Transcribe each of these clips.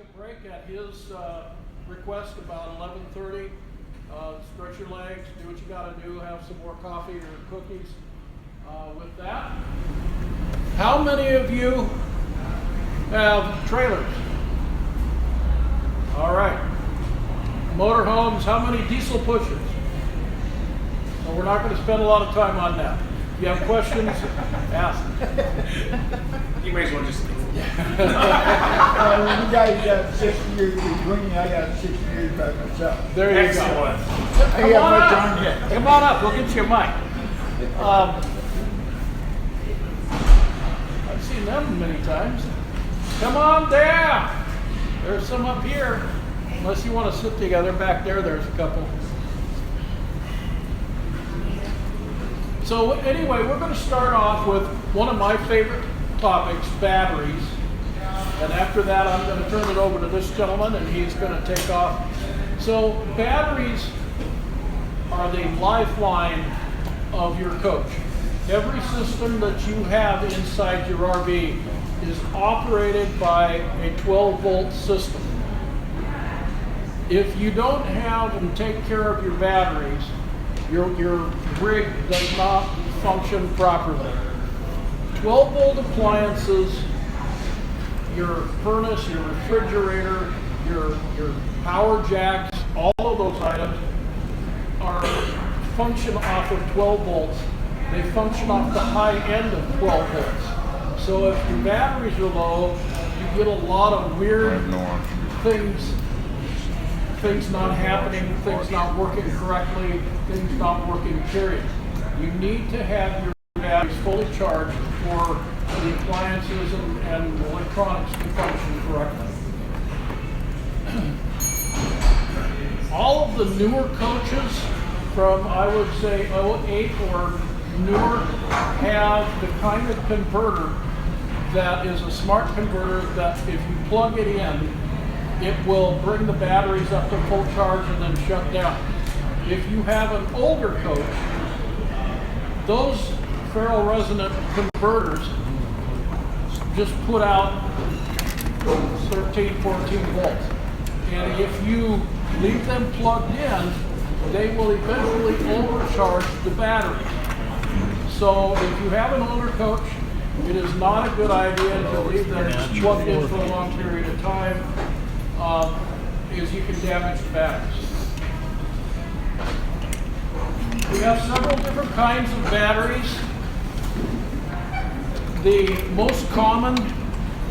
a break at his request about 11:30. Stretch your legs, do what you got to do, have some more coffee or cookies. With that, how many of you have trailers? All right. Motorhomes, how many diesel pushers? So we're not going to spend a lot of time on that. If you have questions, ask. You may as well just. You guys got 6 years between. I got 6 years by myself. There you Excellent. go. I got much on Come yet. Come on up. We'll get you a mic. I've seen them many times. Come on down. There's some up here. Unless you want to sit together back there, there's a couple. So anyway, we're going to start off with one of my favorite topics, batteries. And after that, I'm going to turn it over to this gentleman, and he's going to take off. So batteries are the lifeline of your coach. Every system that you have inside your RV is operated by a 12-volt system. If you don't have and take care of your batteries, your rig does not function properly. 12-volt appliances, your furnace, your refrigerator, your power jacks, all of those items function off of 12 volts. They function off the high end of 12 volts. So if your batteries are low, you get a lot of weird things not happening, things not working correctly, things not working, period. You need to have your batteries fully charged for the appliances and electronics to function correctly. All of the newer coaches from, I would say, 08 or newer have the kind of converter that is a smart converter that if you plug it in, it will bring the batteries up to full charge and then shut down. If you have an older coach, those ferro resonant converters just put out 13, 14 volts. And if you leave them plugged in, they will eventually overcharge the battery. So if you have an older coach, it is not a good idea to leave them plugged in for a long period of time, because you can damage the batteries. We have several different kinds of batteries. The most common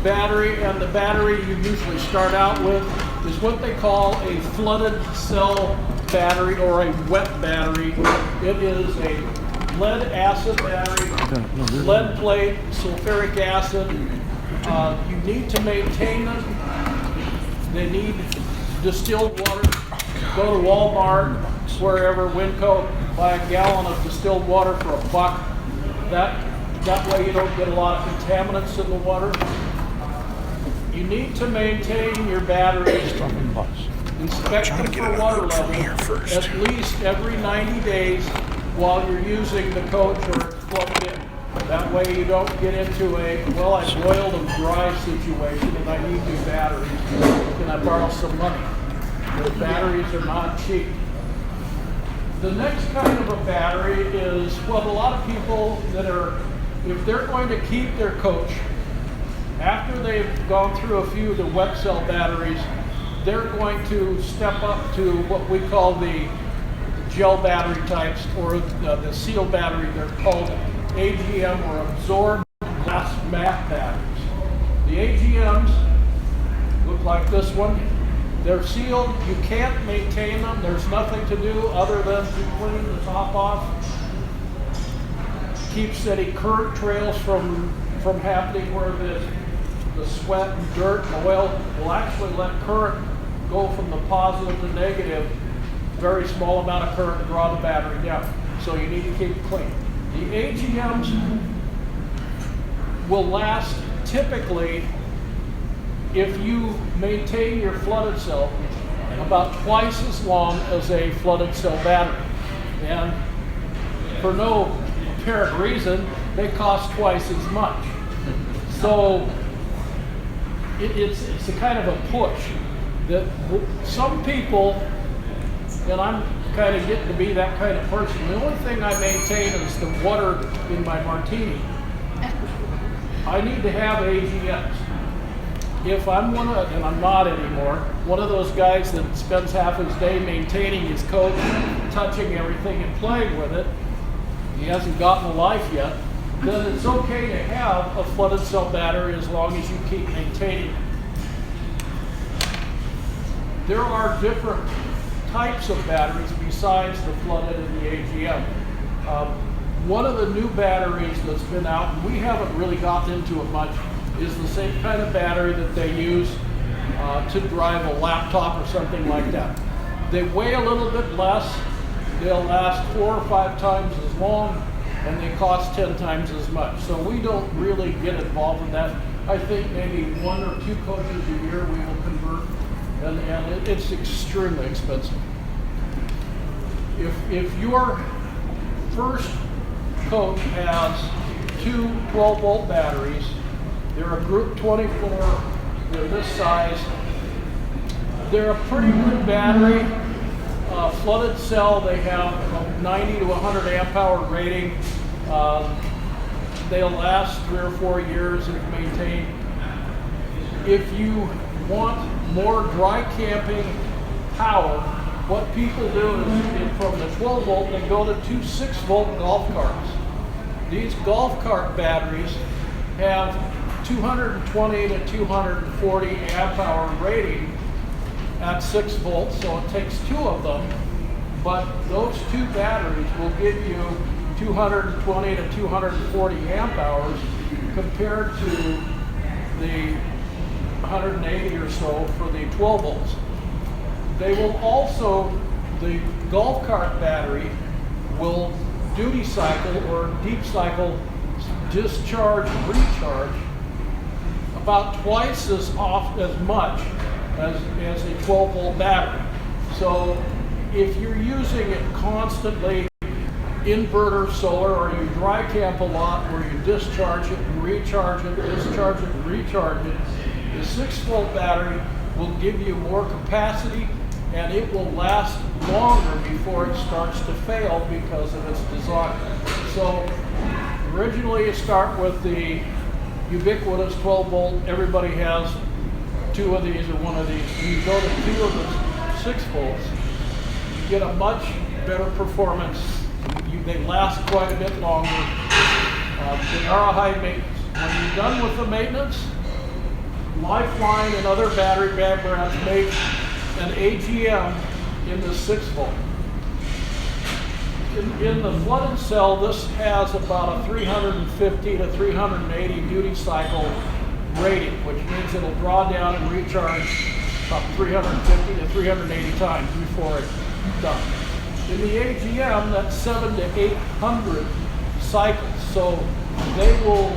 battery, and the battery you usually start out with, is what they call a flooded cell battery or a wet battery. It is a lead acid battery, lead plate, sulfuric acid. You need to maintain them. They need distilled water. Go to Walmart, wherever, Winco, buy a gallon of distilled water for $1. That way you don't get a lot of contaminants in the water. You need to maintain your batteries, inspect them for water level at least every 90 days while you're using the coach or it's plugged in. That way you don't get into a, well, I boiled them dry situation and I need new batteries. Can I borrow some money? The batteries are not cheap. The next kind of a battery is, well, a lot of people that are, if they're going to keep their coach, after they've gone through a few of the wet cell batteries, they're going to step up to what we call the gel battery types, or the seal battery. They're called AGM, or absorbed glass mat batteries. The AGMs look like this one. They're sealed. You can't maintain them. There's nothing to do other than to clean the top off. Keeps any current trails from happening where the sweat and dirt and oil will actually let current go from the positive to negative. Very small amount of current to draw the battery down. So you need to keep it clean. The AGMs will last typically, if you maintain your flooded cell, about twice as long as a flooded cell battery. And for no apparent reason, they cost twice as much. So it's a kind of a push that some people, and I'm kind of getting to be that kind of person. The only thing I maintain is the water in my martini. I need to have AGMs. If I'm and I'm not anymore, one of those guys that spends half his day maintaining his coach, touching everything and playing with it, he hasn't gotten a life yet, then it's okay to have a flooded cell battery as long as you keep maintaining it. There are different types of batteries besides the flooded and the AGM. One of the new batteries that's been out, and we haven't really gotten into it much, is the same kind of battery that they use to drive a laptop or something like that. They weigh a little bit less, they'll last 4 or 5 times as long, and they cost 10 times as much. So we don't really get involved in that. I think maybe 1 or 2 coaches a year we will convert, and it's extremely expensive. If your first coach has 2 12-volt batteries, they're a group 24, they're this size. They're a pretty good battery. Flooded cell, they have a 90 to 100 amp hour rating. They'll last 3 or 4 years if maintained. If you want more dry camping power, what people do is from the 12 volt, they go to 2 6-volt golf carts. These golf cart batteries have 220 to 240 amp hour rating at 6 volts, so it takes 2 of them, but those 2 batteries will give you 220 to 240 amp hours compared to the 180 or so for the 12 volts. They will also, the golf cart battery will duty cycle or deep cycle discharge and recharge about twice as much as a 12 volt battery. So if you're using it constantly, inverter solar, or you dry camp a lot where you discharge it and recharge it, discharge it and recharge it, the 6-volt battery will give you more capacity and it will last longer before it starts to fail because of its design. So originally you start with the ubiquitous 12 volt, everybody has 2 of these or 1 of these. When you go to 2 of the 6 volts, you get a much better performance. They last quite a bit longer. They are a high maintenance. When you're done with the maintenance, Lifeline and other battery brands make an AGM in the 6 volt. In the flooded cell, this has about a 350 to 380 duty cycle rating, which means it'll draw down and recharge about 350 to 380 times before it's done. In the AGM, that's 700 to 800 cycles, so they will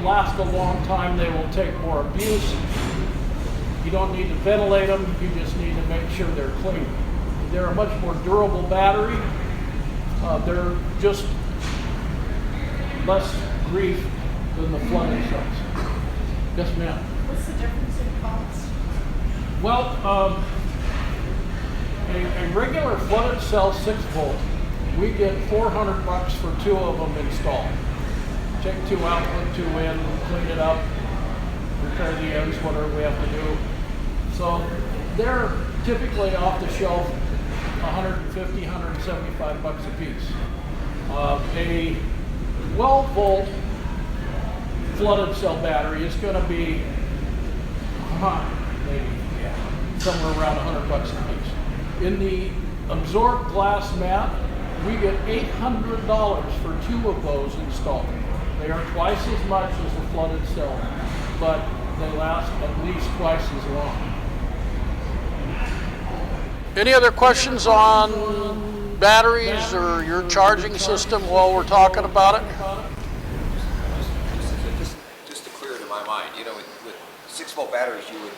last a long time. They will take more abuse. You don't need to ventilate them. You just need to make sure they're clean. They're a much more durable battery. They're just less grief than the flooded cells. Yes, ma'am. What's the difference in cost? Well, a regular flooded cell 6 volt, we get $400 for 2 of them installed. Take 2 out, put 2 in, clean it up, repair the ends, whatever we have to do. So they're typically off the shelf $150, $175 a piece. A 12 volt flooded cell battery is going to be somewhere around $100 a piece. In the absorbed glass mat, we get $800 for 2 of those installed. They are twice as much as the flooded cell, but they last at least twice as long. Any other questions batteries or your charging system while we're talking about it? Just to clear it in my mind, you know, with 6-volt batteries, you would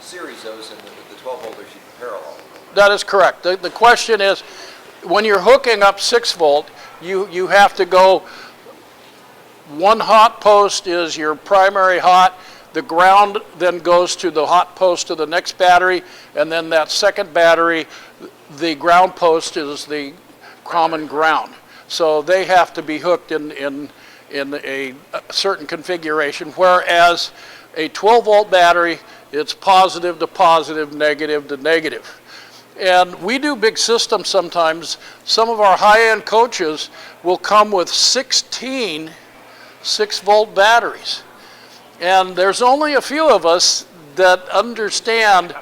series those, and with the 12-volters, you parallel. That is correct. The question is, when you're hooking up 6-volt, you have to go, one hot post is your primary hot, The ground then goes to the hot post of the next battery, and then that second battery, the ground post is the common ground. So they have to be hooked in a certain configuration, whereas a 12-volt battery, it's positive to positive, negative to negative. And we do big systems sometimes. Some of our high-end coaches will come with 16 6-volt batteries. And there's only a few of us that understand,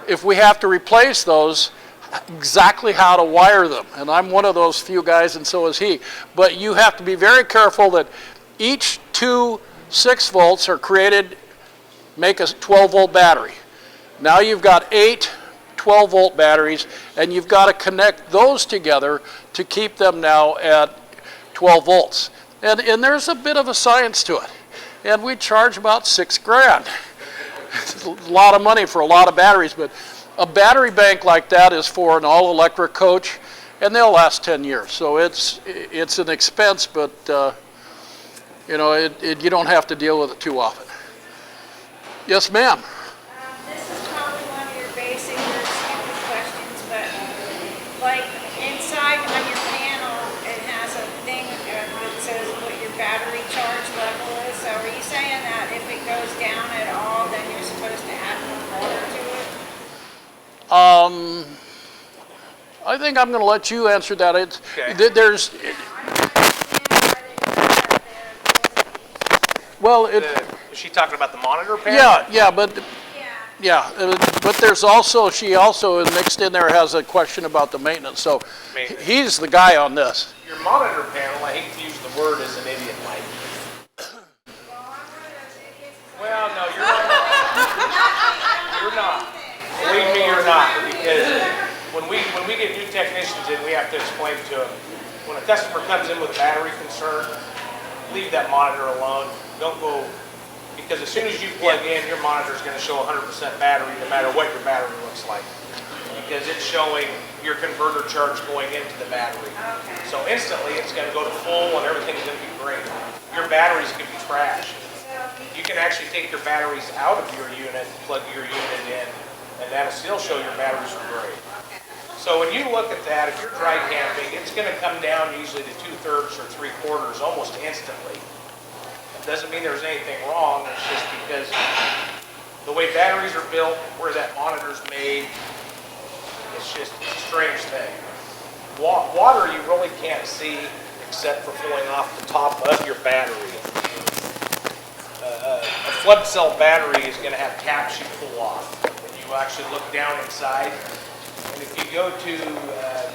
if we have to replace those, exactly how to wire them. And I'm one of those few guys, and so is he. But you have to be very careful that each 2 6-volts are created, make a 12-volt battery. Now you've got 8 12-volt batteries, and you've got to connect those together to keep them now at 12 volts. And there's a bit of a science to it. And we charge about $6,000. It's a lot of money for a lot of batteries, but a battery bank like that is for an all-electric coach, and they'll last 10 years. So it's an expense, but you know, you don't have to deal with it too often. Yes, ma'am. This is probably one of your basic or stupid questions, but like inside on your panel, it has a thing that says what your battery charge level is. So are you saying that if it goes down at all, then you're supposed to add more water to it? I think I'm going to let you answer that. It's, Okay. There's, well, Is she talking about the monitor panel? yeah, but there's also, she also mixed in there has a question about the maintenance. So Maintenance. he's the guy on this. Your monitor panel, I hate to use the word as an idiot like. Well, no, you're not. You're not. Believe me, you're not. Because when we get new technicians in, we have to explain to them. When a customer comes in with a battery concern, leave that monitor alone. Don't go, because as soon as you plug in, your monitor is going to show 100% battery no matter what your battery looks like. Because it's showing your converter charge going into the battery. So instantly it's going to go to full and everything's going to be great. Your batteries can be trashed. You can actually take your batteries out of your unit, plug your unit in, and that'll still show your batteries are great. So when you look at that, if you're dry camping, it's going to come down usually to 2/3 or 3/4 almost instantly. It doesn't mean there's anything wrong, it's just because the way batteries are built, where that monitor's made, it's just a strange thing. Water you really can't see except for flowing off the top of your battery. A flood cell battery is going to have caps you pull off. When you actually look down inside, and if you go to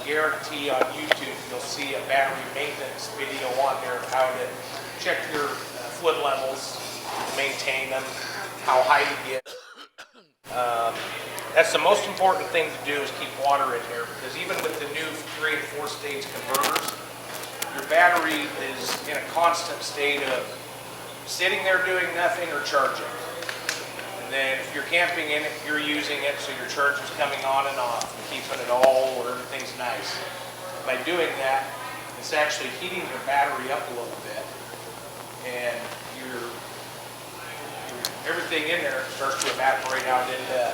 Guaranty on YouTube, you'll see a battery maintenance video on there of how to check your fluid levels, maintain them, how high to get. That's the most important thing to do is keep water in here, because even with the new 3- and 4-stage converters, your battery is in a constant state of sitting there doing nothing or charging. And then if you're camping in it, you're using it, so your charge is coming on and off, and keeping it all where everything's nice. By doing that, it's actually heating your battery up a little bit, and everything in there starts to evaporate out into,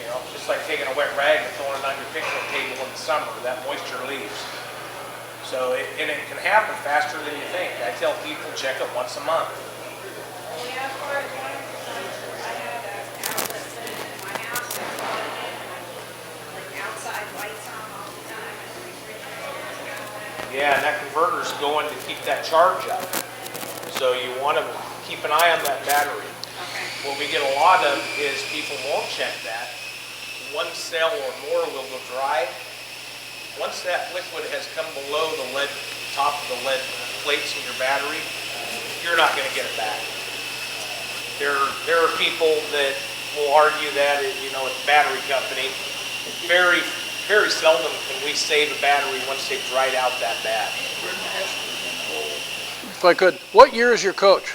you know, just like taking a wet rag and throwing it on your picnic table in the summer, that moisture leaves. So, it can happen faster than you think. I tell people check it once a month. Yeah, as far as water consumption, I had an outlet sitting in my house and plugged in, like outside lights on all the time and the refrigerator's going. Yeah, and that converter's going to keep that charge up. So you want to keep an eye on that battery. What we get a lot of is people won't check that. One cell or more will go dry. Once that liquid has come below the lead, top of the lead plates in your battery, you're not going to get it back. There are people that will argue that, you know, at the battery company, very, very seldom can we save a battery once they've dried out that bad. If I could, what year is your coach?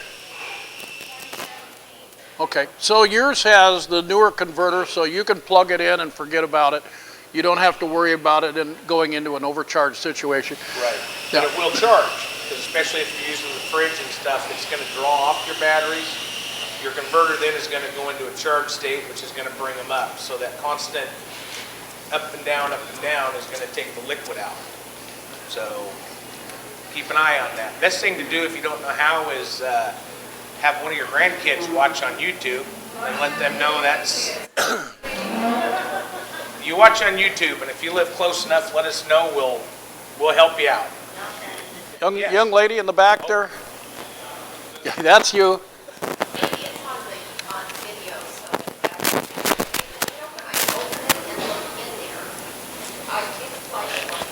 Okay, so yours has the newer converter, so you can plug it in and forget about it. You don't have to worry about it in going into an overcharged situation. Right. Yeah. But it will charge, because especially if you're using the fridge and stuff, it's going to draw off your batteries. Your converter then is going to go into a charge state, which is going to bring them up. So that constant up and down is going to take the liquid out. So keep an eye on that. Best thing to do if you don't know how is have one of your grandkids watch on YouTube and let them know that's... You watch on YouTube, and if you live close enough, let us know. We'll help you out. Young lady in the back there. Yeah, that's you. Maybe it's on video, so when I open it and look in there, I take a flight one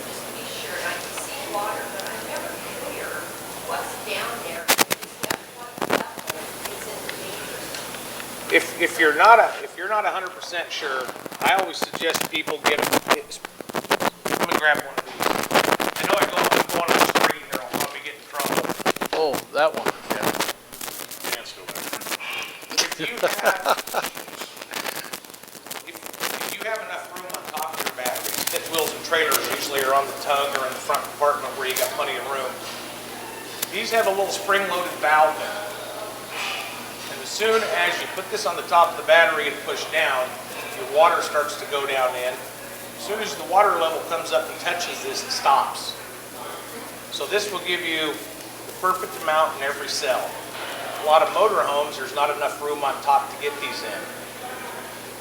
just to be sure, and I can see water, but I'm never clear what's down there. Is that what level is in the meter? If you're not 100% sure, I always suggest people get come and grab one of these. I know I'm going on the screen here. I'll probably get in trouble. Oh, that one. Yeah. If you have enough room on top of your batteries, fifth wheels and trailers usually are on the tug or in the front compartment where you got plenty of room. These have a little spring-loaded valve in them. And as soon as you put this on the top of the battery and push down, your water starts to go down in. As soon as the water level comes up and touches this, it stops. So this will give you the perfect amount in every cell. A lot of motorhomes, there's not enough room on top to get these in.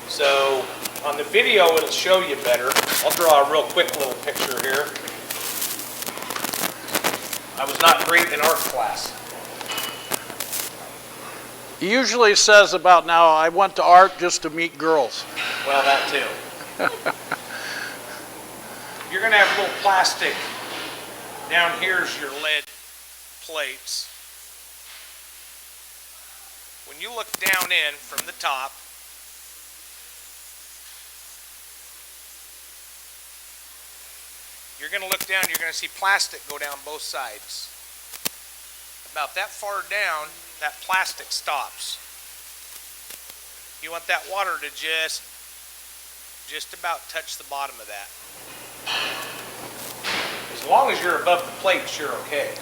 So on the video, it'll show you better. I'll draw a real quick little picture here. I was not great in art class. He usually says about now, I went to art just to meet girls. Well, that too. You're going to have a little plastic. Down here's your lead plates. When you look down in from the top, you're going to look down, you're going to see plastic go down both sides. About that far down, that plastic stops. You want that water to just about touch the bottom of that. As long as you're above the plates, you're okay.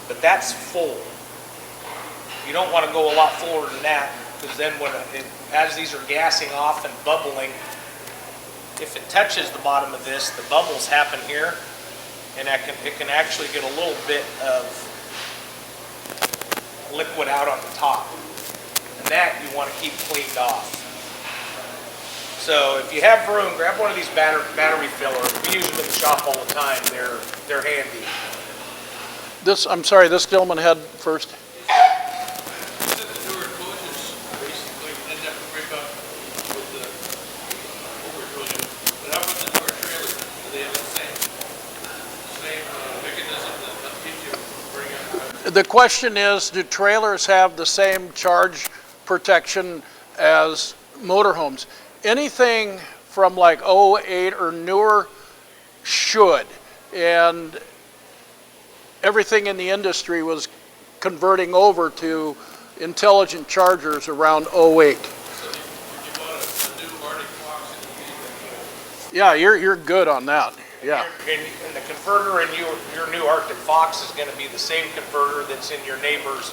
But that's full. You don't want to go a lot fuller than that, because then as these are gassing off and bubbling, if it touches the bottom of this, the bubbles happen here, and it can actually get a little bit of liquid out on the top. And that you want to keep cleaned off. So if you have room, grab one of these battery fillers. We use them in the shop all the time. They're handy. I'm sorry, this gentleman had first. The question is, do trailers have the same charge protection as motorhomes? Anything from like 08 or newer should, and everything in the industry was converting over to intelligent chargers around 08. Yeah, you're good on that. Yeah. And the converter in your new Arctic Fox is going to be the same converter that's in your neighbor's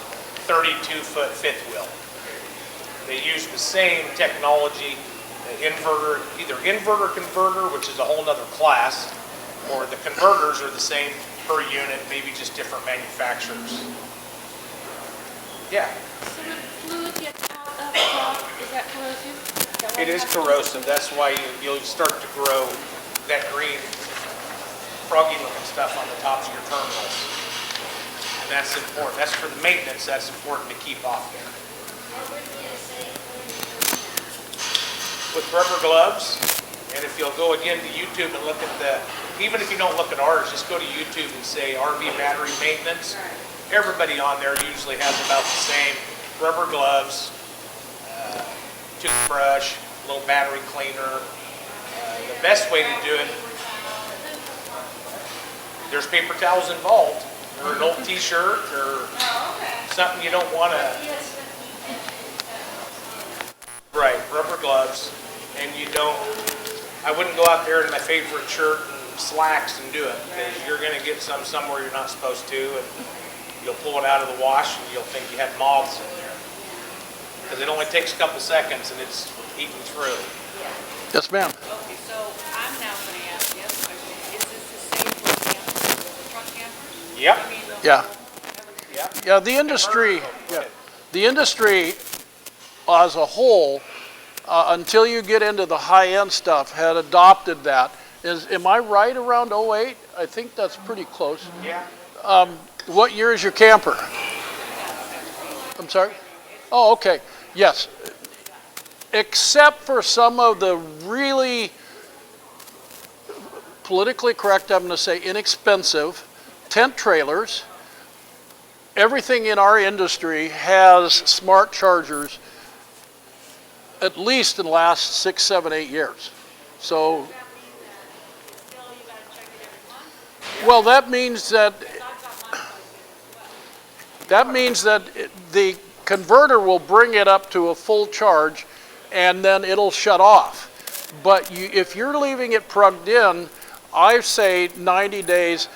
32-foot fifth wheel. They use the same technology, inverter, either inverter converter, which is a whole nother class, or the converters are the same per unit, maybe just different manufacturers. Yeah. So when fluid gets out of the top, is that corrosive? It is corrosive. That's why you'll start to grow that green, froggy looking stuff on the tops of your terminals. And that's important. That's for the maintenance. That's important to keep off there. With rubber gloves, and if you'll go again to YouTube and look at even if you don't look at ours, just go to YouTube and say RV battery maintenance. Everybody on there usually has about the same rubber gloves, toothbrush, a little battery cleaner. The best way to do it, there's paper towels involved, or an old t-shirt, or something you don't want to. Right, rubber gloves, and I wouldn't go out there in my favorite shirt and slacks and do it, because you're going to get somewhere you're not supposed to, and you'll pull it out of the wash and you'll think you had moths in there. because it only takes a couple seconds and it's eating through. Yes, ma'am. Okay, so I'm now going to ask you, is this the same for campers, the truck campers? Yep. I mean, the Yeah. whole- everything. Yep. Yeah, the industry as a whole, until you get into the high-end stuff, had adopted that. Am I right around '08? I think that's pretty close. Yeah. What year is your camper? I'm sorry? Oh, okay. Yes. Except for some of the really politically correct, I'm going to say inexpensive tent trailers, everything in our industry has smart chargers at least in the last 6, 7, 8 years. So, well, that means that the converter will bring it up to a full charge and then it'll shut off. But if you're leaving it plugged in, I say 90 days.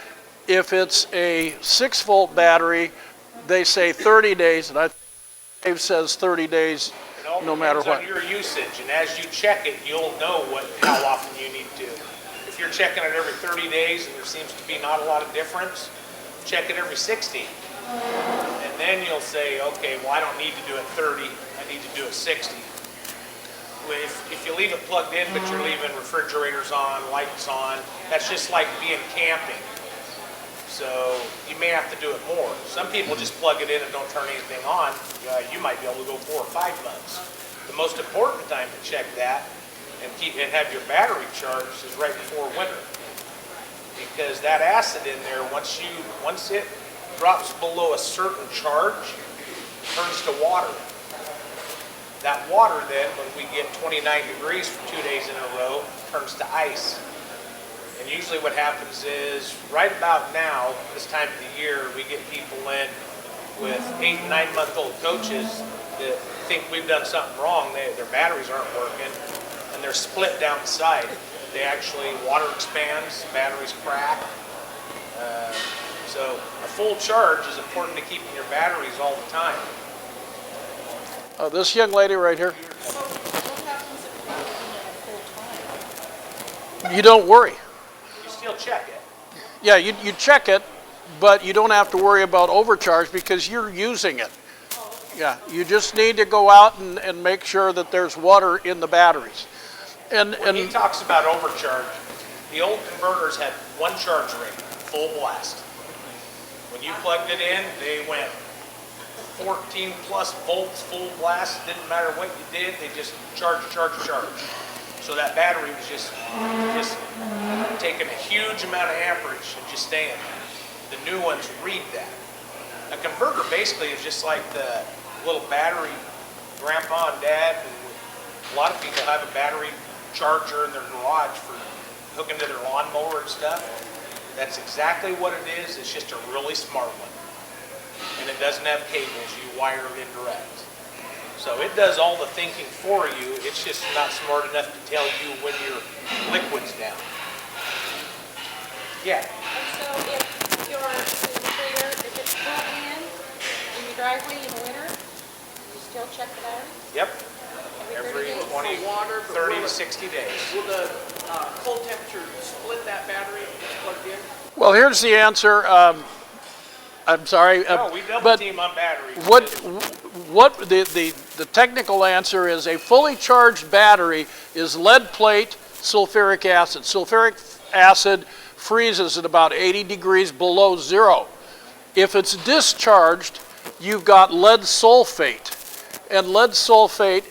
If it's a 6-volt battery, they say 30 days, and Dave says 30 days no matter what. It all depends on your usage, and as you check it, you'll know how often you need to. If you're checking it every 30 days and there seems to be not a lot of difference, check it every 60. And then you'll say, okay, well, I don't need to do it 30, I need to do it 60. If you leave it plugged in, but you're leaving refrigerators on, lights on, that's just like being camping. So you may have to do it more. Some people just plug it in and don't turn anything on. You might be able to go 4 or 5 months. The most important time to check that and have your battery charged is right before winter, because that acid in there, once it drops below a certain charge, turns to water. That water then, when we get 29 degrees for 2 days in a row, turns to ice. And usually what happens is, right about now, this time of the year, we get people in with 8 and 9 month old coaches that think we've done something wrong. Their batteries aren't working, and they're split down the side. They actually, water expands, batteries crack. So a full charge is important to keeping your batteries all the time. This young lady right here, So what happens if you're using it full time? you don't worry. You still check it. Yeah, you check it, but you don't have to worry about overcharge because you're using it. Yeah, you just need to go out and make sure that there's water in the batteries. When he talks about overcharge, the old converters had one charge rate, full blast. When you plugged it in, they went 14 plus volts, full blast. Didn't matter what you did, they just charge. So that battery was just taking a huge amount of amperage and just staying there. The new ones read that. A converter basically is just like the little battery grandpa and dad. A lot of people have a battery charger in their garage for hooking to their lawnmower and stuff. That's exactly what it is. It's just a really smart one. And it doesn't have cables. You wire it in direct. So it does all the thinking for you. It's just not smart enough to tell you when your liquid's down. Yeah. And so if your trailer, if it's plugged in your driveway in the winter, you still check the battery? Yep. Every 30 days? 20, For water, but 30 will to 60 days. Will the cold temperature split that battery if it's plugged in? Well, here's the answer. I'm sorry, No, we double but team on batteries. what the technical answer is: a fully charged battery is lead plate, sulfuric acid. Sulfuric acid freezes at about 80 degrees below zero. If it's discharged, you've got lead sulfate, and lead sulfate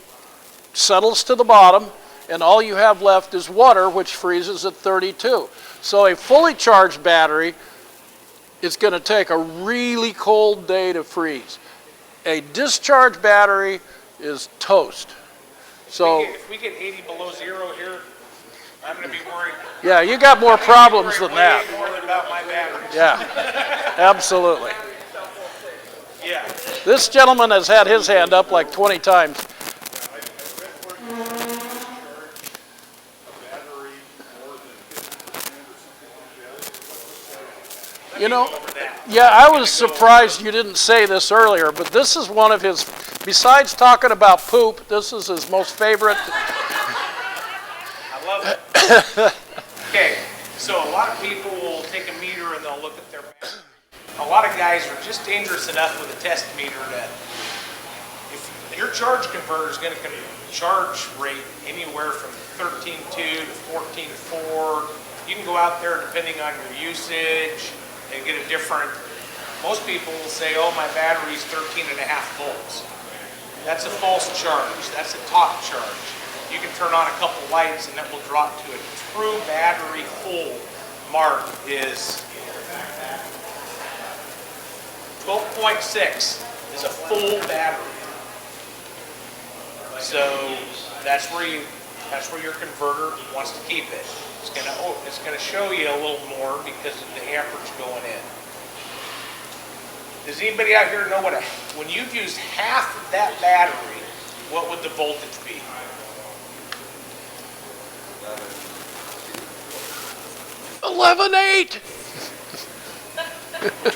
settles to the bottom, and all you have left is water, which freezes at 32. So a fully charged battery is going to take a really cold day to freeze. A discharged battery is toast. So If we get 80 below zero here, I'm going to be worried. yeah, you got more problems than that. Way more than about my batteries. Yeah, absolutely. Yeah. This gentleman has had his hand up like 20 times. You know, yeah, I was surprised you didn't say this earlier, but this is one of his, besides talking about poop, this is his most favorite. I love it. Okay, so a lot of people will take a meter and they'll look at their battery. A lot of guys are just dangerous enough with a test meter that if your charge converter is going to charge rate anywhere from 13.2 to 14.4, you can go out there depending on your usage and get a different. Most people will say, oh, my battery's 13.5 volts. That's a false charge. That's a top charge. You can turn on a couple lights and that will drop to a true battery full mark is 12.6 is a full battery. So that's where your converter wants to keep it. It's gonna show you a little more because of the amperage going in. Does anybody out here know when you've used half of that battery, what would the voltage be? 11.8.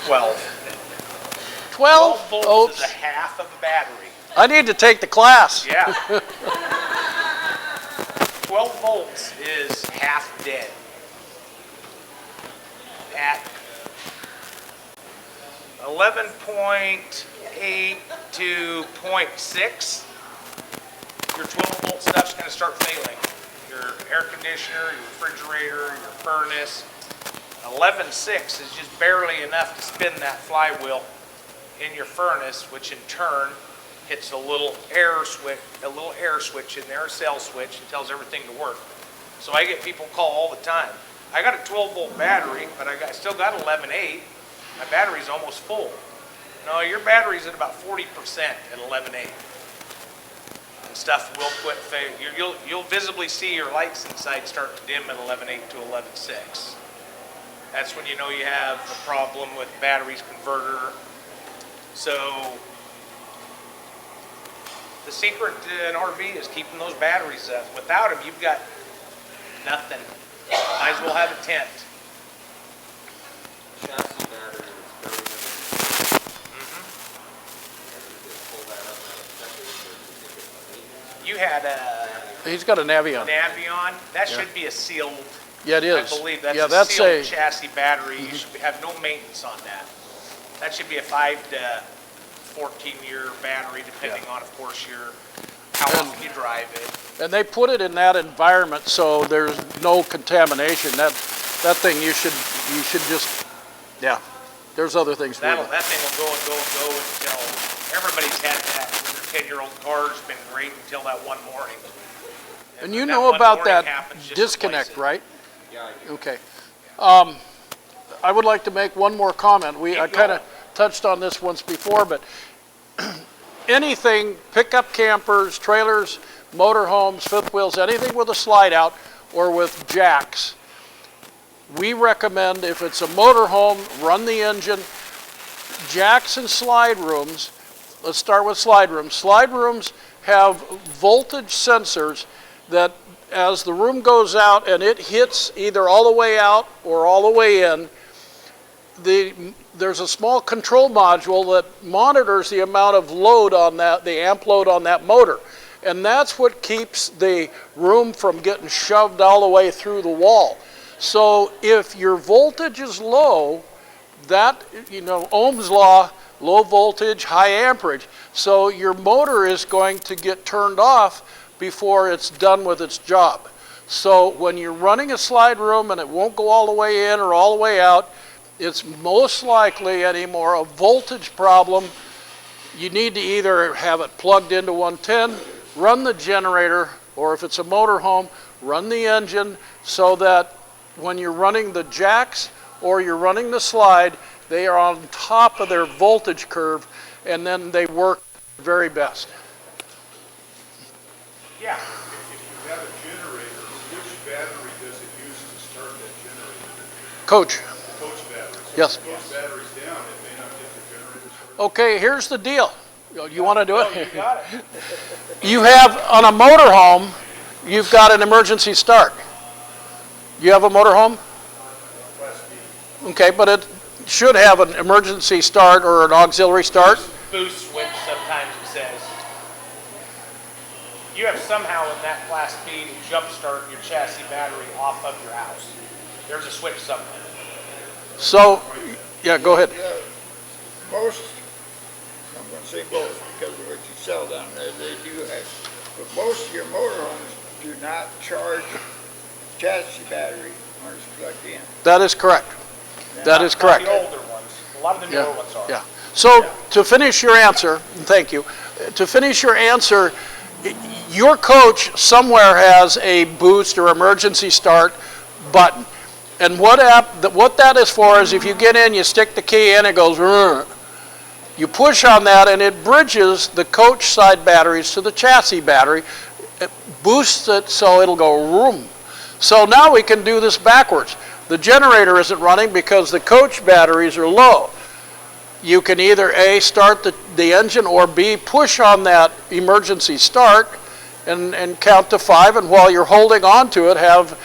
12. 12 volts volts. is a half of a battery. I need to take the class. Yeah. 12 volts is half dead. At 11.8 to 0.6, your 12 volt stuff's going to start failing. Your air conditioner, your refrigerator, your furnace. 11.6 is just barely enough to spin that flywheel in your furnace, which in turn hits a little air switch in there, a cell switch, and tells everything to work. So I get people call all the time. I got a 12 volt battery, but I still got 11.8. My battery's almost full. No, your battery's at about 40% at 11.8. And stuff will quit failing. You'll visibly see your lights inside start to dim at 11.8 to 11.6. That's when you know you have a problem with batteries converter. So the secret to an RV is keeping those batteries up. Without them, you've got nothing. Might as well have a tent. Chassis battery is very limited. Pull that up and You had a He's got a Navion. Navion. That should be a sealed. Yeah, it is. I believe that's yeah, a that's sealed chassis battery. You should have no maintenance on that. That should be a 5 to 14-year battery, depending on, of course, how often you drive it. And they put it in that environment so there's no contamination. That thing you should just, yeah. There's other things for it. That thing will go and go and go until everybody's had that with their 10-year-old car's been great until that one morning. And you that know one about morning that happens, just disconnect, replace it. right? Yeah, I do. Okay. I would like to make one more comment. I kind of touched on this once before, but anything, pickup campers, trailers, motorhomes, fifth wheels, anything with a slide out or with jacks, we recommend if it's a motorhome, run the engine. Jacks and slide rooms, let's start with slide rooms. Slide rooms have voltage sensors that as the room goes out and it hits either all the way out or all the way in, there's a small control module that monitors the amount of load on that, the amp load on that motor. And that's what keeps the room from getting shoved all the way through the wall. So if your voltage is low, that, Ohm's law, low voltage, high amperage. So your motor is going to get turned off before it's done with its job. So when you're running a slide room and it won't go all the way in or all the way out, it's most likely anymore a voltage problem. You need to either have it plugged into 110, run the generator, or if it's a motorhome, run the engine so that when you're running the jacks or you're running the slide, they are on top of their voltage curve and then they work very best. Yeah. If you have a generator, which battery does it use to start that generator? Coach. Coach battery. So Yes. if the battery's down, it may not get the generator started. Okay, here's the deal. You want to do it? You got it. You have, on a motorhome, you've got an emergency start. You have a motorhome? Okay, but it should have an emergency start or an auxiliary start. Boost switch, sometimes it says. You have somehow in that Class B to jumpstart your chassis battery off of your house. There's a switch somewhere. So, yeah, go ahead. Most, I'm gonna say most because of what you sell down there, they do have, but most of your motorhomes do not charge chassis battery when it's plugged in. That is correct. That is correct. Not the older ones. A lot of the newer ones are. Yeah. So to finish your answer, and thank you. To finish your answer, your coach somewhere has a boost or emergency start button. And what that is for is if you get in, you stick the key in, it goes, "Rrr." You push on that and it bridges the coach side batteries to the chassis battery. It boosts it so it'll go room. So now we can do this backwards. The generator isn't running because the coach batteries are low. You can either A, start the engine, or B, push on that emergency start and count to 5, and while you're holding on to it, have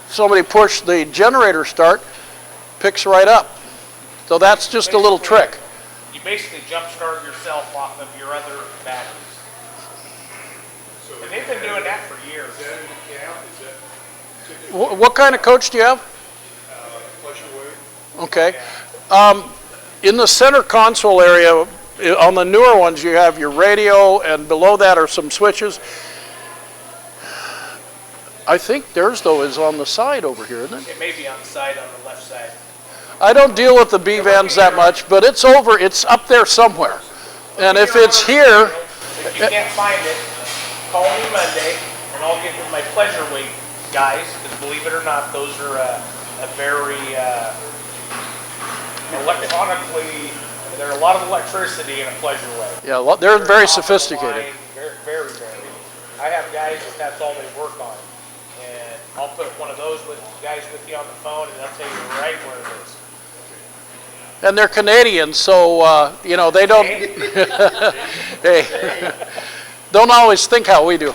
somebody push the generator start, picks right up. So that's just a little trick. You basically jumpstart yourself off of your other batteries. And they've been doing that for years. Is that an account? Is that What kind of coach do you have? Pleasure Wave? Okay. In the center console area, on the newer ones, you have your radio, and below that are some switches. I think theirs, though, is on the side over here, isn't it? It may be on the side, on the left side. I don't deal with the B-vans that much, but it's up there somewhere. And if it's here, If you can't find it, call me Monday, and I'll get with my Pleasure Wave guys, because believe it or not, those are a very electronically, there's a lot of electricity in a Pleasure Wave. yeah, they're very Top of the sophisticated. line, Very. I have guys that's all they work on. And I'll put one of those guys with you on the phone, and they'll tell you right where it is. And they're Canadian, so, they don't, hey, don't always think how we do.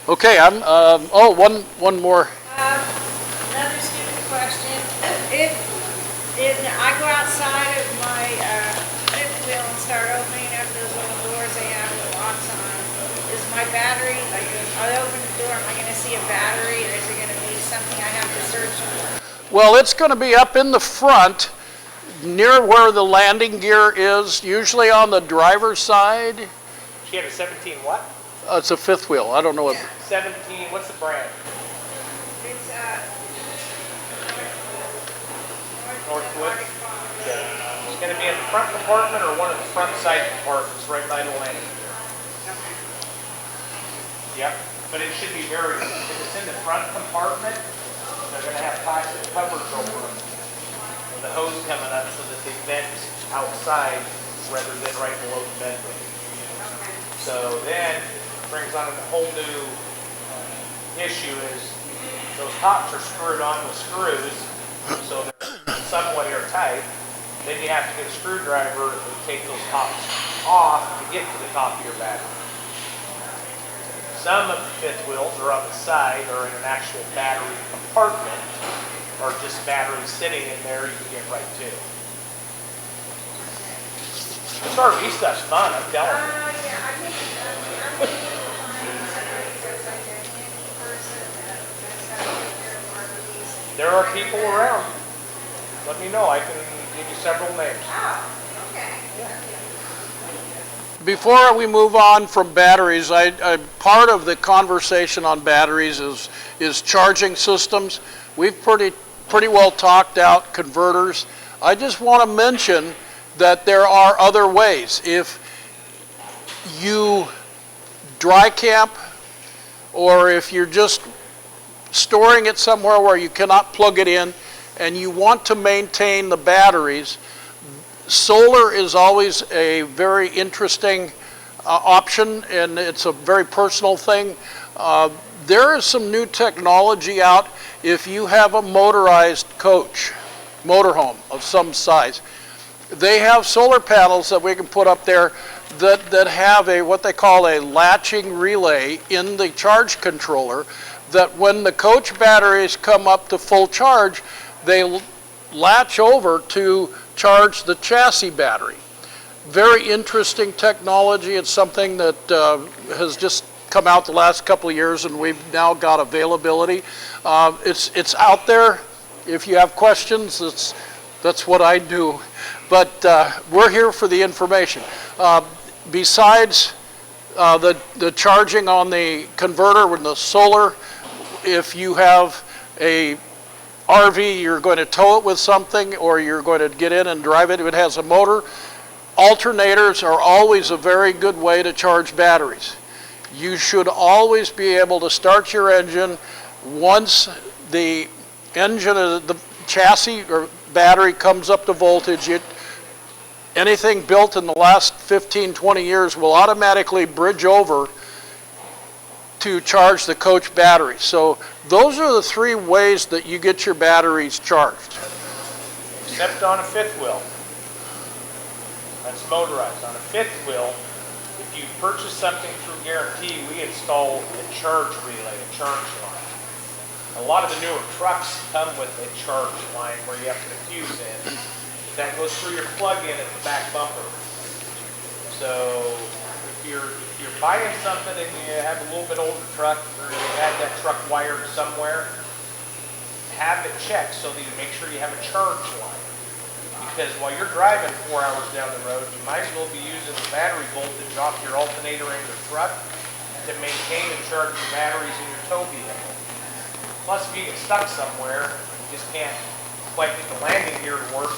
Okay, one more. Another stupid question. If I go outside of my fifth wheel and start opening up those little doors they have with locks on them, is my battery, like, if I open the door, am I going to see a battery, or is it going to be something I have to search for? Well, it's going to be up in the front, near where the landing gear is, usually on the driver's side. She had a 17 what? It's a fifth wheel. I don't know what. 17, what's the brand? It's Northwood? It's going to be in the front compartment or one of the front side compartments right by the landing gear. Yep, but it should be very, if it's in the front compartment, they're going to have plastic covers over them with the hose coming up so that they vent outside rather than right below the bedroom. So then brings on a whole new issue is those tops are screwed on with screws, so they're somewhat airtight. Then you have to get a screwdriver to take those tops off to get to the top of your battery. Some of the fifth wheels are on the side or in an actual battery compartment, or just batteries sitting in there you can get right to. This RV stuff's fun, I'm telling you. yeah, I think There are people around. Let me know, I can give you several names. Oh, okay. Before we move on from batteries, part of the conversation on batteries is charging systems. We've pretty well talked out converters. I just want to mention that there are other ways. If you dry camp, or if you're just storing it somewhere where you cannot plug it in and you want to maintain the batteries, solar is always a very interesting option, and it's a very personal thing. There is some new technology out. If you have a motorized coach, motorhome of some size, they have solar panels that we can put up there that have what they call a latching relay in the charge controller, that when the coach batteries come up to full charge, they latch over to charge the chassis battery. very interesting technology. It's something that has just come out the last couple of years, and we've now got availability. It's out there. If you have questions, that's what I do. But we're here for the information. Besides the charging on the converter with the solar, if you have a RV, you're going to tow it with something, or you're going to get in and drive it, if it has a motor, alternators are always a very good way to charge batteries. You should always be able to start your engine once the engine, the chassis or battery comes up to voltage. Anything built in the last 15, 20 years will automatically bridge over to charge the coach battery. So those are the three ways that you get your batteries charged. Except on a fifth wheel. That's motorized. On a fifth wheel, if you purchase something through Guaranty, we install a charge relay, a charge line. A lot of the newer trucks come with a charge line where you have to put a fuse in. That goes through your plug-in at the back bumper. So if you're buying something and you have a little bit older truck, or you had that truck wired somewhere, have it checked so that you make sure you have a charge line. Because while you're driving 4 hours down the road, you might as well be using the battery voltage off your alternator in your truck to maintain and charge your batteries in your tow vehicle. Plus, if you get stuck somewhere, you just can't quite get the landing gear to work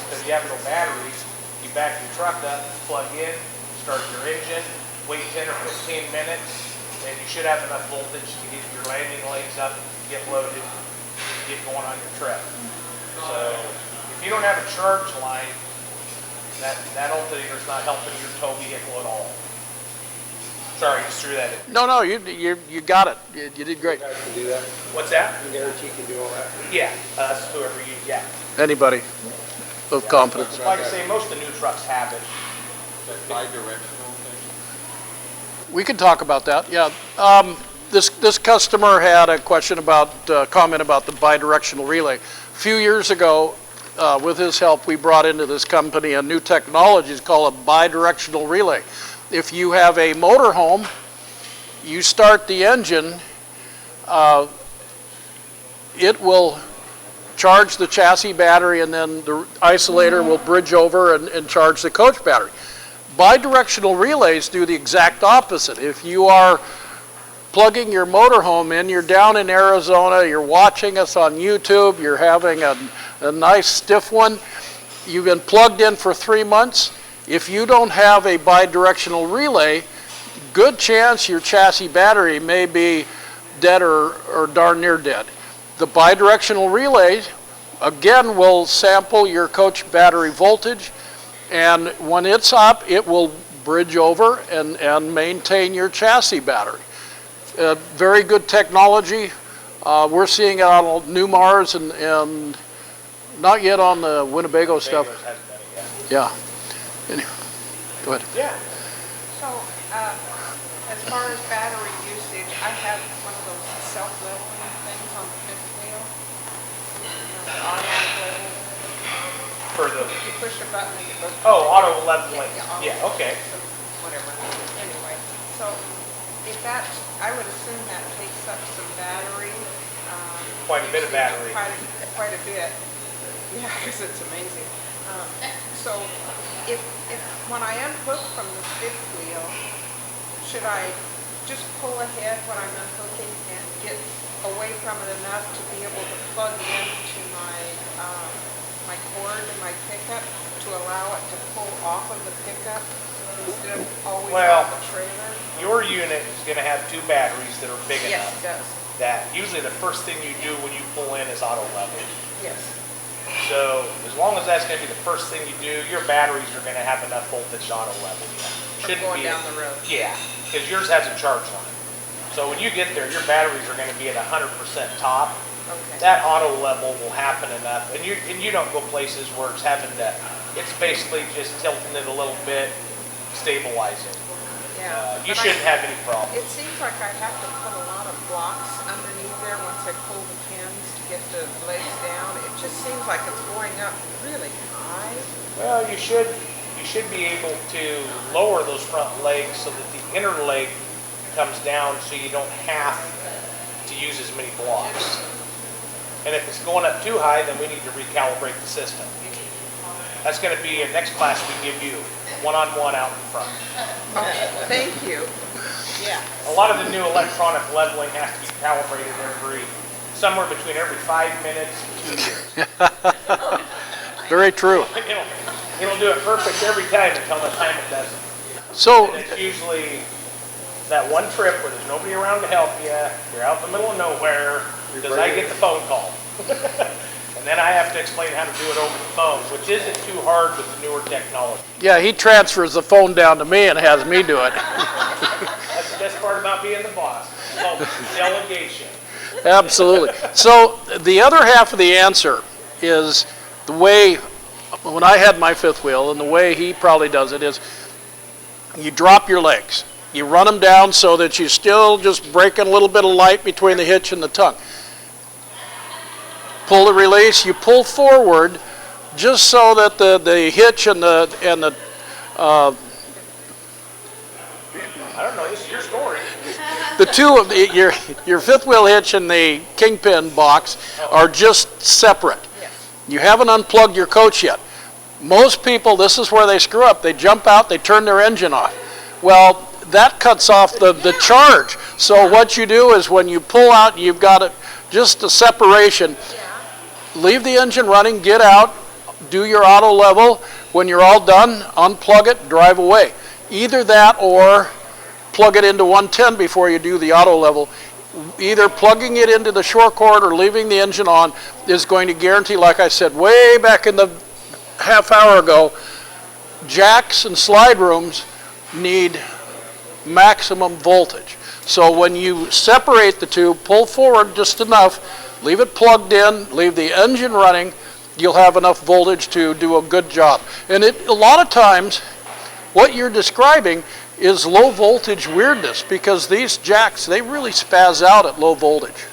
because you have no batteries, you back your truck up, plug in, start your engine, wait 10 or 15 minutes, and you should have enough voltage to get your landing legs up, get loaded, get going on your trip. So if you don't have a charge line, that alternator's not helping your tow vehicle at all. Sorry, just threw that in. No, you got it. You did great. You guys can do that? What's that? Guarantee can do all that? Yeah, us, whoever you, yeah. Anybody of competence. Like I say, most of the new trucks have it. That bi-directional thing? We can talk about that, yeah. This customer had a question about, comment about the bidirectional relay. A few years ago, with his help, we brought into this company a new technology. It's called a bidirectional relay. If you have a motorhome, you start the engine, it will charge the chassis battery, and then the isolator will bridge over and charge the coach battery. Bidirectional relays do the exact opposite. If you are plugging your motorhome in, you're down in Arizona, you're watching us on YouTube, you're having a nice stiff one, you've been plugged in for 3 months, if you don't have a bidirectional relay, good chance your chassis battery may be dead or darn near dead. The bidirectional relay, again, will sample your coach battery voltage, and when it's up, it will bridge over and maintain your chassis battery. Very good technology. We're seeing it on Newmars and not yet on the Winnebago stuff. Yeah. Anyway, go ahead. Yeah. So, as far as battery usage, I have one of those self-leveling things on the fifth wheel. The automatic level. For the, You push a button and it goes. auto leveling. auto- Yeah, okay. Whatever. Anyway, so if that, I would assume that takes up some battery. Quite a bit of battery. Quite a bit. Yeah, because it's amazing. So if when I unhook from the fifth wheel, should I just pull ahead when I'm unhooking and get away from it enough to be able to plug into my my cord in my pickup to allow it to pull off of the pickup instead of always Well, on the trailer? Your unit is going to have 2 batteries that are big Yes, enough it does. that usually the first thing you do when you pull in is auto level. Yes. So as long as that's going to be the first thing you do, your batteries are going to have enough voltage to auto level. From going down the road. Yeah, because yours has a charge line. So when you get there, your batteries are going to be at 100% top. Okay. That auto level will happen enough, and you don't go places where it's having to. It's basically just tilting it a little bit, stabilizing. Yeah. You but shouldn't have any problem. It seems like I have to put a lot of blocks underneath there once I pull the pins to get the legs down. It just seems like it's going up really high. Well, you should you should be able to lower those front legs so that the inner leg comes down so you don't have to use as many blocks. And if it's going up too high, then we need to recalibrate the system. That's going to be a next class we give you, one-on-one out in front. Thank you. Yeah. A lot of the new electronic leveling has to be calibrated somewhere between every 5 minutes and 2 years. Very true. It'll do it perfect every time until the time it doesn't. So, And it's usually that one trip where there's nobody around to help you, you're out in the middle of nowhere, because I get the phone call. And then I have to explain how to do it over the phone, which isn't too hard with the newer technology. yeah, he transfers the phone down to me and has me do it. That's the best part about being the boss. It's called delegation. Absolutely. So the other half of the answer is the way, when I had my fifth wheel, and the way he probably does it is, you drop your legs. You run them down so that you're still just breaking a little bit of light between the hitch and the tongue. Pull the release, you pull forward just so that the hitch and the I don't know, this is your story. the two of your fifth wheel hitch and the kingpin box are just separate. You haven't unplugged your coach yet. Most people, this is where they screw up. They jump out, they turn their engine off. Well, that cuts off the charge. So what you do is when you pull out, you've got just a separation. Leave the engine running, get out, do your auto level. When you're all done, unplug it, drive away. Either that or plug it into 110 before you do the auto level. Either plugging it into the shore cord or leaving the engine on is going to guarantee, like I said way back in the half hour ago, jacks and slide rooms need maximum voltage. So when you separate the two, pull forward just enough, leave it plugged in, leave the engine running, you'll have enough voltage to do a good job. And a lot of times, what you're describing is low voltage weirdness, because these jacks, they really spaz out at low voltage.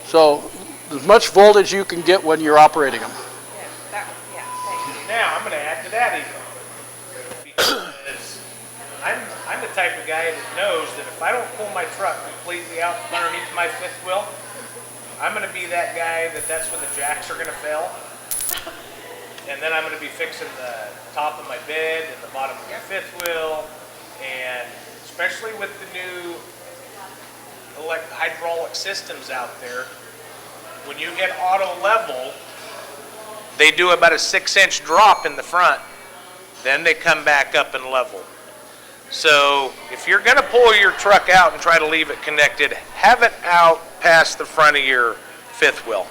So as much voltage you can get when you're operating them. Thank you. Now, I'm going to add to that even. Because I'm the type of guy that knows that if I don't pull my truck completely out from underneath my fifth wheel, I'm going to be that guy that's when the jacks are going to fail. And then I'm going to be fixing the top of my bed and the bottom of my fifth wheel. And especially with the new hydraulic systems out there, when you hit auto level, they do about a 6-inch drop in the front. Then they come back up and level. So if you're going to pull your truck out and try to leave it connected, have it out past the front of your fifth wheel.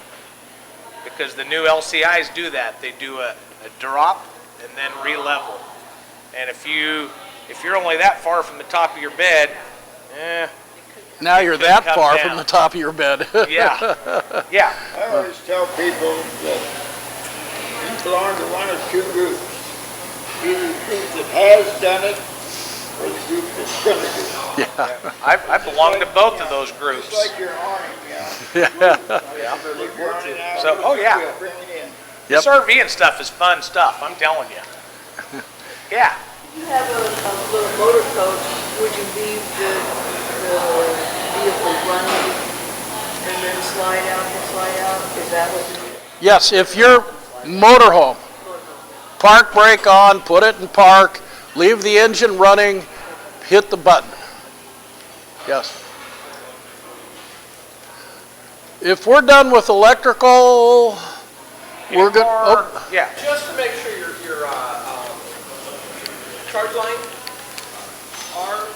Because the new LCIs do that. They do a drop and then re-level. And if you're only that far from the top of your bed, Now you're that come far down. from the top of your bed. yeah. I always tell people that you belong to one of two groups. Either the group that has done it or the group that's going to do it. I belong to both of those groups. It's like your awning, Yeah. So, oh yeah. Bring it in. Yep. This RV and stuff is fun stuff, I'm telling you. Yeah. You have a little motor coach, would you leave the vehicle running and then slide out and slide out? Is that what you do? Yes, if you're motorhome, park brake on, put it in park, leave the engine running, hit the button. Yes. If we're done with electrical, we're good. Oh, Yeah. Just to make sure your charge line, our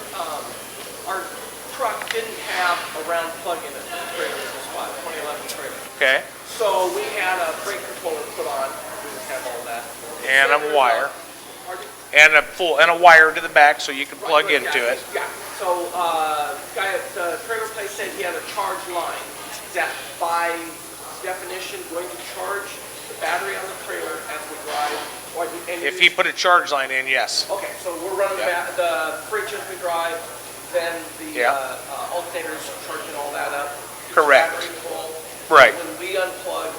truck didn't have a round plug-in at the trailer in the spot, 2011 trailer. Okay. So we had a brake controller put on, we didn't have all that. And a wire. Pardon? And a wire to the back so you can plug into it. Yeah, so, guy at the trailer place said he had a charge line. Is that by definition going to charge the battery on the trailer as we drive? If he put a charge line in, yes. Okay, so we're running the fridge as we drive, then the alternators charging all that up. Keeps the Correct. battery full. Right. When we unplug,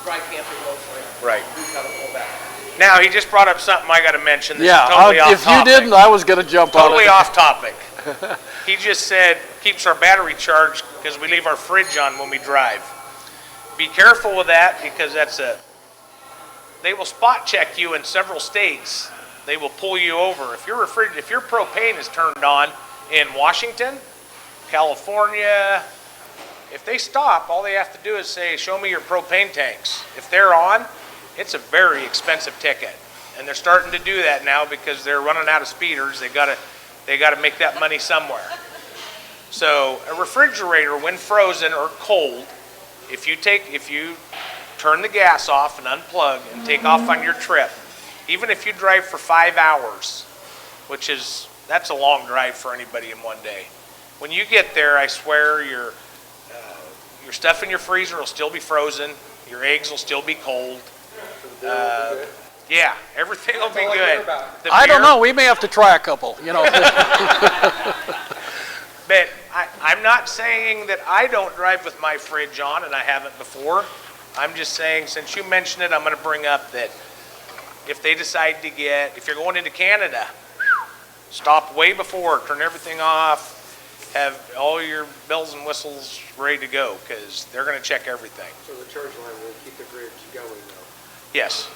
dry camping mostly. Right. We've got to pull back. Now, he just brought up something I gotta mention. This Yeah, is totally off if you topic. didn't, I was gonna jump on it. Totally off topic. He just said, keeps our battery charged because we leave our fridge on when we drive. Be careful with that because they will spot check you in several states. They will pull you over. If your propane is turned on in Washington, California, if they stop, all they have to do is say, show me your propane tanks. If they're on, it's a very expensive ticket. And they're starting to do that now because they're running out of speeders. They gotta make that money somewhere. So a refrigerator, when frozen or cold, if you turn the gas off and unplug and take off on your trip, even if you drive for 5 hours, that's a long drive for anybody in one day. When you get there, I swear your stuff in your freezer will still be frozen. Your eggs will still be cold. Yeah, everything will be good. I don't know, we may have to try a couple, you know. But I'm not saying that I don't drive with my fridge on, and I haven't before. I'm just saying, since you mentioned it, I'm going to bring up that if they decide if you're going into Canada, stop way before, turn everything off, have all your bells and whistles ready to go, because they're going to check everything. So the charge line will keep the fridge going though? Yes,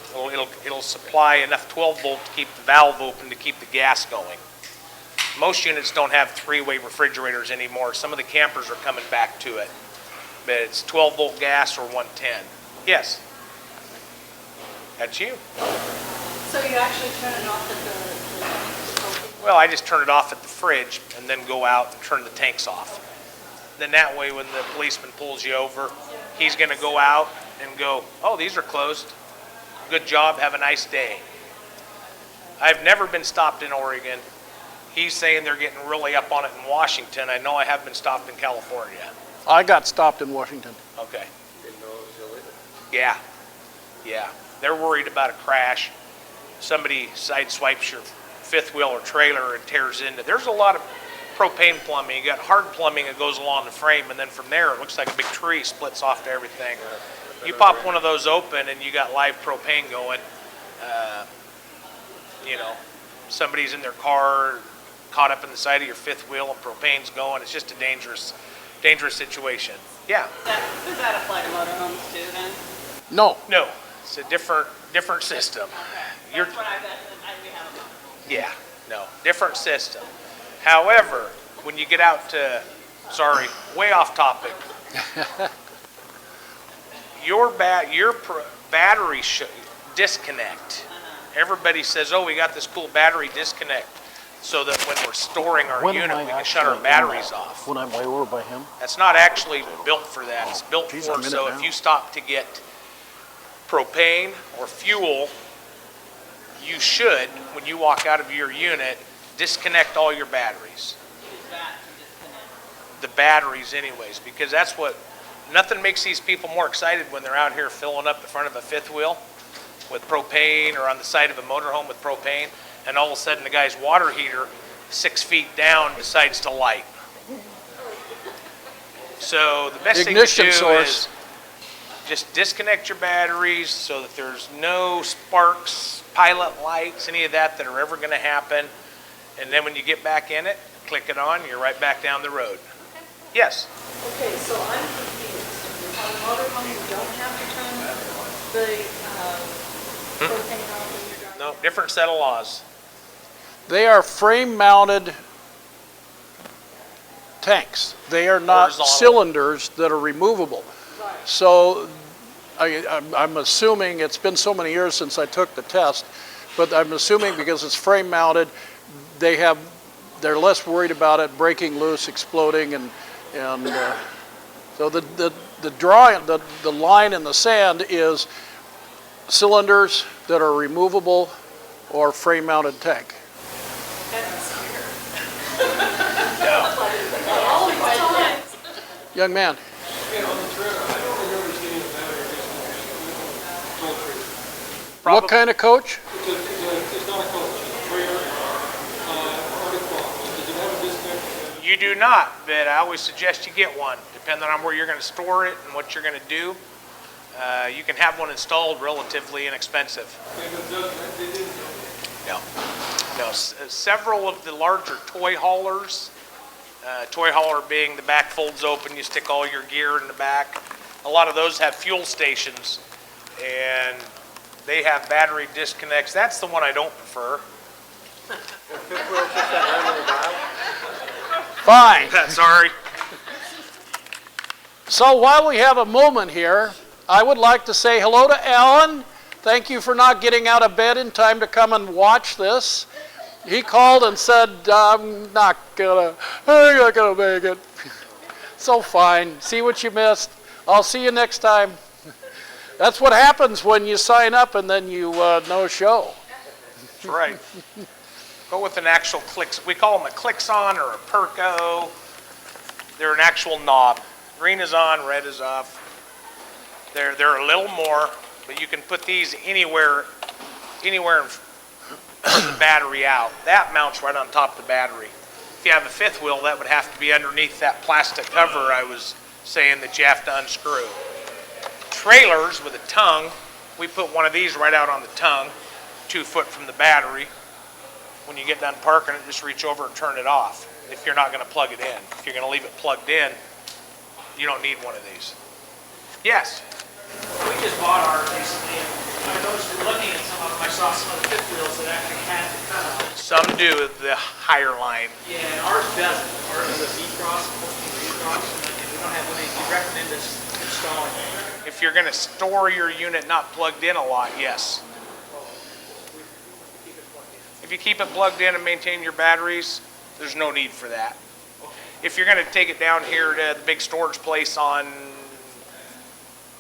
it'll supply enough 12 volt to keep the valve open to keep the gas going. Most units don't have 3-way refrigerators anymore. Some of the campers are coming back to it. But it's 12 volt gas or 110. Yes. That's you. So you actually turn it off at the Well, I just turn it off at the fridge and then go out and turn the tanks off. Then that way when the policeman pulls you over, he's going to go out and go, oh, these are closed. Good job. Have a nice day. I've never been stopped in Oregon. He's saying they're getting really up on it in Washington. I know I have been stopped in California. I got stopped in Washington. Okay. Didn't know it was illegal. Yeah. They're worried about a crash. Somebody sideswipes your fifth wheel or trailer and tears into. There's a lot of propane plumbing. You got hard plumbing that goes along the frame, and then from there it looks like a big tree splits off to everything. You pop one of those open and you got live propane going. Somebody's in their car, caught up in the side of your fifth wheel, and propane's going. It's just a dangerous situation. Yeah. Does that apply to motorhomes too then? No. No, it's a different system. That's what I bet we have a motorhome. Yeah, no, different system. However, when you get out to, way off topic. Your battery disconnect. Everybody says, oh, we got this cool battery disconnect so that when we're storing our unit, we can shut our batteries off. When I'm way over by him? That's not actually built for that. It's built for so if you stop to get propane or fuel, you should, when you walk out of your unit, disconnect all your batteries. The batteries anyways, because that's nothing makes these people more excited when they're out here filling up the front of a fifth wheel with propane or on the side of a motorhome with propane, and all of a sudden the guy's water heater 6 feet down decides to light. So the best thing to do is just disconnect your batteries so that there's no sparks, pilot lights, any of that are ever going to happen. And then when you get back in it, click it on, you're right back down the road. Yes? Okay, so I'm confused. On a motorhome, you don't have to turn the propane off when you're driving? No, different set of laws. They are frame-mounted tanks. They are not Horizontal. cylinders that are removable. So I'm assuming, it's been so many years since I took the test, but I'm assuming because it's frame-mounted, they're less worried about it breaking loose, exploding, and so the line in the sand is cylinders that are removable or frame-mounted tank. Young man. What kind of coach? It's not a coach, it's a trailer, does it have a disconnect? You do not, but I always suggest you get one, depending on where you're going to store it and what you're going to do. You can have one installed relatively inexpensive. No. Several of the larger toy haulers, toy hauler being the back folds open, you stick all your gear in the back. A lot of those have fuel stations, and they have battery disconnects. That's the one I don't prefer. Fine. Sorry. So while we have a moment here, I would like to say hello to Alan. Thank you for not getting out of bed in time to come and watch this. He called and said, I'm not gonna make it. So fine, see what you missed. I'll see you next time. That's what happens when you sign up and then you no show. That's right. Go with an actual clicks. We call them a Clix-on or a Perco. They're an actual knob. Green is on, red is off. They're a little more, but you can put these anywhere and put the battery out. That mounts right on top of the battery. If you have a fifth wheel, that would have to be underneath that plastic cover I was saying that you have to unscrew. Trailers with a tongue, we put one of these right out on the tongue, 2 foot from the battery. When you get done parking it, just reach over and turn it off if you're not going to plug it in. If you're going to leave it plugged in, you don't need one of these. Yes? We just bought ours recently, and I noticed in looking at some of them, I saw some of the fifth wheels that actually had the cutout. Some do, the higher line. Yeah, and ours doesn't. Ours is a V-Cross, 14 V-Cross, and we don't have any. You recommend us installing it? If you're going to store your unit not plugged in a lot, yes. If you keep it plugged in and maintain your batteries, there's no need for that. If you're going to take it down here to the big storage place on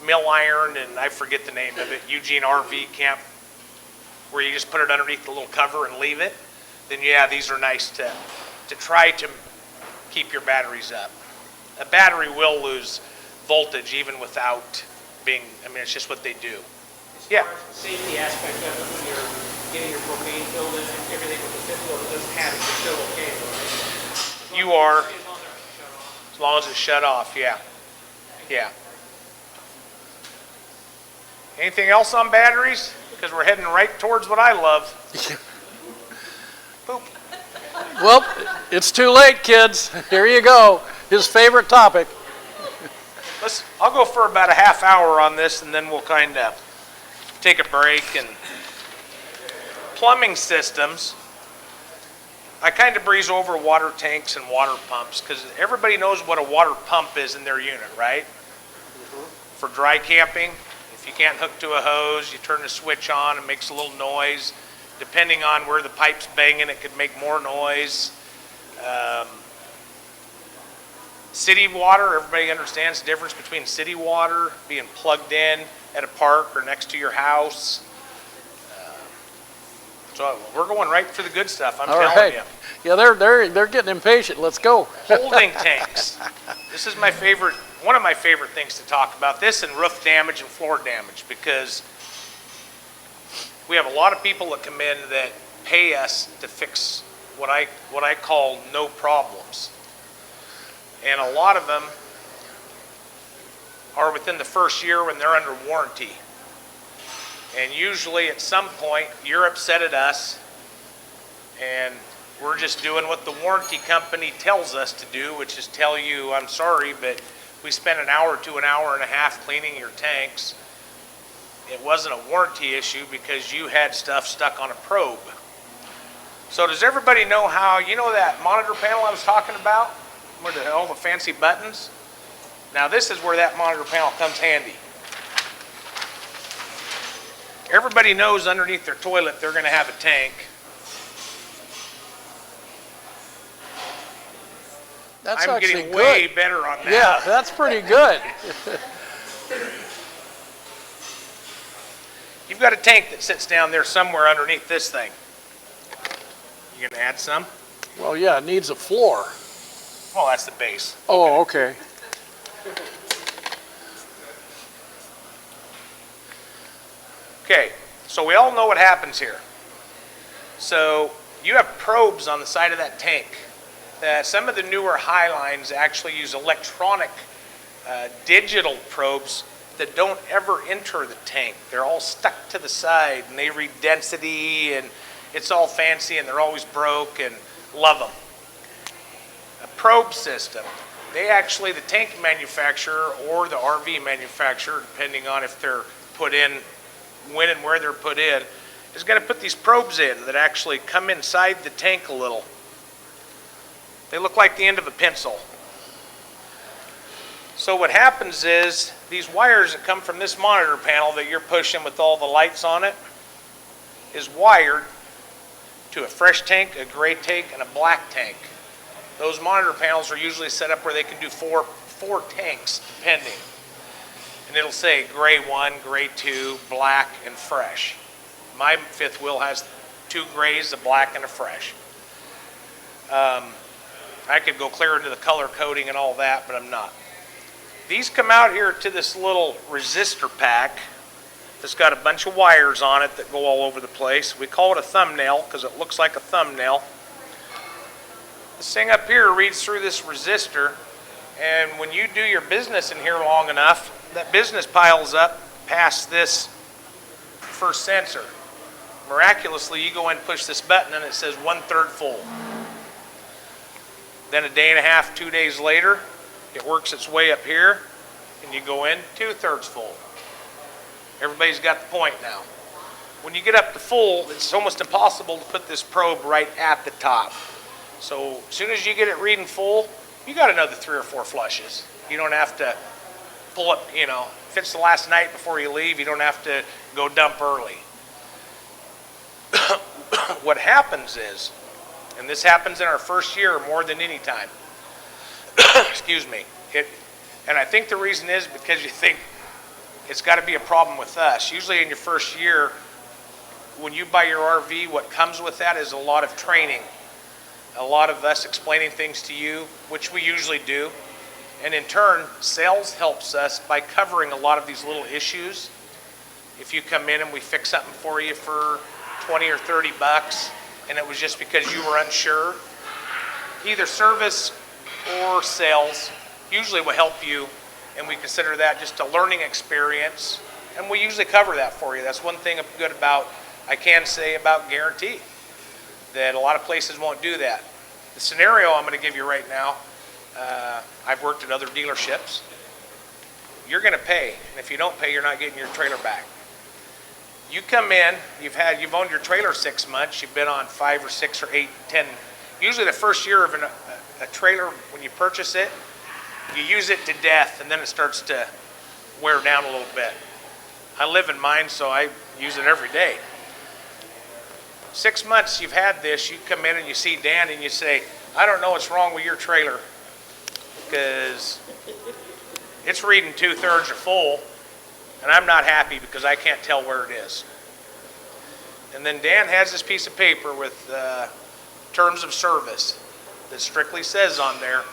Mill Iron, and I forget the name of it, Eugene RV Camp, where you just put it underneath the little cover and leave it, then yeah, these are nice to try to keep your batteries up. A battery will lose voltage even without being, I mean, it's just what they do. Yeah. As far as the safety aspect of it, when you're getting your propane filled and everything with the fifth wheel that doesn't have it, you're still okay, right? You are, As long as it's shut off. as long as it's shut off, yeah. Yeah. Anything else on batteries? Because we're heading right towards what I love. Boop. Well, it's too late, kids. Here you go. His favorite topic. I'll go for about a half hour on this, and then we'll kind of take a break. And plumbing systems, I kind of breeze over water tanks and water pumps because everybody knows what a water pump is in their unit, right? For dry camping, if you can't hook to a hose, you turn the switch on, it makes a little noise. Depending on where the pipe's banging, it could make more noise. City water, everybody understands the difference between city water being plugged in at a park or next to your house. So we're going right for the good stuff, I'm telling you. Yeah, they're getting impatient. Let's go. Holding tanks. This is my favorite, one of my favorite things to talk about. This and roof damage and floor damage, because we have a lot of people that come in that pay us to fix what I call no problems. And a lot of them are within the first year when they're under warranty. And usually at some point, you're upset at us, and we're just doing what the warranty company tells us to do, which is tell you, I'm sorry, but we spent an hour to an hour and a half cleaning your tanks. It wasn't a warranty issue because you had stuff stuck on a probe. So does everybody know how, you know that monitor panel I was talking about? Where all the fancy buttons? Now this is where that monitor panel comes handy. Everybody knows underneath their toilet they're going to have a tank. That's I'm actually getting good. way better on that. Yeah, that's pretty good. You've got a tank that sits down there somewhere underneath this thing. You gonna add some? Well, yeah, it needs a floor. Well, that's the base. Oh, okay. Okay, so we all know what happens here. So you have probes on the side of that tank. Some of the newer Highlines actually use electronic digital probes that don't ever enter the tank. They're all stuck to the side, and they read density, and it's all fancy, and they're always broke, and love them. A probe system. They actually, the tank manufacturer or the RV manufacturer, depending on if they're put in, when and where they're put in, is going to put these probes in that actually come inside the tank a little. They look like the end of a pencil. So what happens is these wires that come from this monitor panel that you're pushing with all the lights on it is wired to a fresh tank, a gray tank, and a black tank. Those monitor panels are usually set up where they can do four tanks depending. And it'll say gray 1, gray 2, black, and fresh. My fifth wheel has 2 grays, a black, and a fresh. I could go clear into the color coding and all that, but I'm not. These come out here to this little resistor pack that's got a bunch of wires on it that go all over the place. We call it a thumbnail because it looks like a thumbnail. This thing up here reads through this resistor, and when you do your business in here long enough, that business piles up past this first sensor. Miraculously, you go in and push this button and it says 1/3 full. Then a day and a half, 2 days later, it works its way up here, and you go in 2/3 full. Everybody's got the point now. When you get up to full, it's almost impossible to put this probe right at the top. So as soon as you get it reading full, you got another 3 or 4 flushes. You don't have to pull up, if it's the last night before you leave, you don't have to go dump early. What happens is, and this happens in our first year more than any time, excuse me, and I think the reason is because you think it's got to be a problem with us. Usually in your first year, when you buy your RV, what comes with that is a lot of training. A lot of us explaining things to you, which we usually do. And in turn, sales helps us by covering a lot of these little issues. If you come in and we fix something for you for 20 or 30 bucks, and it was just because you were unsure, either service or sales usually will help you, and we consider that just a learning experience, and we usually cover that for you. That's one thing good about, I can say about Guaranty, that a lot of places won't do that. The scenario I'm going to give you right now, I've worked at other dealerships. You're going to pay, and if you don't pay, you're not getting your trailer back. You come in, you've owned your trailer 6 months, you've been on 5 or 6 or 8, 10. Usually the first year of a trailer, when you purchase it, you use it to death, and then it starts to wear down a little bit. I live in mine, so I use it every day. 6 months you've had this, you come in and you see Dan and you say, I don't know what's wrong with your trailer because it's reading 2/3 or full, and I'm not happy because I can't tell where it is. And then Dan has this piece of paper with terms of service that strictly says on there,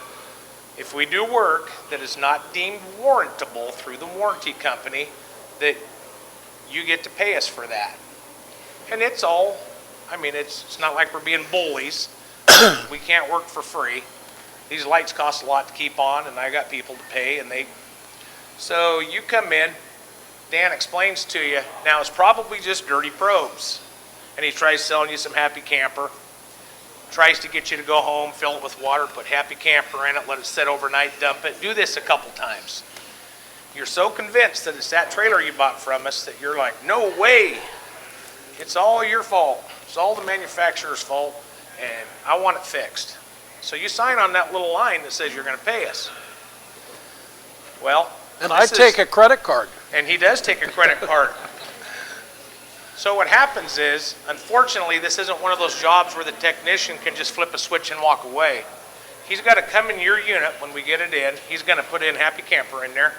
if we do work that is not deemed warrantable through the warranty company, that you get to pay us for that. And it's all, it's not like we're being bullies. We can't work for free. These lights cost a lot to keep on, and I got people to pay, so you come in, Dan explains to you, now it's probably just dirty probes. And he tries selling you some Happy Camper, tries to get you to go home, fill it with water, put Happy Camper in it, let it sit overnight, dump it. Do this a couple times. You're so convinced that it's that trailer you bought from us that you're like, no way. It's all your fault. It's all the manufacturer's fault, and I want it fixed. So you sign on that little line that says you're going to pay us. Well, and I take a credit card. And he does take a credit card. So what happens is, unfortunately, this isn't one of those jobs where the technician can just flip a switch and walk away. He's got to come in your unit when we get it in. He's going to put in Happy Camper in there.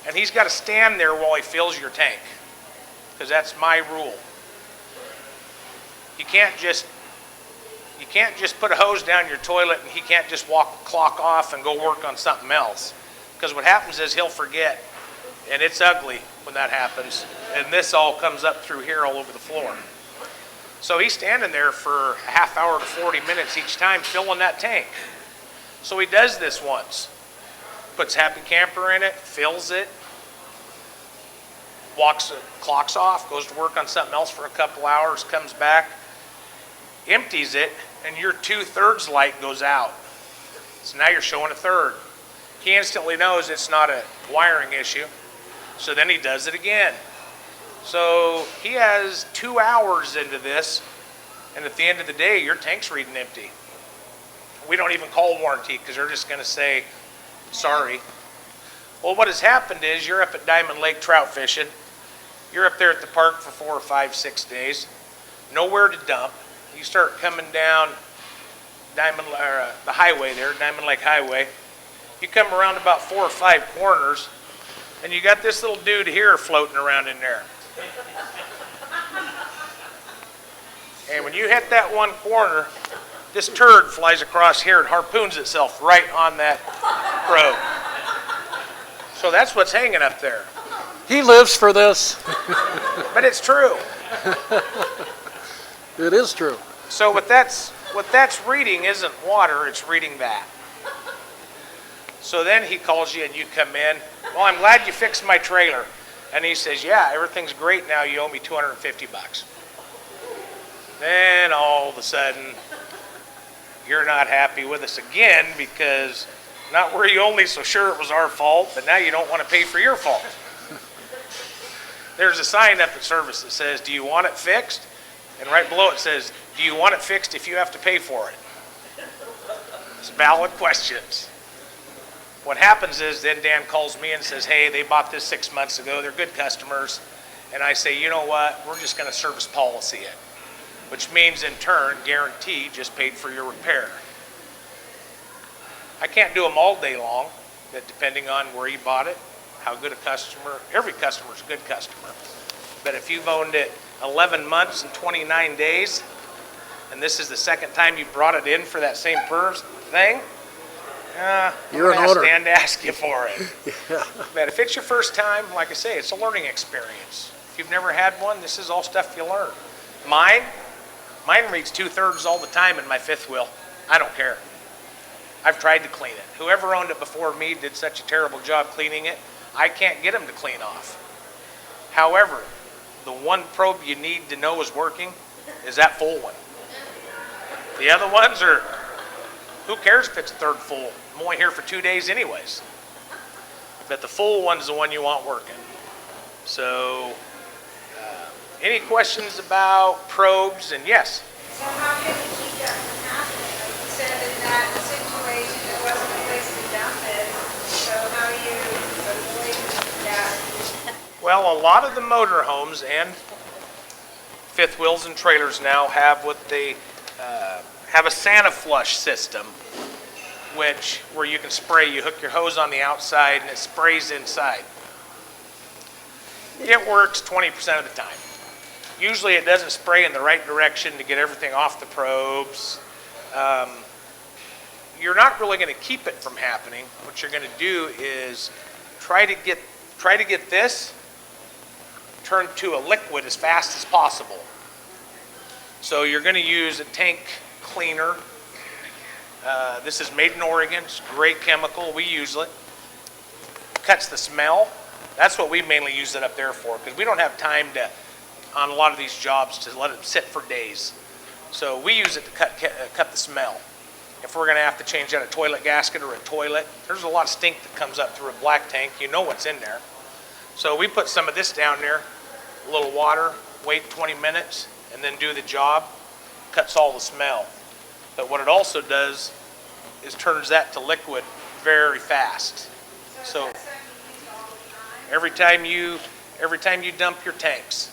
And he's got to stand there while he fills your tank. Because that's my rule. You can't just put a hose down your toilet and he can't just clock off and go work on something else. Because what happens is he'll forget. And it's ugly when that happens. And this all comes up through here all over the floor. So he's standing there for a half hour to 40 minutes each time filling that tank. So he does this once. Puts Happy Camper in it, fills it, clocks off, goes to work on something else for a couple hours, comes back, empties it, and your 2/3 light goes out. So now you're showing a third. He instantly knows it's not a wiring issue, so then he does it again. So he has 2 hours into this, and at the end of the day, your tank's reading empty. We don't even call warranty because they're just going to say, sorry. Well, what has happened is you're up at Diamond Lake trout fishing. You're up there at the park for 4 or 5, 6 days. Nowhere to dump. You start coming down the highway there, Diamond Lake Highway. You come around about 4 or 5 corners, and you got this little dude here floating around in there. And when you hit that one corner, this turd flies across here and harpoons itself right on that probe. So that's what's hanging up there. He lives for this. But it's true. It is true. So what that's reading isn't water, it's reading that. So then he calls you and you come in. Well, I'm glad you fixed my trailer. And he says, yeah, everything's great now. You owe me $250. Then all of a sudden, you're not happy with us again because not were you only so sure it was our fault, but now you don't want to pay for your fault. There's a sign up at service that says, do you want it fixed? And right below it says, do you want it fixed if you have to pay for it? It's valid questions. What happens is then Dan calls me and says, hey, they bought this 6 months ago. They're good customers. And I say, you know what? We're just going to service policy it. Which means in turn, Guaranty just paid for your repair. I can't do them all day long, but depending on where you bought it, how good a customer, every customer is a good customer. But if you've owned it 11 months and 29 days, and this is the second time you brought it in for that same thing, You're an I'm owner. gonna stand to ask you for it. Yeah. But if it's your first time, like I say, it's a learning experience. If you've never had one, this is all stuff you learn. Mine reads 2/3 all the time in my fifth wheel. I don't care. I've tried to clean it. Whoever owned it before me did such a terrible job cleaning it, I can't get them to clean off. However, the one probe you need to know is working is that full one. The other ones are, who cares if it's a third full? I'm only here for 2 days anyways. But the full one's the one you want working. So, any questions about probes? And yes. So how can you keep that from happening? Like you said, in that situation, there wasn't a place to dump it. So how do you avoid that? Well, a lot of the motorhomes and fifth wheels and trailers now have what they have a Santa flush system, where you can spray. You hook your hose on the outside and it sprays inside. It works 20% of the time. Usually it doesn't spray in the right direction to get everything off the probes. You're not really going to keep it from happening. What you're going to do is try to get this turned to a liquid as fast as possible. So you're going to use a tank cleaner. This is made in Oregon. It's a great chemical. We use it. Cuts the smell. That's what we mainly use it up there for, because we don't have time on a lot of these jobs to let it sit for days. So we use it to cut the smell. If we're going to have to change out a toilet gasket or a toilet, there's a lot of stink that comes up through a black tank. You know what's in there. So we put some of this down there, a little water, wait 20 minutes, and then do the job. Cuts all the smell. But what it also does is turns that to liquid very fast. So every time you dump your tanks,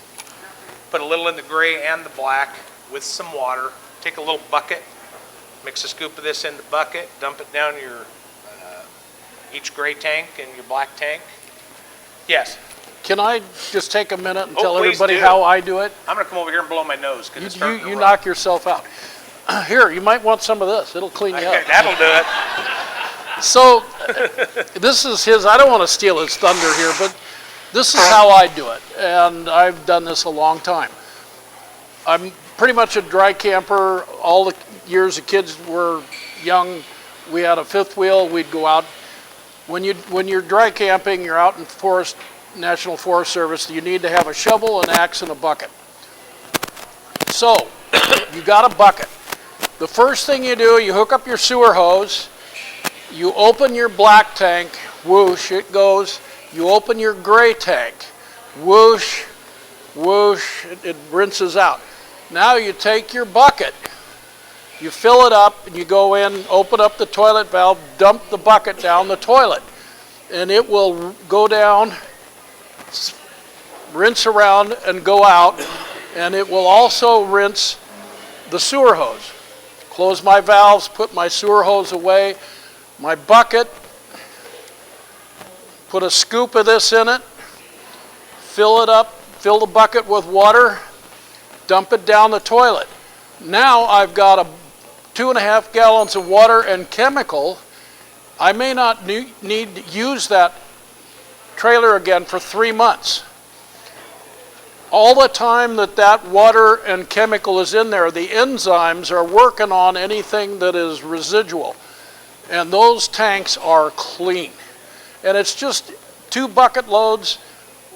put a little in the gray and the black with some water. Take a little bucket, mix a scoop of this in the bucket, dump it down your each gray tank and your black tank. Yes. Can I just take a minute and Oh, tell please everybody do. how I do it? I'm going to come over here and blow my nose because it's starting to You run. knock yourself out. Here, you might want some of this. It'll clean you up. That'll do it. So, this is his, I don't want to steal his thunder here, but this is how I do it. And I've done this a long time. I'm pretty much a dry camper. All the years the kids were young, we had a fifth wheel. We'd go out. When you're dry camping, you're out in the forest National Forest Service, you need to have a shovel, an axe, and a bucket. So, you got a bucket. The first thing you do, you hook up your sewer hose, you open your black tank, whoosh, it goes. You open your gray tank, whoosh, whoosh, it rinses out. Now you take your bucket, you fill it up, and you go in, open up the toilet valve, dump the bucket down the toilet. And it will go down, rinse around, and go out. And it will also rinse the sewer hose. Close my valves, put my sewer hose away, my bucket, put a scoop of this in it, fill it up, fill the bucket with water, dump it down the toilet. Now I've got 2.5 gallons of water and chemical. I may not need to use that trailer again for 3 months. All the time that water and chemical is in there, the enzymes are working on anything that is residual. And those tanks are clean. And it's just 2 bucket loads,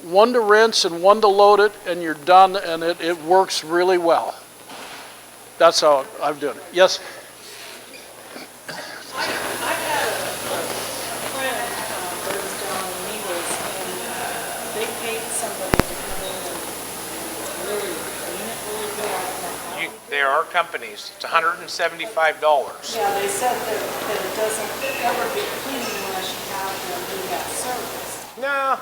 1 to rinse and 1 to load it, and you're done, and it works really well. That's how I've done it. Yes? I had a friend that was down in Needles, and they paid somebody to come in and really clean it really good. There are companies, it's $175. Yeah, they said that it doesn't ever get clean unless you have them do that service. No,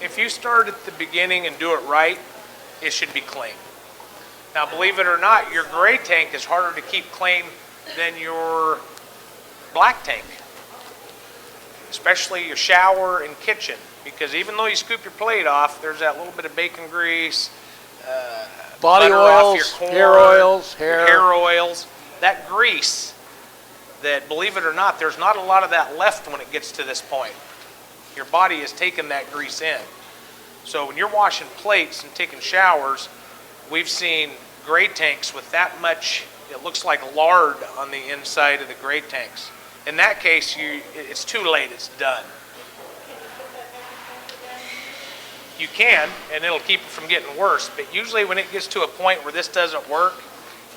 if you start at the beginning and do it right, it should be clean. Now, believe it or not, your gray tank is harder to keep clean than your black tank, especially your shower and kitchen, because even though you scoop your plate off, there's that little bit of bacon grease, body oils, hair oils, hair oils, that grease that, believe it or not, there's not a lot of that left when it gets to this point. Your body has taken that grease in. So when you're washing plates and taking showers, we've seen gray tanks with that much, it looks like lard on the inside of the gray tanks. In that case, it's too late, it's done. You can, and it'll keep it from getting worse, but usually when it gets to a point where this doesn't work,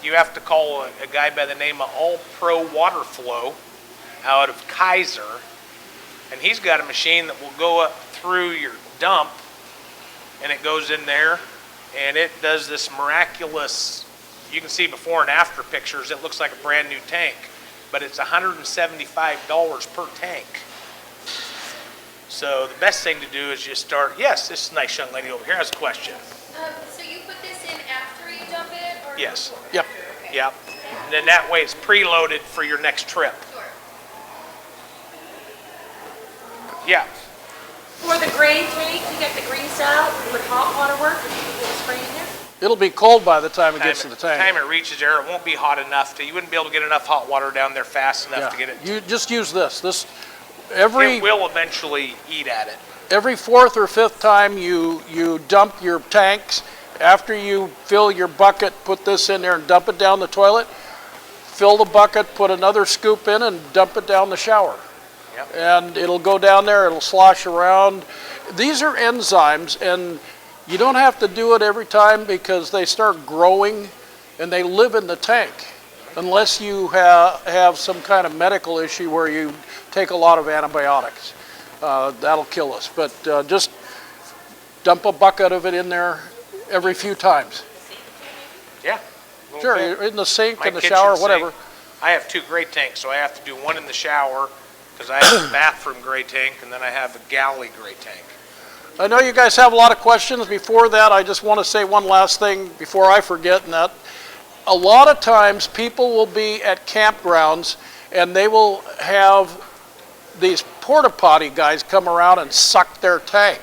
you have to call a guy by the name of All Pro Water Flow out of Kaiser, and he's got a machine that will go up through your dump, and it goes in there, and it does this miraculous, you can see before and after pictures, it looks like a brand new tank, but it's $175 per tank. So the best thing to do is just start, yes, this nice young lady over here has a question. So you put this in after you dump it? Or Yes. before? Yep. Okay. Yep. And then that way it's preloaded for your next trip. Sure. Yeah. For the gray tank, you get the grease out with hot water work, or you can get a spray in there? It'll be cold by the time it gets to the tank. Time it reaches there, it won't be hot enough you wouldn't be able to get enough hot water down there fast enough to get it. You just use this. It will eventually eat at it. Every 4th or 5th time you dump your tanks, after you fill your bucket, put this in there and dump it down the toilet, fill the bucket, put another scoop in and dump it down the shower. Yep. And it'll go down there, it'll slosh around. These are enzymes, and you don't have to do it every time because they start growing and they live in the tank. Unless you have some kind of medical issue where you take a lot of antibiotics. That'll kill us. But just dump a bucket of it in there every few times. Yeah. Sure, in the sink, in the kitchen shower, sink. whatever. I have 2 gray tanks, so I have to do one in the shower because I have a bathroom gray tank, and then I have a galley gray tank. I know you guys have a lot of questions. Before that, I just want to say one last thing before I forget, and that a lot of times people will be at campgrounds and they will have these porta potty guys come around and suck their tank.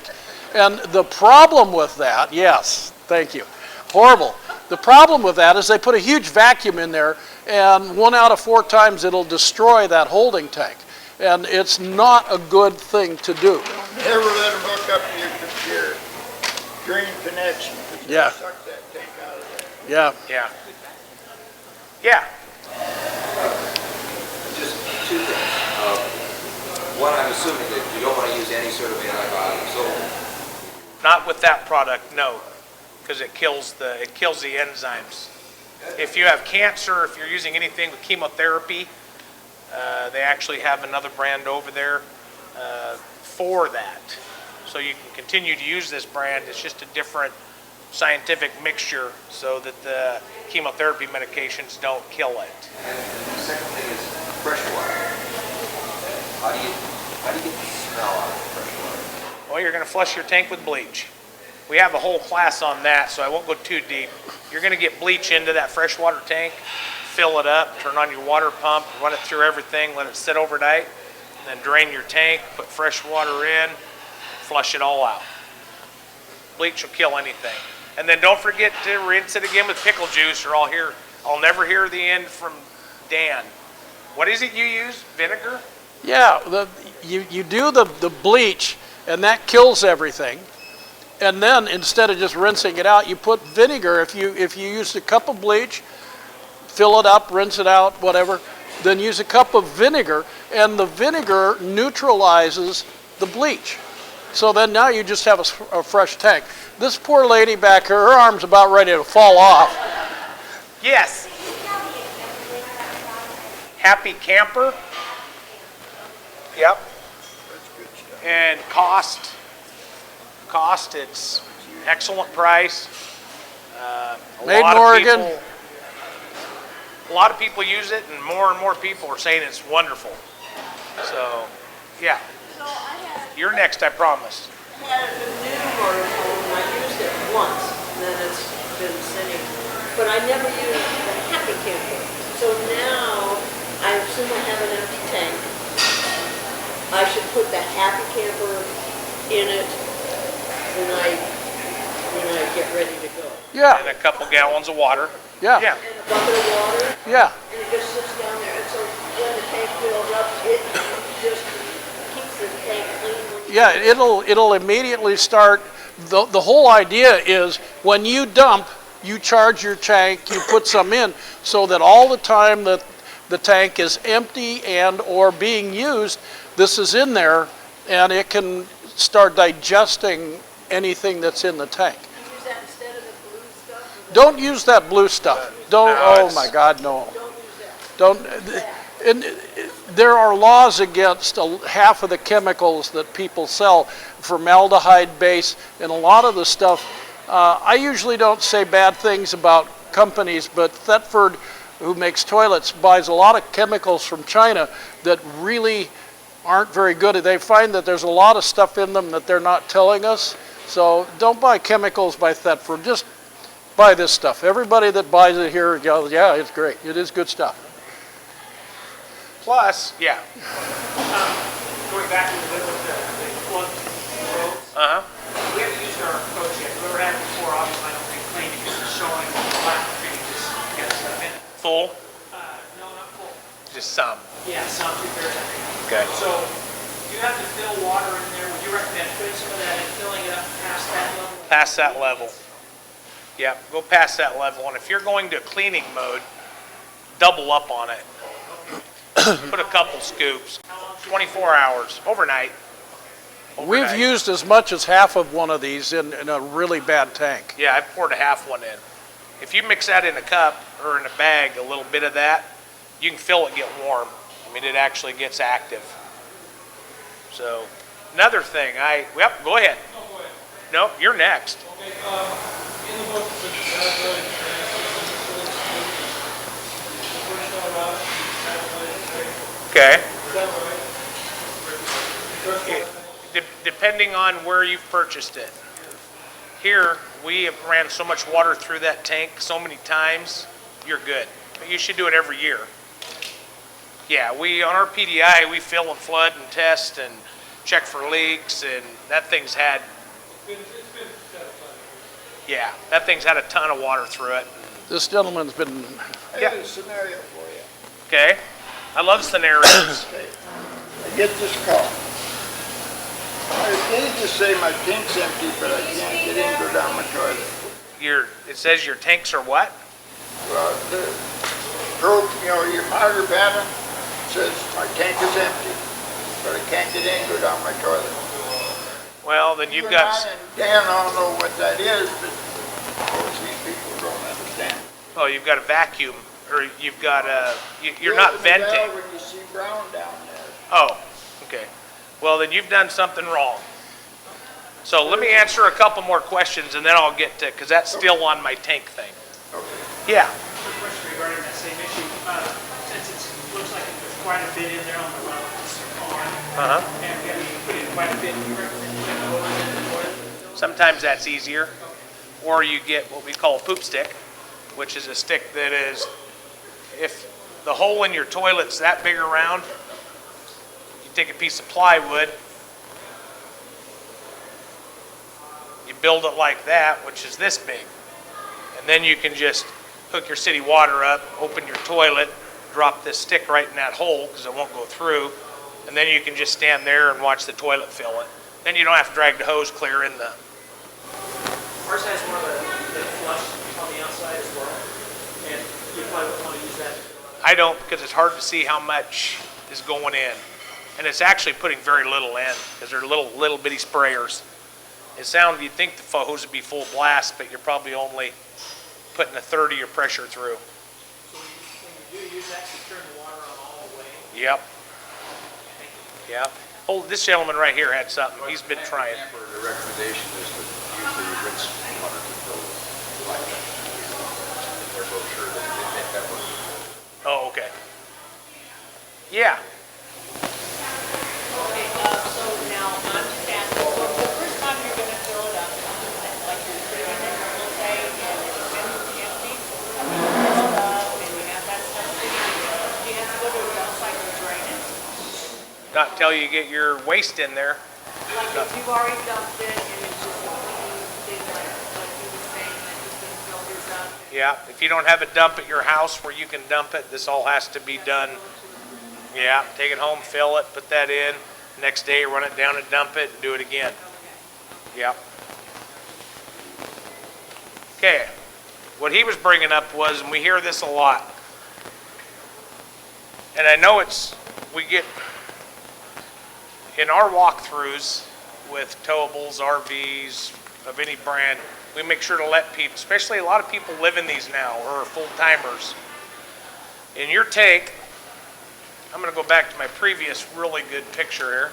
And the problem with that, yes, thank you, horrible. The problem with that is they put a huge vacuum in there, and 1 out of 4 times it'll destroy that holding tank. And it's not a good thing to do. Never let them hook up your drain connection. Yeah. Suck that tank out of there. Yeah. Yeah. Yeah. Just 2 things. One, I'm assuming that you don't want to use any sort of antibiotic. So Not with that product, no, because it kills the enzymes. If you have cancer, if you're using anything with chemotherapy, they actually have another brand over there for that. So you can continue to use this brand. It's just a different scientific mixture so that the chemotherapy medications don't kill it. And the second thing is fresh water. How do you get the smell out of fresh water? Well, you're going to flush your tank with bleach. We have a whole class on that, so I won't go too deep. You're going to get bleach into that freshwater tank, fill it up, turn on your water pump, run it through everything, let it sit overnight, then drain your tank, put fresh water in, flush it all out. Bleach will kill anything. And then don't forget to rinse it again with pickle juice, or I'll never hear the end from Dan. What is it you use? Vinegar? Yeah, you do the bleach, and that kills everything. And then instead of just rinsing it out, you put vinegar. If you use a cup of bleach, fill it up, rinse it out, whatever, then use a cup of vinegar, and the vinegar neutralizes the bleach. So then now you just have a fresh tank. This poor lady back here, her arm's about ready to fall off. Yes. Happy Camper. Yep. And cost, it's excellent price. Made in Oregon. A lot of people use it, and more people are saying it's wonderful. So, yeah. You're next, I promise. I had a new motorhome, and I used it once, and then it's been sitting. But I never used the Happy Camper. So now, I assume I have an empty tank. I should put the Happy Camper in it when I get ready to go. Yeah. And a couple gallons of water. Yeah. Yeah. And a bucket of water. Yeah. And it just sits down there. And so when the tank fills up, it just keeps the tank clean. Yeah, it'll immediately start. The whole idea is when you dump, you charge your tank, you put some in, so that all the time that the tank is empty and or being used, this is in there, and it can start digesting anything that's in the tank. Use that instead of the blue stuff? Don't use that blue stuff. Don't. Oh my God, no. Don't use that. Don't. And there are laws against half of the chemicals that people sell, formaldehyde base, and a lot of the stuff. I usually don't say bad things about companies, but Thetford, who makes toilets, buys a lot of chemicals from China that really aren't very good. They find that there's a lot of stuff in them that they're not telling us. So don't buy chemicals by Thetford. Just buy this stuff. Everybody that buys it here goes, yeah, it's great. It is good stuff. Plus, yeah. Going back to the flood roads. We haven't used our approach yet. We've never had it before. Obviously, I don't think clean because it's showing black trees just get stuff in it. Full? No, not full. Just some. Yeah, some 2/3. Okay. So you have to fill water in there. Would you recommend putting some of that and filling it up past that level? Past that level. Yeah, go past that level. And if you're going to cleaning mode, double up on it. Put a couple scoops. 24 hours, overnight. We've used as much as half of one of these in a really bad tank. Yeah, I poured a half one in. If you mix that in a cup or in a bag, a little bit of that, you can feel it get warm. I mean, it actually gets active. So, another thing, yep, go ahead. No, you're next. Okay, in the book, Okay. Depending on where you've purchased it. Here, we have ran so much water through that tank so many times, you're good. But you should do it every year. Yeah, on our PDI, we fill and flood and test and check for leaks, and that thing's had, yeah, that thing's had a ton of water through it. This gentleman's been... I have a scenario for you. Okay. I love scenarios. Okay. I get this call. I hate to say my tank's empty, but I can't get in, go down my toilet. It says your tanks are what? Well, your monitor pattern says my tank is empty, but I can't get in, go down my toilet. Well, then you've You got, and I and Dan all know what that is, but of course these people don't understand. oh, you've got a vacuum, or you've got a, you're You not open the valve venting. when you see brown down there. Oh, okay. Well, then you've done something wrong. So let me answer a couple more questions and then I'll get to, because that's still on my tank thing. Yeah. Quick question regarding that same issue. Since it looks like there's quite a bit in there on the wells on, and we have to put in quite a bit more than the toilet. Sometimes that's easier. Or you get what we call a poop stick, which is a stick that is, if the hole in your toilet's that big around, you take a piece of plywood, you build it like that, which is this big. And then you can just hook your city water up, open your toilet, drop this stick right in that hole because it won't go through, and then you can just stand there and watch the toilet fill it. Then you don't have to drag the hose clear in the... Ours has more of the flush on the outside as well, and you probably wouldn't want to use that. I don't, because it's hard to see how much is going in. And it's actually putting very little in because they're little bitty sprayers. It sounds, you'd think the hose would be full blast, but you're probably only putting a third of your pressure through. So when you do use that, you turn the water on all the way. Yep. Yep. Oh, this gentleman right here had something. He's been trying. The recommendation is to use the rinse water to fill the pipe. They're both sure that they think that works. Oh, okay. Yeah. Okay, so now I'm just asking, so the first time you're gonna fill it up, like you're putting it in your little tank and it's been empty, and you fill it up and you have that stuff sitting, do you have to go to a dump site to drain it? Not until you get your waste in there. Like if you've already dumped it and it's just a clean thing like you were saying that he's gonna fill his up? Yeah. If you don't have a dump at your house where you can dump it, this all has to be done. Yeah. Take it home, fill it, put that in. Next day, run it down and dump it and do it again. Yep. Okay. What he was bringing up was, and we hear this a lot, and I know we get, in our walkthroughs with towables, RVs, of any brand, we make sure to let people, especially a lot of people live in these now or are full-timers. In your tank, I'm going to go back to my previous really good picture here.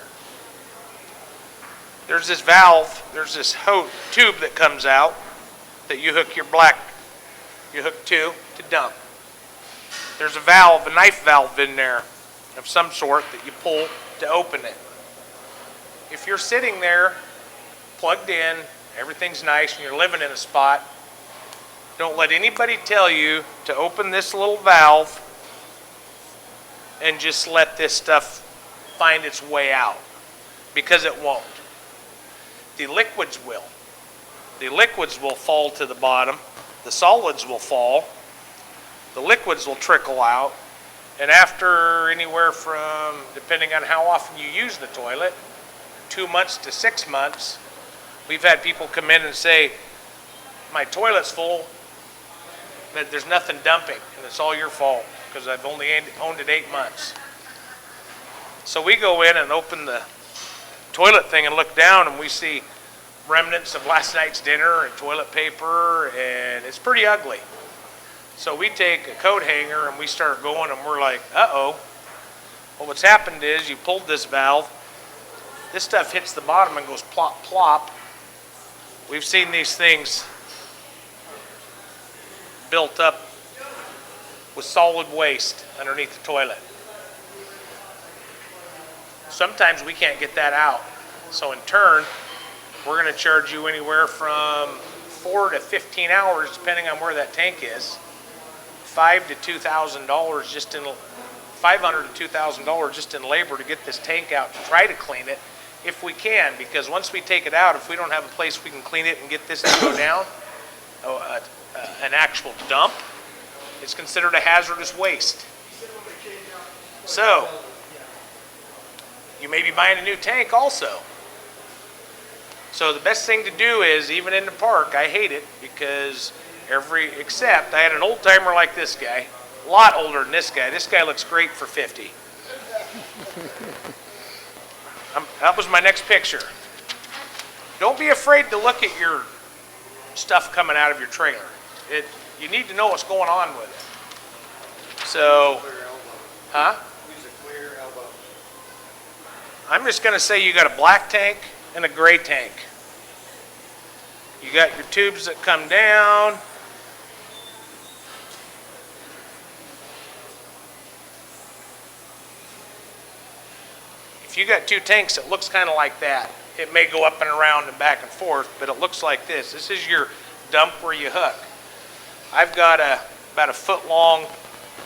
There's this valve, there's this tube that comes out that you hook you hook to dump. There's a valve, a knife valve in there of some sort that you pull to open it. If you're sitting there plugged in, everything's nice, and you're living in a spot, don't let anybody tell you to open this little valve and just let this stuff find its way out, because it won't. The liquids will. The liquids will fall to the bottom. The solids will fall. The liquids will trickle out. And after anywhere from, depending on how often you use the toilet, 2 months to 6 months, we've had people come in and say, my toilet's full, but there's nothing dumping, and it's all your fault, because I've only owned it 8 months. So we go in and open the toilet thing and look down, and we see remnants of last night's dinner and toilet paper, and it's pretty ugly. So we take a coat hanger and we start going, and we're like, uh-oh. Well, what's happened is you pulled this valve, this stuff hits the bottom and goes plop, plop. We've seen these things built up with solid waste underneath the toilet. Sometimes we can't get that out. So in turn, we're going to charge you anywhere from 4 to 15 hours, depending on where that tank is. $500 to $2,000 just in $500 to $2,000 just in labor to get this tank out to try to clean it, if we can. Because once we take it out, if we don't have a place we can clean it and get this to go down, an actual dump, it's considered a hazardous waste. So you may be buying a new tank also. So the best thing to do is, even in the park, I hate it because except I had an old timer like this guy, a lot older than this guy. This guy looks great for 50. That was my next picture. don't be afraid to look at your stuff coming out of your trailer. You need to know what's going on with it. So, huh? Use a clear elbow. I'm just going to say you got a black tank and a gray tank. You got your tubes that come down. If you got two tanks, it looks kind of like that. It may go up and around and back and forth, but it looks like this. This is your dump where you hook. I've got about a foot long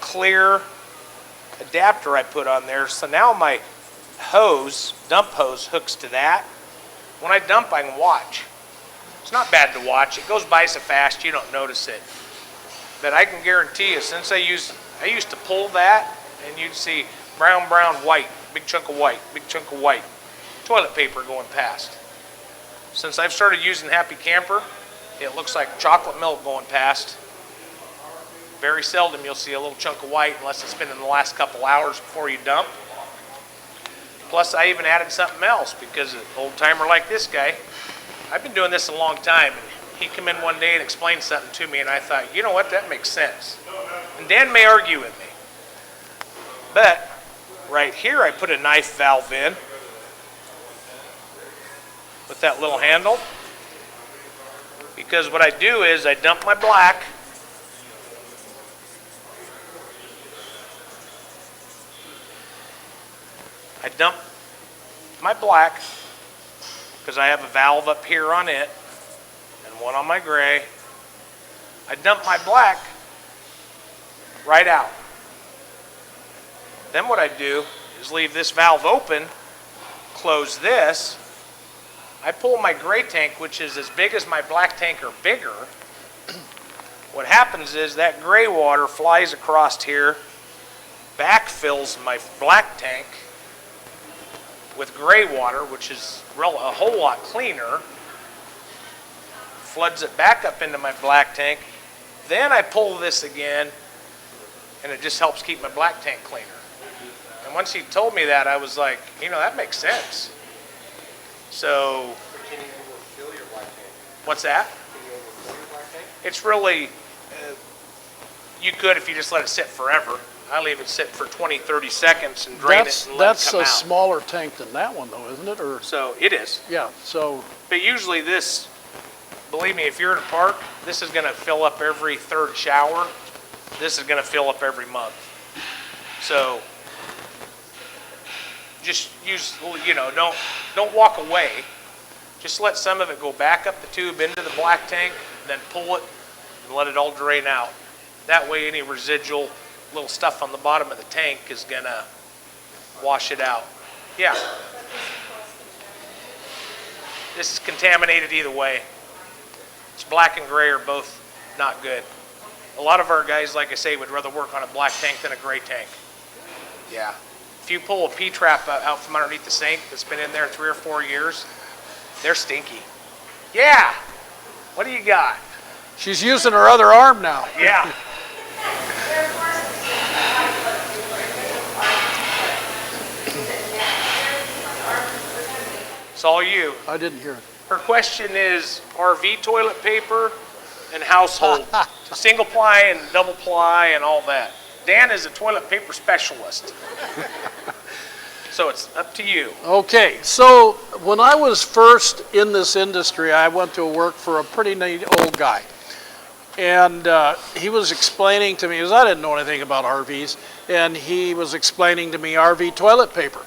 clear adapter I put on there. So now my hose, dump hose, hooks to that. When I dump, I can watch. It's not bad to watch. It goes by so fast you don't notice it. But I can guarantee you, since I used to pull that, and you'd see brown, white, big chunk of white, big chunk of white, toilet paper going past. Since I've started using Happy Camper, it looks like chocolate milk going past. Very seldom you'll see a little chunk of white unless it's been in the last couple hours before you dump. Plus I even added something else because an old timer like this guy, I've been doing this a long time, and he came in one day and explained something to me, and I thought, you know what, that makes sense. And Dan may argue with me, but right here I put a knife valve in with that little handle, because what I do is I dump my black, because I have a valve up here on it and one on my gray. I dump my black right out. Then what I do is leave this valve open, close this. I pull my gray tank, which is as big as my black tank or bigger. What happens is that gray water flies across here, backfills my black tank with gray water, which is a whole lot cleaner, floods it back up into my black tank. Then I pull this again, and it just helps keep my black tank cleaner. And once he told me that, I was like, you know, that makes sense. So, Can you overfill your black tank? what's that? Can you overfill your black tank? It's really, you could if you just let it sit forever. I leave it sit for 20, 30 seconds and drain it and let it come out. That's a smaller tank than that one though, isn't it? Or So it is. yeah, so But usually this, believe me, if you're in a park, this is going to fill up every third shower. This is going to fill up every month. So just use, you know, don't walk away. Just let some of it go back up the tube into the black tank, then pull it and let it all drain out. That way any residual little stuff on the bottom of the tank is going to wash it out. Yeah. This is contaminated either way. It's black and gray are both not good. A lot of our guys, like I say, would rather work on a black tank than a gray tank. Yeah. If you pull a P-trap out from underneath the sink that's been in there 3 or 4 years, they're stinky. Yeah. What do you got? she's using her other arm now. Yeah. It's all you. I didn't hear it. Her question is RV toilet paper and household. Single ply and double ply and all that. Dan is a toilet paper specialist. So it's up to you. Okay, so when I was first in this industry, I went to work for a pretty neat old guy. And he was explaining to me, because I didn't know anything about RVs, and he was explaining to me RV toilet paper.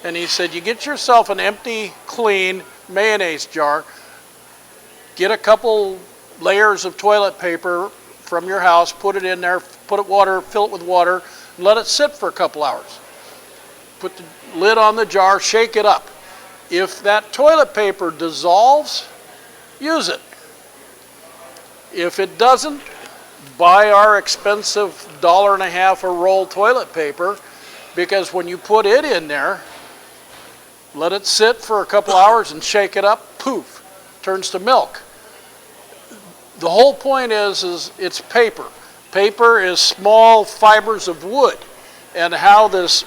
And he said, you get yourself an empty, clean mayonnaise jar, get a couple layers of toilet paper from your house, put it in there, fill it with water, and let it sit for a couple hours. Put the lid on the jar, shake it up. If that toilet paper dissolves, use it. If it doesn't, buy our expensive $1.50 a roll toilet paper, because when you put it in there, let it sit for a couple hours and shake it up, poof, turns to milk. The whole point is it's paper. Paper is small fibers of wood, and how this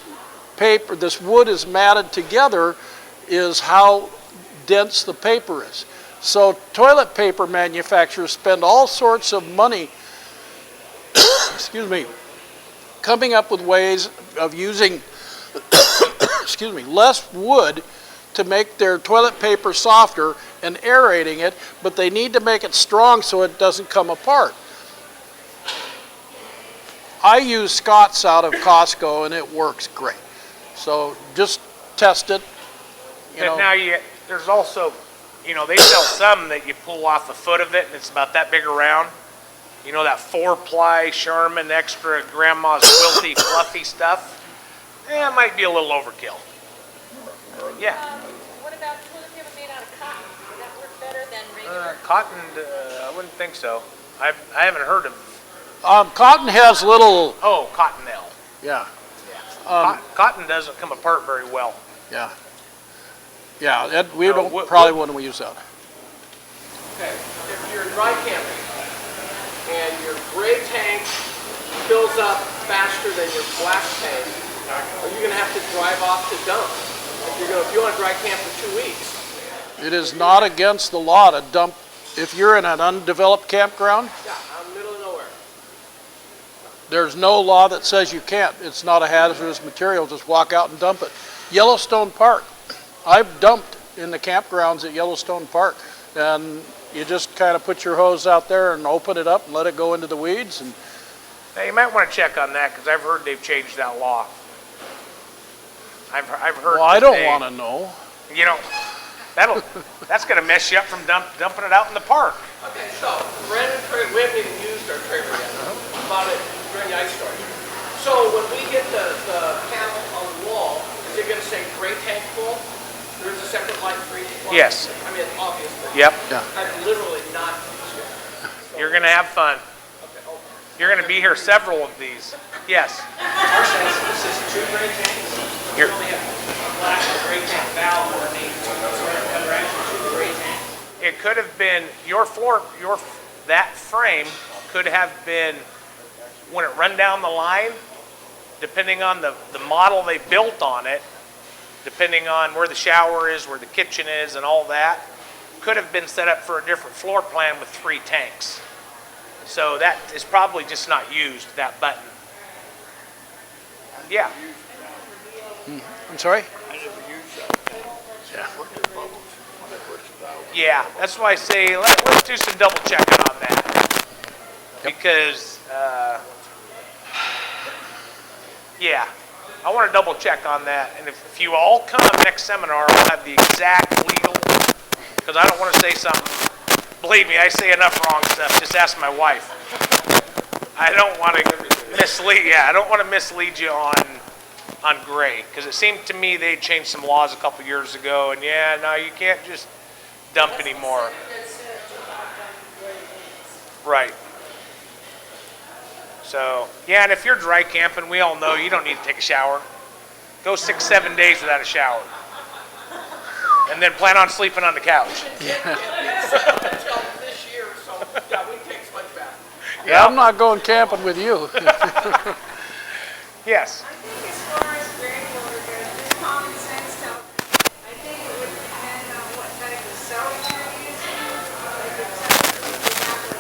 wood is matted together is how dense the paper is. So toilet paper manufacturers spend all sorts of money, excuse me, coming up with ways of using, excuse me, less wood to make their toilet paper softer and aerating it, but they need to make it strong so it doesn't come apart. I use Scott's out of Costco and it works great. So just test it. You know. Now there's also, they sell some that you pull off the foot of it and it's about that big around. You know, that 4-ply Charmin extra grandma's quilty fluffy stuff? It might be a little overkill. Yeah. What about toilet paper made out of cotton? Would that work better than regular? Cotton, I wouldn't think so. I haven't heard of. Cotton has little. Oh, Cottonelle. Yeah. Cotton doesn't come apart very well. Yeah. Yeah, probably wouldn't use that. Okay, if you're dry camping and your gray tank fills up faster than your black tank, are you going to have to drive off to dump? If you want to dry camp for 2 weeks. It is not against the law to dump if you're in an undeveloped campground. Yeah, out in the middle of nowhere. There's no law that says you can't. It's not a hazardous material. Just walk out and dump it. Yellowstone Park. I've dumped in the campgrounds at Yellowstone Park, and you just kind of put your hose out there and open it up and let it go into the weeds. And now you might want to check on that because I've heard they've changed that law. I've heard. Well, I don't want to know. That's going to mess you up from dumping it out in the park. Okay, so Brandon, we haven't even used our trailer yet. Bought it during the ice storm. So when we get the panel on the wall, is it going to say gray tank full? There's a separate light for each one? Yes. I mean, obviously. Yep. Yeah. I've literally not used it. You're going to have fun. Okay, You're going to be here several of these. Yes. Our sense, this is 2 gray tanks. We only have a black and gray tank valve underneath. So they're actually 2 gray tanks. It could have been that frame could have been when it run down the line, depending on the model they built on it, depending on where the shower is, where the kitchen is, and all that, could have been set up for a different floor plan with 3 tanks. So that is probably just not used, that button. Yeah. I'm sorry? I never used that. Yeah. When I pushed it out. Yeah, that's why I say let's do some double checking on that. Because, yeah, I want to double check on that. And if you all come next seminar, we'll have the exact legal, because I don't want to say something. Believe me, I say enough wrong stuff. Just ask my wife. I don't want to mislead. Yeah, I don't want to mislead you on gray, because it seemed to me they changed some laws a couple years ago, and yeah, no, you can't just dump anymore. Right. So, yeah, and if you're dry camping, we all know you don't need to take a shower. Go 6-7 days without a shower. And then plan on sleeping on the couch. Until this year, so yeah, we take sponge bath. Yeah, I'm not going camping with you. Yes. I think as far as groundwater goes, just common sense tells I think it would depend on what type of soap you're using. Like if something you have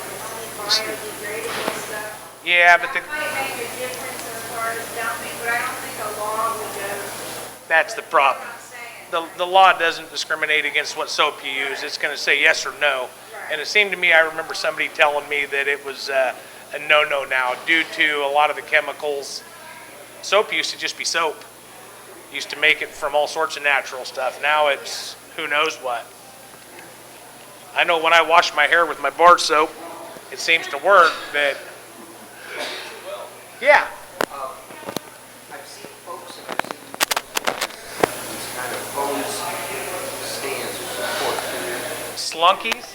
like biodegradable stuff. Yeah, but that might make a difference as far as dumping, but I don't think a law would go. that's the problem. The law doesn't discriminate against what soap you use. It's going to say yes or no. And it seemed to me, I remember somebody telling me that it was a no-no now due to a lot of the chemicals. Soap used to just be soap. Used to make it from all sorts of natural stuff. Now it's who knows what. I know when I wash my hair with my bar soap, it seems to work, but yeah. I've seen folks and I've seen these kind of hose stands or support. Slunkies?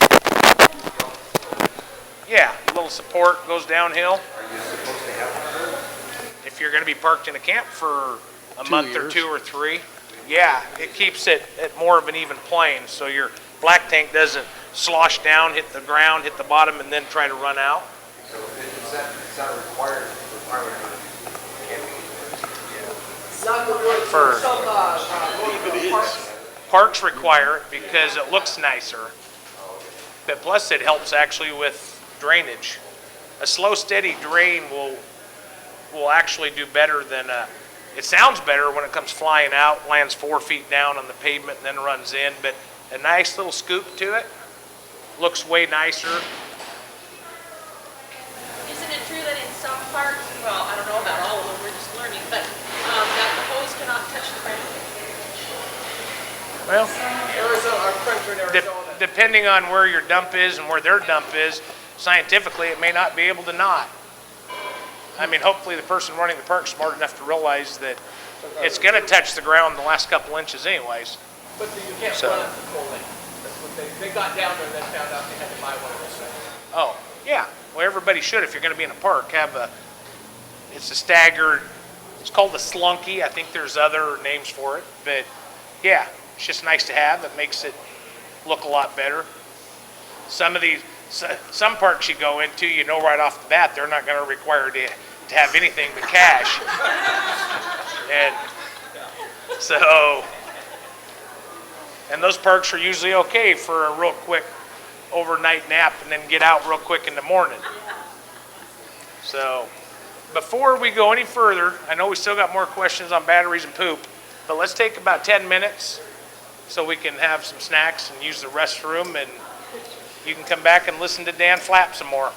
Yeah, a little support goes downhill. Are you supposed to have If you're going to be parked in a camp for a 2 month or years. 2 or 3, yeah, it keeps it at more of an even plane, so your black tank doesn't slosh down, hit the ground, hit the bottom, and then try to run out. So it's not a requirement for camping. It's not good For- some going to the parks Parks require it because it looks nicer. But plus it helps actually with drainage. A slow, steady drain will actually do better than it sounds better when it comes flying out, lands 4 feet down on the pavement and then runs in, but a nice little scoop to it looks way nicer. Isn't it true that in some parks, well, I don't know about all of them, we're just learning, but that the hose cannot touch the ground? Well, Arizona, our friends are in Arizona. depending on where your dump is and where their dump is, scientifically it may not be able to not. I mean, hopefully the person running the park's smart enough to realize that it's going to touch the ground the last couple inches anyways. But you can't run it for full length. That's what they got down there and then found out they had to buy one of those things. Oh, yeah. Well, everybody should, if you're going to be in a park, it's a staggered, it's called a slunky. I think there's other names for it. But, yeah, it's just nice to have. It makes it look a lot better. Some parks you go into, you know right off the bat, they're not going to require to have anything but cash. And so, and those parks are usually okay for a real quick overnight nap and then get out real quick in the morning. So, before we go any further, I know we still got more questions on batteries and poop, but let's take about 10 minutes so we can have some snacks and use the restroom, and you can come back and listen to Dan flap some more.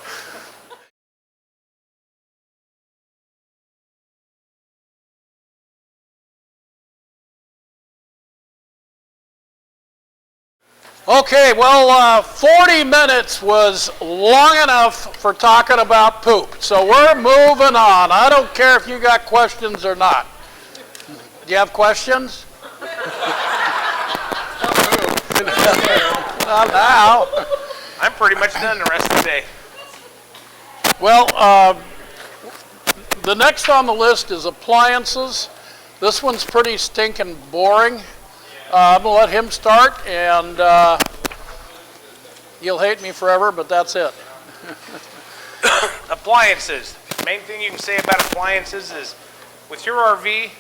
Okay, well, 40 minutes was long enough for talking about poop. So we're moving on. I don't care if you got questions or not. Do you have questions? Not now. I'm pretty much done the rest of the day. Well, the next on the list is appliances. This one's pretty stinking boring. I'm going to let him start, and you'll hate me forever, but that's it. Appliances. Main thing you can say about appliances is, with your RV,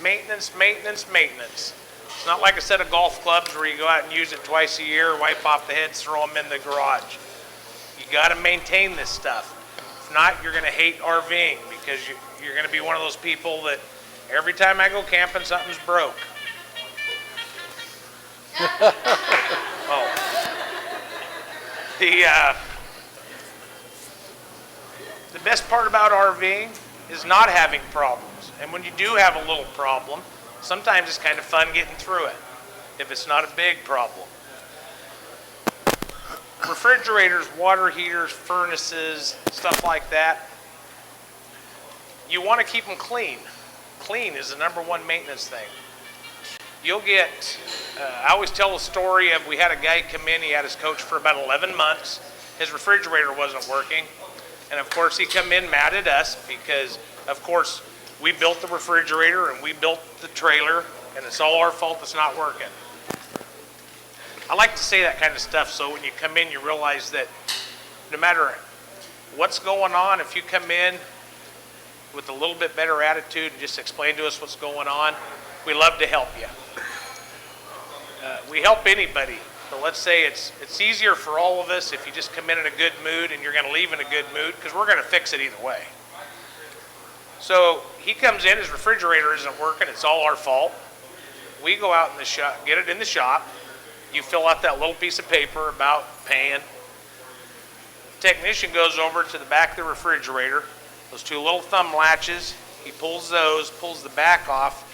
maintenance, maintenance, maintenance. It's not like a set of golf clubs where you go out and use it twice a year, wipe off the heads, throw them in the garage. You got to maintain this stuff. If not, you're going to hate RVing, because you're going to be one of those people that every time I go camping, something's broke. Oh. The best part about RVing is not having problems. And when you do have a little problem, sometimes it's kind of fun getting through it, if it's not a big problem. Refrigerators, water heaters, furnaces, stuff like that, you want to keep them clean. Clean is the #1 maintenance thing. You'll get, I always tell a story of, we had a guy come in, he had his coach for about 11 months. His refrigerator wasn't working. And of course he come in mad at us because, of course, we built the refrigerator and we built the trailer, and it's all our fault it's not working. I like to say that kind of stuff so when you come in you realize that no matter what's going on, if you come in with a little bit better attitude and just explain to us what's going on, we love to help you. We help anybody, but let's say it's easier for all of us if you just come in a good mood, and you're going to leave in a good mood, because we're going to fix it either way. So he comes in, his refrigerator isn't working, it's all our fault. We go out in the shop, get it in the shop. You fill out that little piece of paper about paying. The technician goes over to the back of the refrigerator, those 2 little thumb latches, he pulls those, pulls the back off,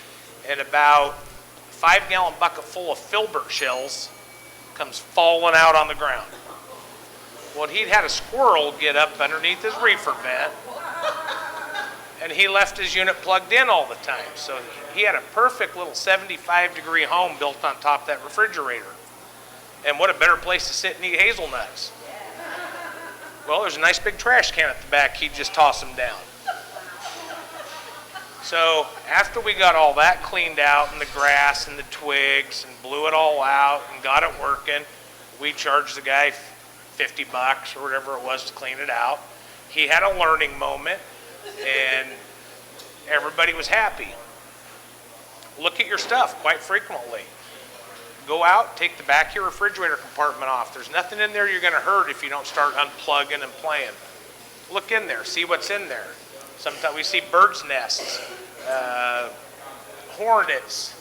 and about a 5-gallon bucket full of filbert shells comes falling out on the ground. Well, he'd had a squirrel get up underneath his reefer vent, and he left his unit plugged in all the time. So he had a perfect little 75-degree home built on top of that refrigerator. And what a better place to sit and eat hazelnuts. Well, there's a nice big trash can at the back. He'd just toss them down. So after we got all that cleaned out, and the grass and the twigs, and blew it all out and got it working, we charged the guy $50 or whatever it was to clean it out. He had a learning moment, and everybody was happy. Look at your stuff quite frequently. go out, take the back of your refrigerator compartment off. There's nothing in there you're gonna hurt if you don't start unplugging and playing. Look in there, see what's in there. Sometimes we see birds' nests, hornets,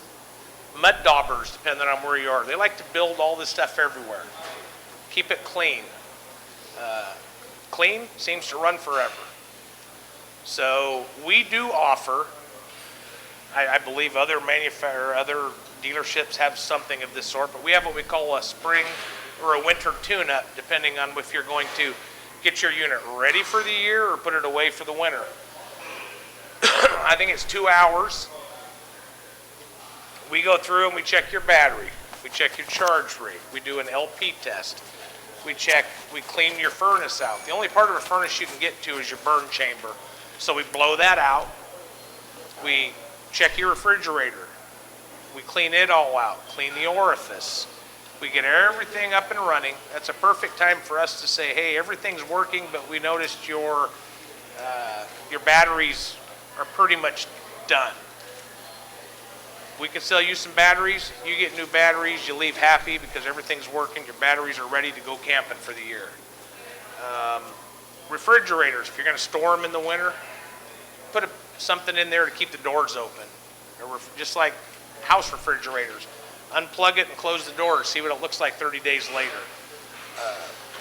mud daubers, depending on where you are. They like to build all this stuff everywhere. Keep it clean. Clean seems to run forever. So we do offer, I believe other other dealerships have something of this sort, but we have what we call a spring or a winter tune-up, depending on if you're going to get your unit ready for the year or put it away for the winter. I think it's 2 hours. We go through and we check your battery. We check your charge rate. We do an LP test. We clean your furnace out. The only part of a furnace you can get to is your burn chamber. So we blow that out. We check your refrigerator. We clean it all out, clean the orifice. We get everything up and running. That's a perfect time for us to say, hey, everything's working, but we noticed your batteries are pretty much done. We can sell you some batteries. You get new batteries. You leave happy because everything's working. Your batteries are ready to go camping for the year. Refrigerators, if you're going to store them in the winter, put something in there to keep the doors open. Just like house refrigerators. Unplug it and close the door. See what it looks like 30 days later.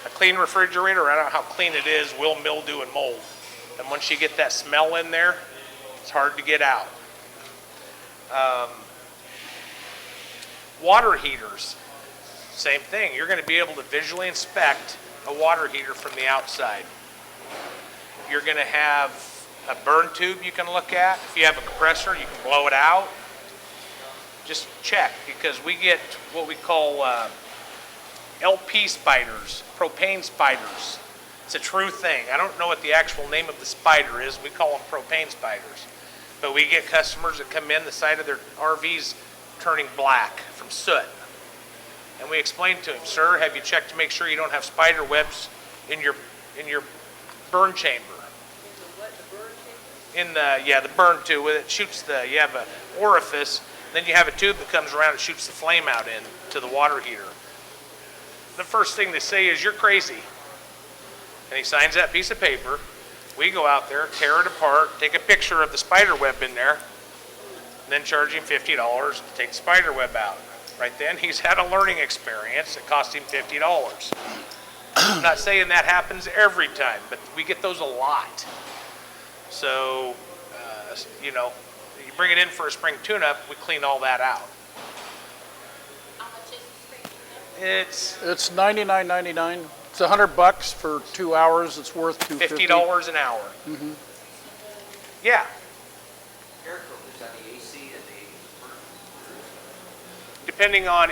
A clean refrigerator, I don't know how clean it is, will mildew and mold. And once you get that smell in there, it's hard to get out. Water heaters, same thing. You're going to be able to visually inspect a water heater from the outside. You're going to have a burn tube you can look at. If you have a compressor, you can blow it out. Just check, because we get what we call LP spiders, propane spiders. It's a true thing. I don't know what the actual name of the spider is. We call them propane spiders. But we get customers that come in, the side of their RVs turning black from soot. And we explain to them, sir, have you checked to make sure you don't have spider webs in your burn chamber? The burn tube, it shoots you have an orifice, then you have a tube that comes around and shoots the flame out into the water heater. The first thing they say is, you're crazy. And he signs that piece of paper. We go out there, tear it apart, take a picture of the spider web in there, and then charge him $50 to take the spider web out. Right then, he's had a learning experience that cost him $50. I'm not saying that happens every time, but we get those a lot. So, you bring it in for a spring tune-up, we clean all that out. How much is the spring tune-up? It's $99.99. It's $100 for 2 hours. It's worth $250. $50 an hour. Mm-hmm. Yeah. Air filters on the AC and the Depending on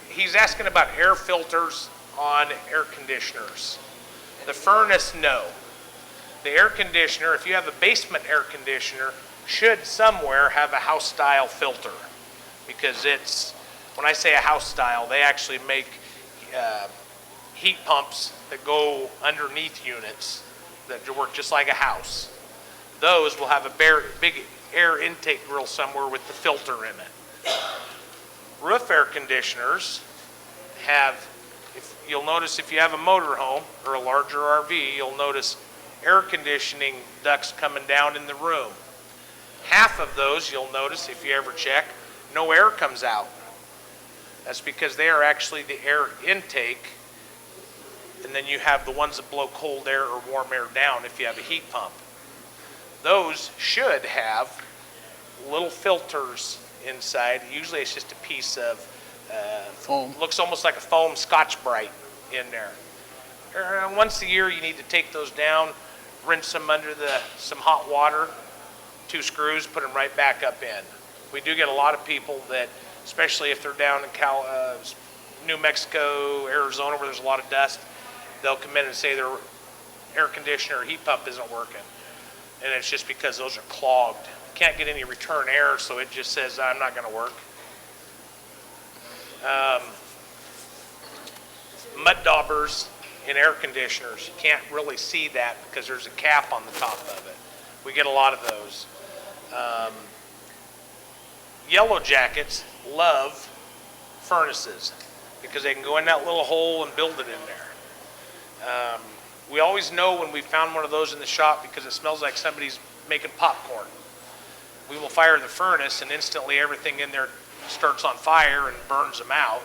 he's asking about air filters on air conditioners. The furnace, no. The air conditioner, if you have a basement air conditioner, should somewhere have a house style filter, because when I say a house style, they actually make heat pumps that go underneath units that work just like a house. Those will have a big air intake grill somewhere with the filter in it. Roof air conditioners you'll notice if you have a motorhome or a larger RV, you'll notice air conditioning ducts coming down in the room. Half of those, you'll notice if you ever check, no air comes out. That's because they are actually the air intake, and then you have the ones that blow cold air or warm air down if you have a heat pump. Those should have little filters inside. Usually it's just a piece of foam. Looks almost like a foam Scotch-Brite in there. Once a year you need to take those down, rinse them under some hot water, 2 screws, put them right back up in. We do get a lot of people that, especially if they're down in New Mexico, Arizona, where there's a lot of dust, they'll come in and say their air conditioner or heat pump isn't working. And it's just because those are clogged. Can't get any return air, so it just says, I'm not going to work. Mud daubers in air conditioners. You can't really see that because there's a cap on the top of it. We get a lot of those. Yellow jackets love furnaces, because they can go in that little hole and build it in there. We always know when we found one of those in the shop because it smells like somebody's making popcorn. We will fire the furnace and instantly everything in there starts on fire and burns them out.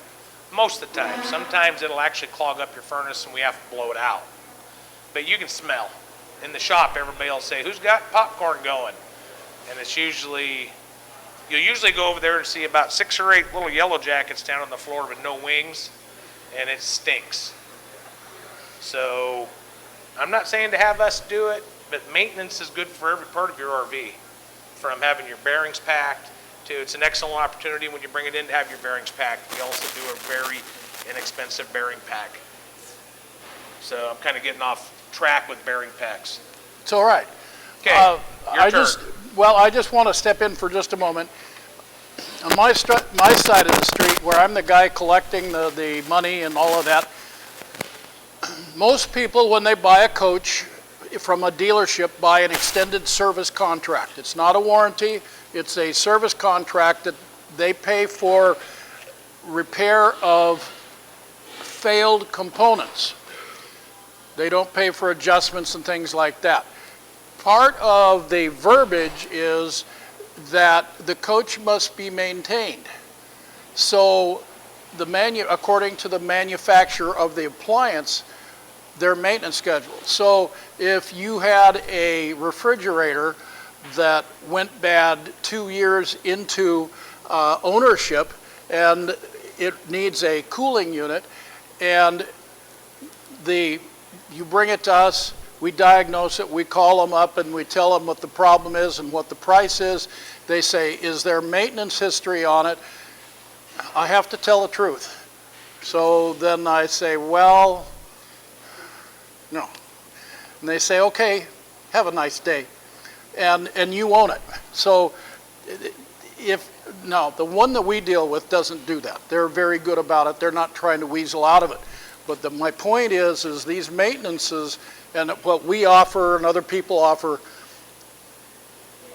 Most of the time. Sometimes it'll actually clog up your furnace and we have to blow it out. But you can smell. In the shop, everybody will say, who's got popcorn going? And it's usually, you'll usually go over there and see about 6 or 8 little yellow jackets down on the floor with no wings, and it stinks. So, I'm not saying to have us do it, but maintenance is good for every part of your RV. From having your bearings packed to, it's an excellent opportunity when you bring it in to have your bearings packed. We also do a very inexpensive bearing pack. So I'm kind of getting off track with bearing packs. It's all right. Okay, your turn. I just want to step in for just a moment. On my side of the street, where I'm the guy collecting the money and all of that, most people, when they buy a coach from a dealership, buy an extended service contract. It's not a warranty, it's a service contract that they pay for repair of failed components. They don't pay for adjustments and things like that. Part of the verbiage is that the coach must be maintained. So according to the manufacturer of the appliance, their maintenance schedule. So if you had a refrigerator that went bad 2 years into ownership and it needs a cooling unit, and you bring it to us, we diagnose it, we call them up and we tell them what the problem is and what the price is. They say, is there maintenance history on it? I have to tell the truth. So then I say, well, no. And they say, okay, have a nice day. And you own it. So the one that we deal with doesn't do that. They're very good about it. They're not trying to weasel out of it. But my point is these maintenances and what we offer and other people offer,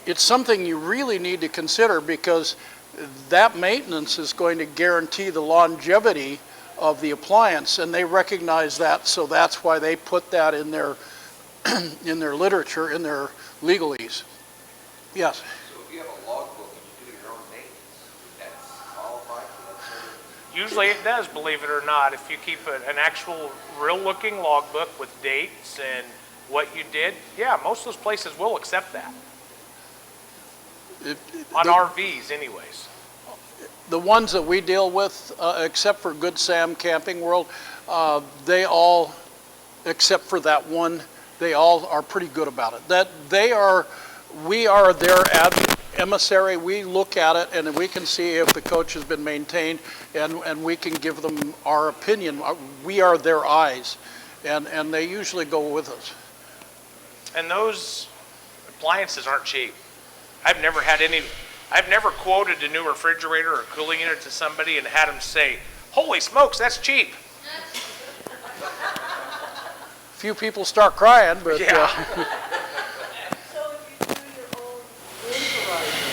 it's something you really need to consider, because that maintenance is going to guarantee the longevity of the appliance, and they recognize that, so that's why they put that in their in their literature, in their legalese. Yes? So if you have a logbook and you do your own maintenance, that's qualified for that service? Usually it does, believe it or not. If you keep an actual real-looking logbook with dates and what you did, yeah, most of those places will accept that. On RVs anyways. The ones that we deal with, except for Good Sam Camping World, they all, except for that one, they all are pretty good about it. We are their emissary. We look at it and we can see if the coach has been maintained, and we can give them our opinion. We are their eyes, and they usually go with us. And those appliances aren't cheap. I've never quoted a new refrigerator or cooling unit to somebody and had them say, holy smokes, that's cheap. Few people start crying, but yeah. So if you do your own winterizing,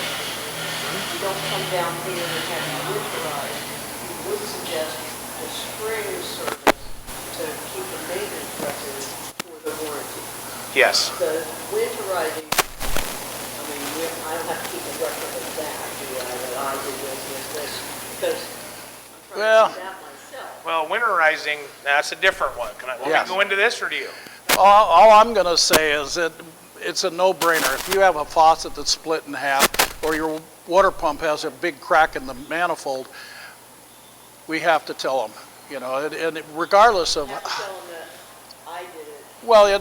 you don't come down here and have it winterized, you would suggest the spring service to keep a maintenance record for the warranty. Yes. The winterizing, I mean, I don't have to keep a record of that, do I? That I did this, because I'm trying to do that myself. Well, winterizing, that's a different one. Let me go into this, or do you? all I'm going to say is that it's a no-brainer. If you have a faucet that's split in half, or your water pump has a big crack in the manifold, we have to tell them, and regardless of. Well,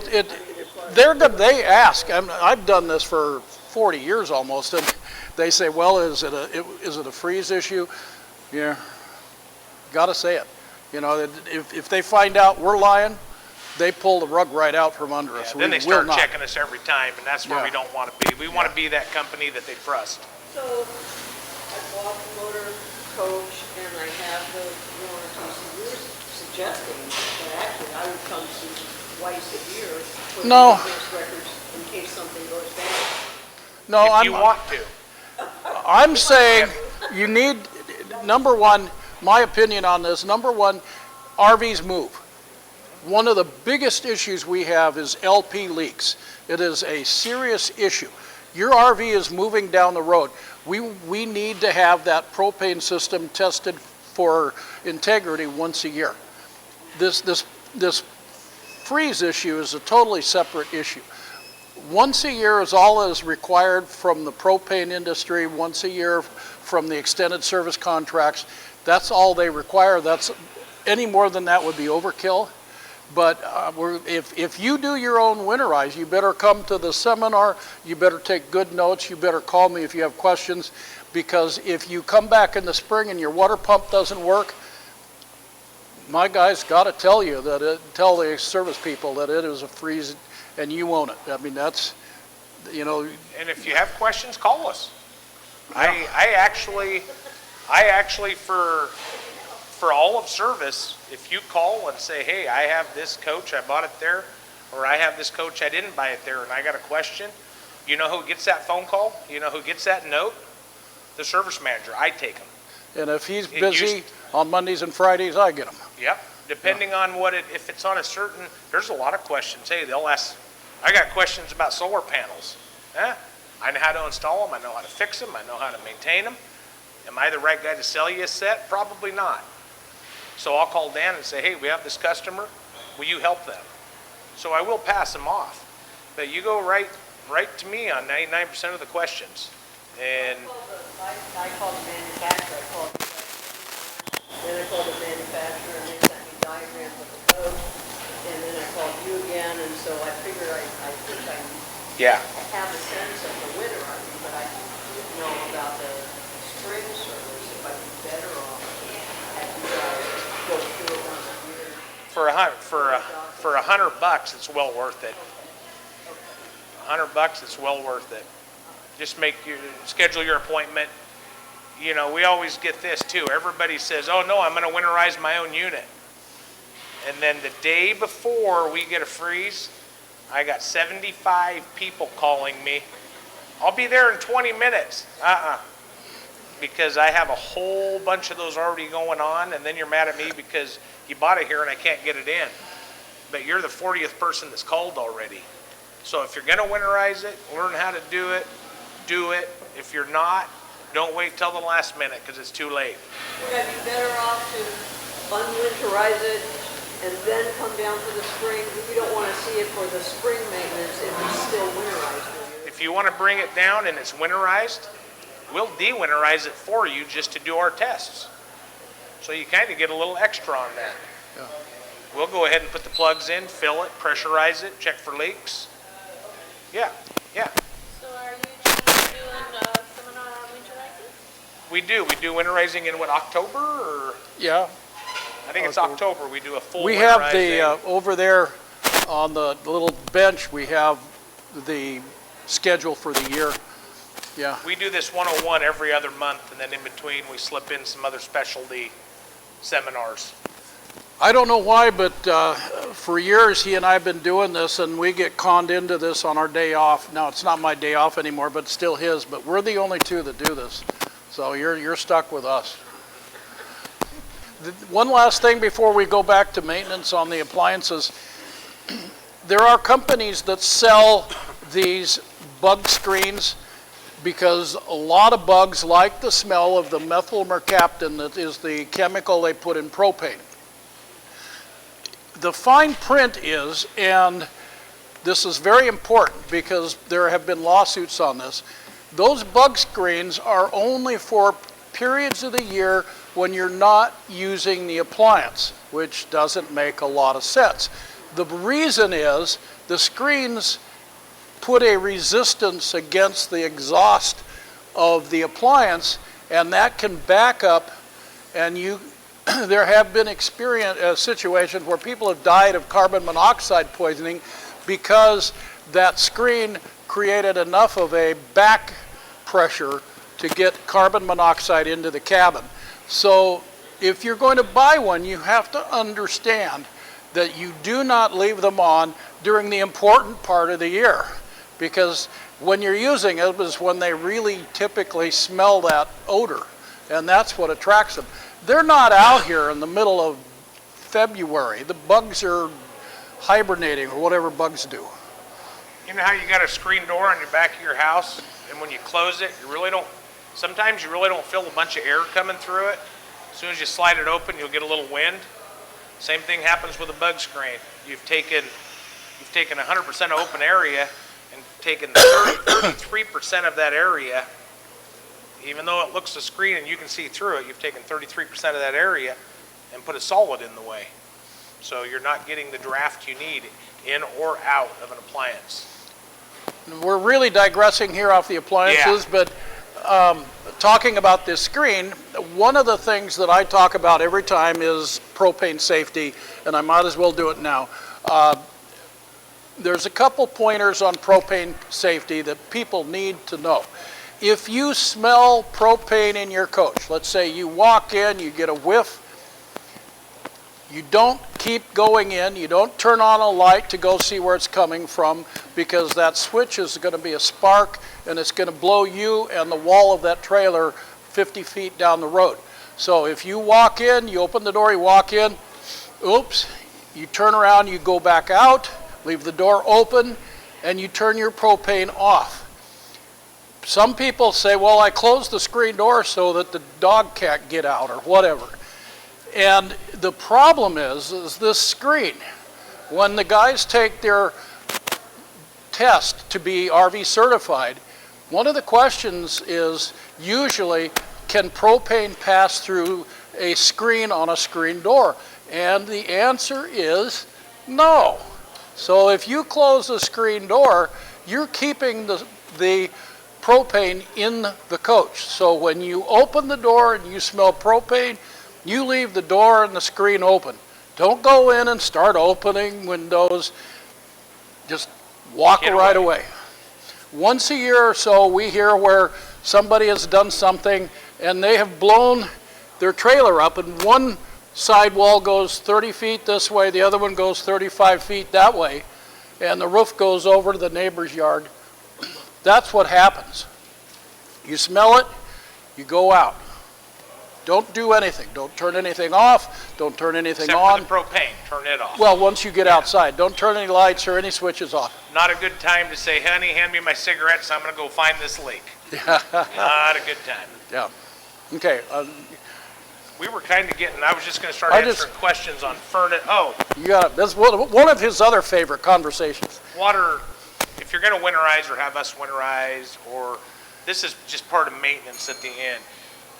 they're good. They ask. I've done this for 40 years almost, and they say, "Well, is it a freeze issue?" Yeah, got to say it. If they find out we're lying, they pull the rug right out from under us. Then they start checking us every time, and that's where we don't want to be. We want to be that company that they trust. So I bought the motor coach, and I have the warranties. And you're suggesting that actually I would come see twice a year for the maintenance records in case something goes down. No, if you want to. I'm saying you need, number one, my opinion on this, number one, RVs move. One of the biggest issues we have is LP leaks. It is a serious issue. Your RV is moving down the road. We need to have that propane system tested for integrity once a year. This freeze issue is a totally separate issue. Once a year is all that is required from the propane industry, once a year from the extended service contracts. That's all they require. Any more than that would be overkill. But if you do your own winterize, you better come to the seminar, you better take good notes, you better call me if you have questions, because if you come back in the spring and your water pump doesn't work, my guy's got to tell you tell the service people that it is a freeze and you own it. I mean, that's, you know. And if you have questions, call us. Yeah. I actually for all of service, if you call and say, hey, I have this coach, I bought it there, or I have this coach, I didn't buy it there, and I got a question, you know who gets that phone call? You know who gets that note? The service manager. I take them. And if he's busy on Mondays and Fridays, I get him. Yep. Depending on if it's on a certain, there's a lot of questions. Hey, they'll ask, I got questions about solar panels. I know how to install them. I know how to fix them. I know how to maintain them. Am I the right guy to sell you a set? Probably not. So I'll call Dan and say, hey, we have this customer. Will you help them? So I will pass them off. But you go right to me on 99% of the questions. And I called the manufacturer. Then I called the manufacturer, and they sent me diagrams of the code. And then I called you again, and so I figured I think I have a sense of the winterizing, but I didn't know about the spring service. If I'd be better off had you guys go through it once a year. for $100, it's well worth it. $100, it's well worth it. Just schedule your appointment. You know, we always get this too. Everybody says, oh no, I'm going to winterize my own unit. And then the day before we get a freeze, I got 75 people calling me. I'll be there in 20 minutes. Because I have a whole bunch of those already going on, and then you're mad at me because you bought it here and I can't get it in. But you're the 40th person that's called already. So if you're going to winterize it, learn how to do it, do it. If you're not, don't wait till the last minute because it's too late. Would I be better off to unwinterize it and then come down for the spring? We don't want to see it for the spring maintenance if it's still winterized. If you want to bring it down and it's winterized, we'll de-winterize it for you just to do our tests. So you kind of get a little extra on that. Yeah. We'll go ahead and put the plugs in, fill it, pressurize it, check for leaks. Yeah. So are you doing seminar on winterizing? We do winterizing in October or? Yeah. I think it's October. We do a full We winterizing. have the, over there on the little bench, we have the schedule for the year. Yeah. We do this 101 every other month, and then in between we slip in some other specialty seminars. I don't know why, but for years he and I have been doing this, and we get conned into this on our day off. Now, it's not my day off anymore, but still his, but we're the only two that do this. So you're stuck with us. One last thing before we go back to maintenance on the appliances. There are companies that sell these bug screens because a lot of bugs like the smell of the methyl mercaptan, that is the chemical they put in propane. The fine print is, and this is very important because there have been lawsuits on this, those bug screens are only for periods of the year when you're not using the appliance, which doesn't make a lot of sense. The reason is the screens put a resistance against the exhaust of the appliance, and that can back up, and there have been situations where people have died of carbon monoxide poisoning because that screen created enough of a back pressure to get carbon monoxide into the cabin. So if you're going to buy one, you have to understand that you do not leave them on during the important part of the year, because when you're using it is when they really typically smell that odor, and that's what attracts them. they're not out here in the middle of February. The bugs are hibernating, or whatever bugs do. You know how you got a screen door on your back of your house, and when you close it, sometimes you really don't feel a bunch of air coming through it. As soon as you slide it open, you'll get a little wind. Same thing happens with a bug screen. You've taken 100% open area and taken 33% of that area, even though it looks a screen and you can see through it, you've taken 33% of that area and put a solid in the way. So you're not getting the draft you need in or out of an appliance. We're really digressing here off the appliances, but talking about this screen, one of the things that I talk about every time is propane safety, and I might as well do it now. There's a couple pointers on propane safety that people need to know. If you smell propane in your coach, let's say you walk in, you get a whiff, you don't keep going in, you don't turn on a light to go see where it's coming from, because that switch is going to be a spark and it's going to blow you and the wall of that trailer 50 feet down the road. So if you walk in, you open the door, you walk in, oops, you turn around, you go back out, leave the door open, and you turn your propane off. Some people say, well, I closed the screen door so that the dog can't get out or whatever. And the problem is this screen. When the guys take their test to be RV certified, one of the questions is usually, can propane pass through a screen on a screen door? And the answer is no. So if you close the screen door, you're keeping the propane in the coach. So when you open the door and you smell propane, you leave the door and the screen open. Don't go in and start opening windows. Just walk right away. Once a year or so, we hear where somebody has done something and they have blown their trailer up, and one side wall goes 30 feet this way, the other one goes 35 feet that way, and the roof goes over to the neighbor's yard. That's what happens. You smell it, you go out. Don't do anything. Don't turn anything off. Don't turn anything on. Except for the propane, turn it off. Well, once you get outside, don't turn any lights or any switches off. Not a good time to say, honey, hand me my cigarettes, I'm going to go find this leak. Not a good time. Yeah. Okay. We were kind of getting, I was just going to start answering questions on furnace. Oh. You got it. That's one of his other favorite conversations. Water, if you're going to winterize or have us winterize, or this is just part of maintenance at the end.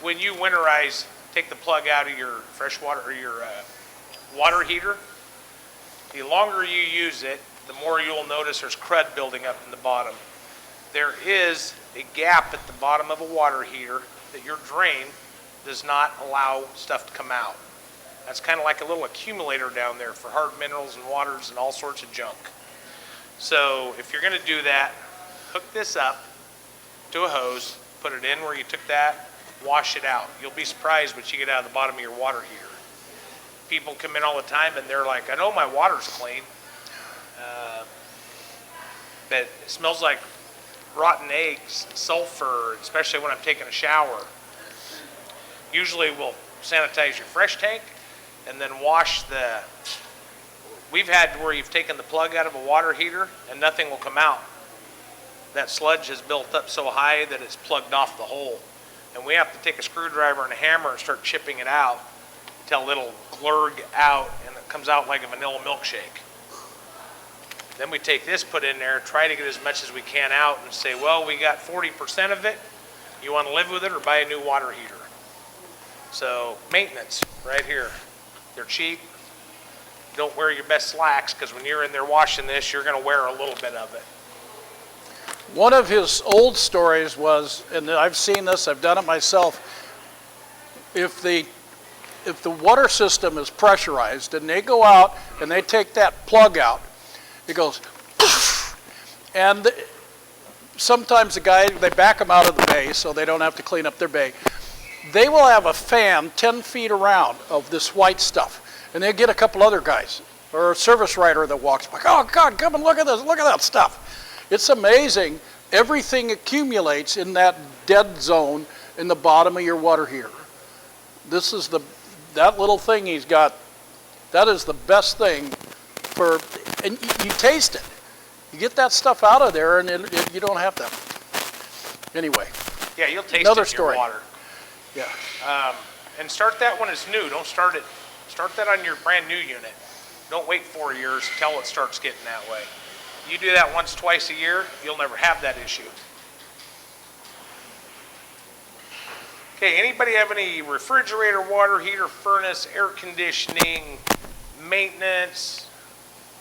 When you winterize, take the plug out of your fresh water or your water heater. The longer you use it, the more you'll notice there's crud building up in the bottom. There is a gap at the bottom of a water heater that your drain does not allow stuff to come out. That's kind of like a little accumulator down there for hard minerals and waters and all sorts of junk. So if you're going to do that, hook this up to a hose, put it in where you took that, wash it out. You'll be surprised what you get out of the bottom of your water heater. People come in all the time and they're like, I know my water's clean, but it smells like rotten eggs, sulfur, especially when I'm taking a shower. Usually we'll sanitize your fresh tank and then wash the, we've had where you've taken the plug out of a water heater and nothing will come out. That sludge has built up so high that it's plugged off the hole. And we have to take a screwdriver and a hammer and start chipping it out until it'll glurg out and it comes out like a vanilla milkshake. Then we take this, put in there, try to get as much as we can out and say, well, we got 40% of it. You want to live with it or buy a new water heater? So maintenance right here. They're cheap. Don't wear your best slacks, because when you're in there washing this, you're going to wear a little bit of it. One of his old stories was, and I've seen this, I've done it myself, if the water system is pressurized and they go out and they take that plug out, it goes and sometimes they back them out of the bay so they don't have to clean up their bay. They will have a fan 10 feet around of this white stuff, and they get a couple other guys or a service rider that walks by. Oh God, come and look at this, look at that stuff. It's amazing. Everything accumulates in that dead zone in the bottom of your water heater. this is that little thing he's got, that is the best thing for, and you taste it. You get that stuff out of there and you don't have to. Anyway. Yeah, you'll taste Another it in story. your water. Yeah. And start that when it's new. Don't start that on your brand new unit. Don't wait 4 years until it starts getting that way. You do that once, twice a year, you'll never have that issue. Okay, anybody have any refrigerator, water heater, furnace, air conditioning, maintenance,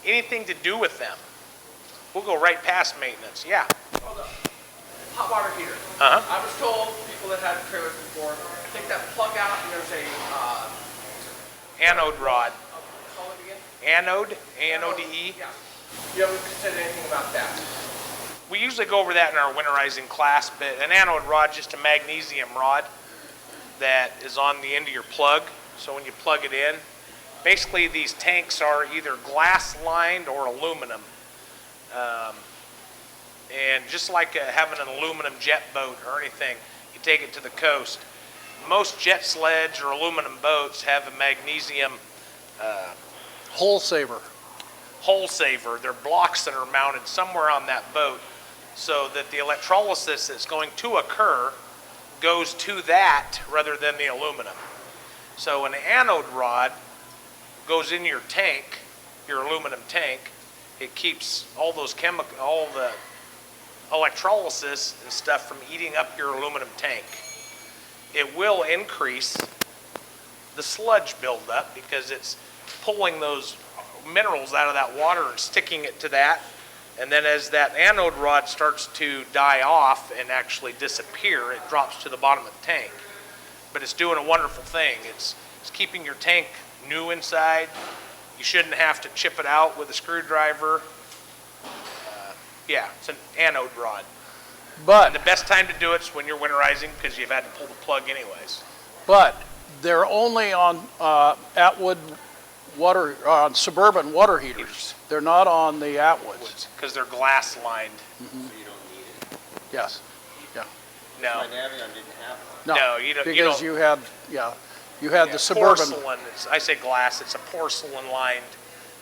anything to do with them? We'll go right past maintenance. Yeah. Hold up. Hot water heater. Uh-huh. I was told, people that had trailers before, take that plug out and there's a, Anode rod. call it again? Anode, A-N-O-D-E. Yeah. You haven't said anything about that? We usually go over that in our winterizing class, but an anode rod, just a magnesium rod that is on the end of your plug. So when you plug it in, basically these tanks are either glass lined or aluminum. And just like having an aluminum jet boat or anything, you take it to the coast. Most jet sleds or aluminum boats have a magnesium Hole saver. hole saver. They're blocks that are mounted somewhere on that boat so that the electrolysis that's going to occur goes to that rather than the aluminum. So an anode rod goes in your tank, your aluminum tank. It keeps all those all the electrolysis and stuff from eating up your aluminum tank. It will increase the sludge buildup because it's pulling those minerals out of that water and sticking it to that. And then as that anode rod starts to die off and actually disappear, it drops to the bottom of the tank. But it's doing a wonderful thing. It's keeping your tank new inside. You shouldn't have to chip it out with a screwdriver. Yeah, it's an anode rod. And the best time to do it is when you're winterizing because you've had to pull the plug anyways. But they're only on Atwood water, on Suburban water heaters. They're not on the Atwoods. Because they're glass lined. So you don't need it. Yes. Yeah. No. My Navion didn't have one. No, you don't. because you had the Suburban. Porcelain. I say glass. It's a porcelain lined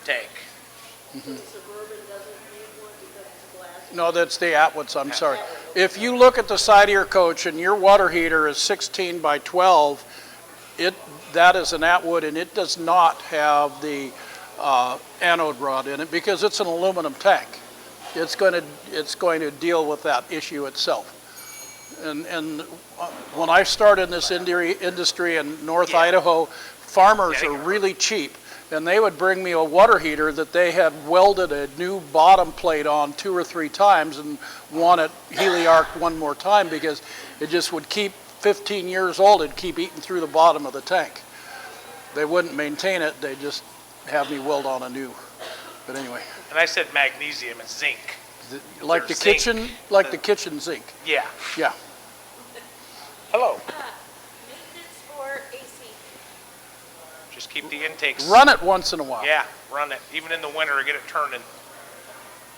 tank. Suburban doesn't need one because it's glass. No, that's the Atwoods, I'm sorry. If you look at the side of your coach and your water heater is 16 by 12, that is an Atwood and it does not have the anode rod in it because it's an aluminum tank. It's going to deal with that issue itself. And when I started in this industry in North Idaho, farmers are really cheap. And they would bring me a water heater that they had welded a new bottom plate on 2 or 3 times and want it heliarched one more time because it just would keep 15 years old, it'd keep eating through the bottom of the tank. They wouldn't maintain it, they'd just have me weld on a new. But anyway. And I said magnesium, it's zinc. Like the Zinc. kitchen, like the kitchen zinc. Yeah. Yeah. Hello. Maintenance for AC. Just keep the intakes. Run it once in a while. Yeah, run it. Even in the winter, get it turning.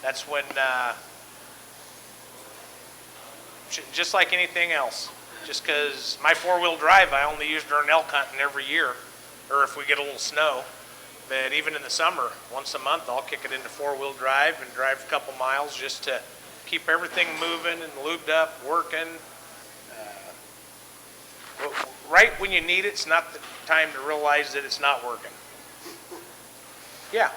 That's when, just like anything else. Just because my 4-wheel drive, I only use during elk hunting every year, or if we get a little snow. But even in the summer, once a month, I'll kick it into 4-wheel drive and drive a couple miles just to keep everything moving and lubed up, working. Right when you need it's not the time to realize that it's not working. Yeah.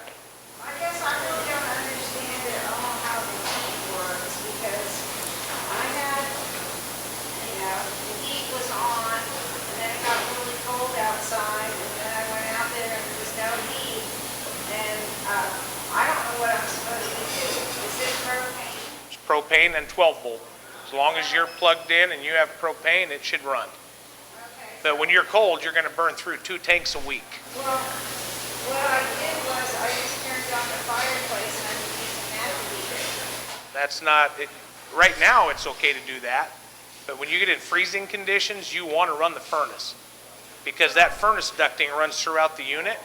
I guess I really don't understand at all how the heat works because I had, the heat was on and then it got really cold outside and then I went out there and there was no heat and I don't know what I'm supposed to do. Is it propane? It's propane and 12 volt. As long as you're plugged in and you have propane, it should run. But when you're cold, you're going to burn through 2 tanks a week. Well, what I did was I just turned on the fireplace and I was using that to heat it. That's not, right now it's okay to do that. But when you get in freezing conditions, you want to run the furnace. Because that furnace ducting runs throughout the unit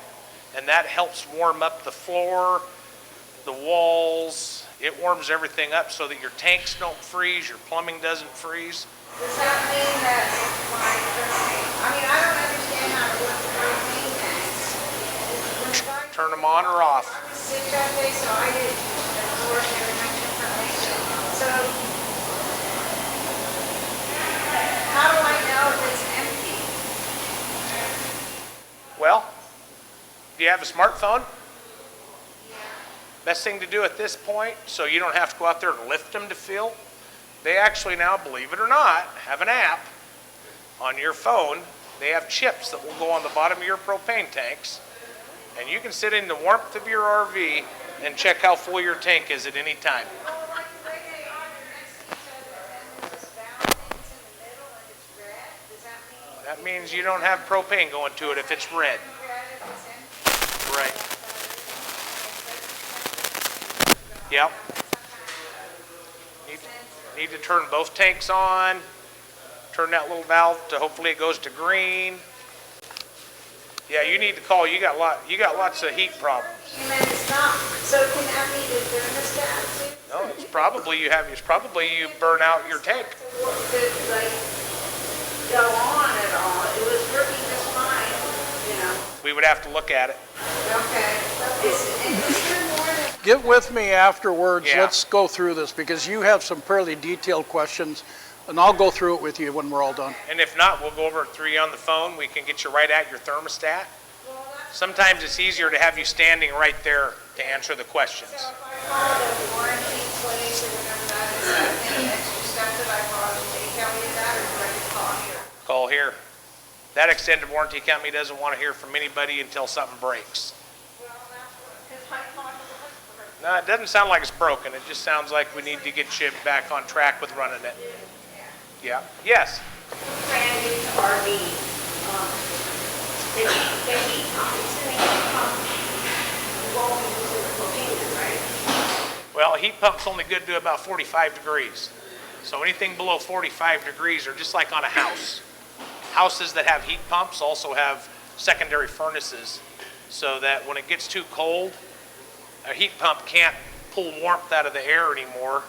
and that helps warm up the floor, the walls. It warms everything up so that your tanks don't freeze, your plumbing doesn't freeze. Does that mean that my propane, I mean, I don't understand them on or off. I was sick that day, so I didn't absorb very much information. So, how do I know if it's empty? Well, do you have a smartphone? Best thing to do at this point, so you don't have to go out there and lift them to fill, they actually now, believe it or not, have an app on your phone. They have chips that will go on the bottom of your propane tanks, and you can sit in the warmth of your RV and check how full your tank is at any time. Oh, like the way they are, they're next to each other, and there's this valve thing's in the middle and it's red. Does that mean? That means you don't have propane going to it if it's red. Red if it's empty? Right. Yep. Need to turn both tanks on. Turn that little valve to hopefully it goes to green. Yeah, you need to call. You got lots of heat problems. And then it's not. So can that be the thermostat too? No, it's probably you burn out your tank. So what did like go on at all? It was working just fine, you know. We would have to look at it. Okay. Is there more than Get with me afterwards. Yeah. Let's go through this because you have some fairly detailed questions, and I'll go through it with you when we're all done. And if not, we'll go over it through you on the phone. We can get you right at your thermostat. Sometimes it's easier to have you standing right there to answer the questions. So if I call the warranty place or whatever that is, any extra stuff that I bought, will they tell me that or do I just call here? Call here. That extended warranty company doesn't want to hear from anybody until something breaks. Well, that's what, because I thought it was for her. No, it doesn't sound like it's broken. It just sounds like we need to get you back on track with running it. Yeah. Yes. Guaranty RV, they heat pump, it's in a heat pump, you won't be using the propane, right? Well, a heat pump's only good to about 45 degrees. So anything below 45 degrees are just like on a house. Houses that have heat pumps also have secondary furnaces so that when it gets too cold, a heat pump can't pull warmth out of the air anymore.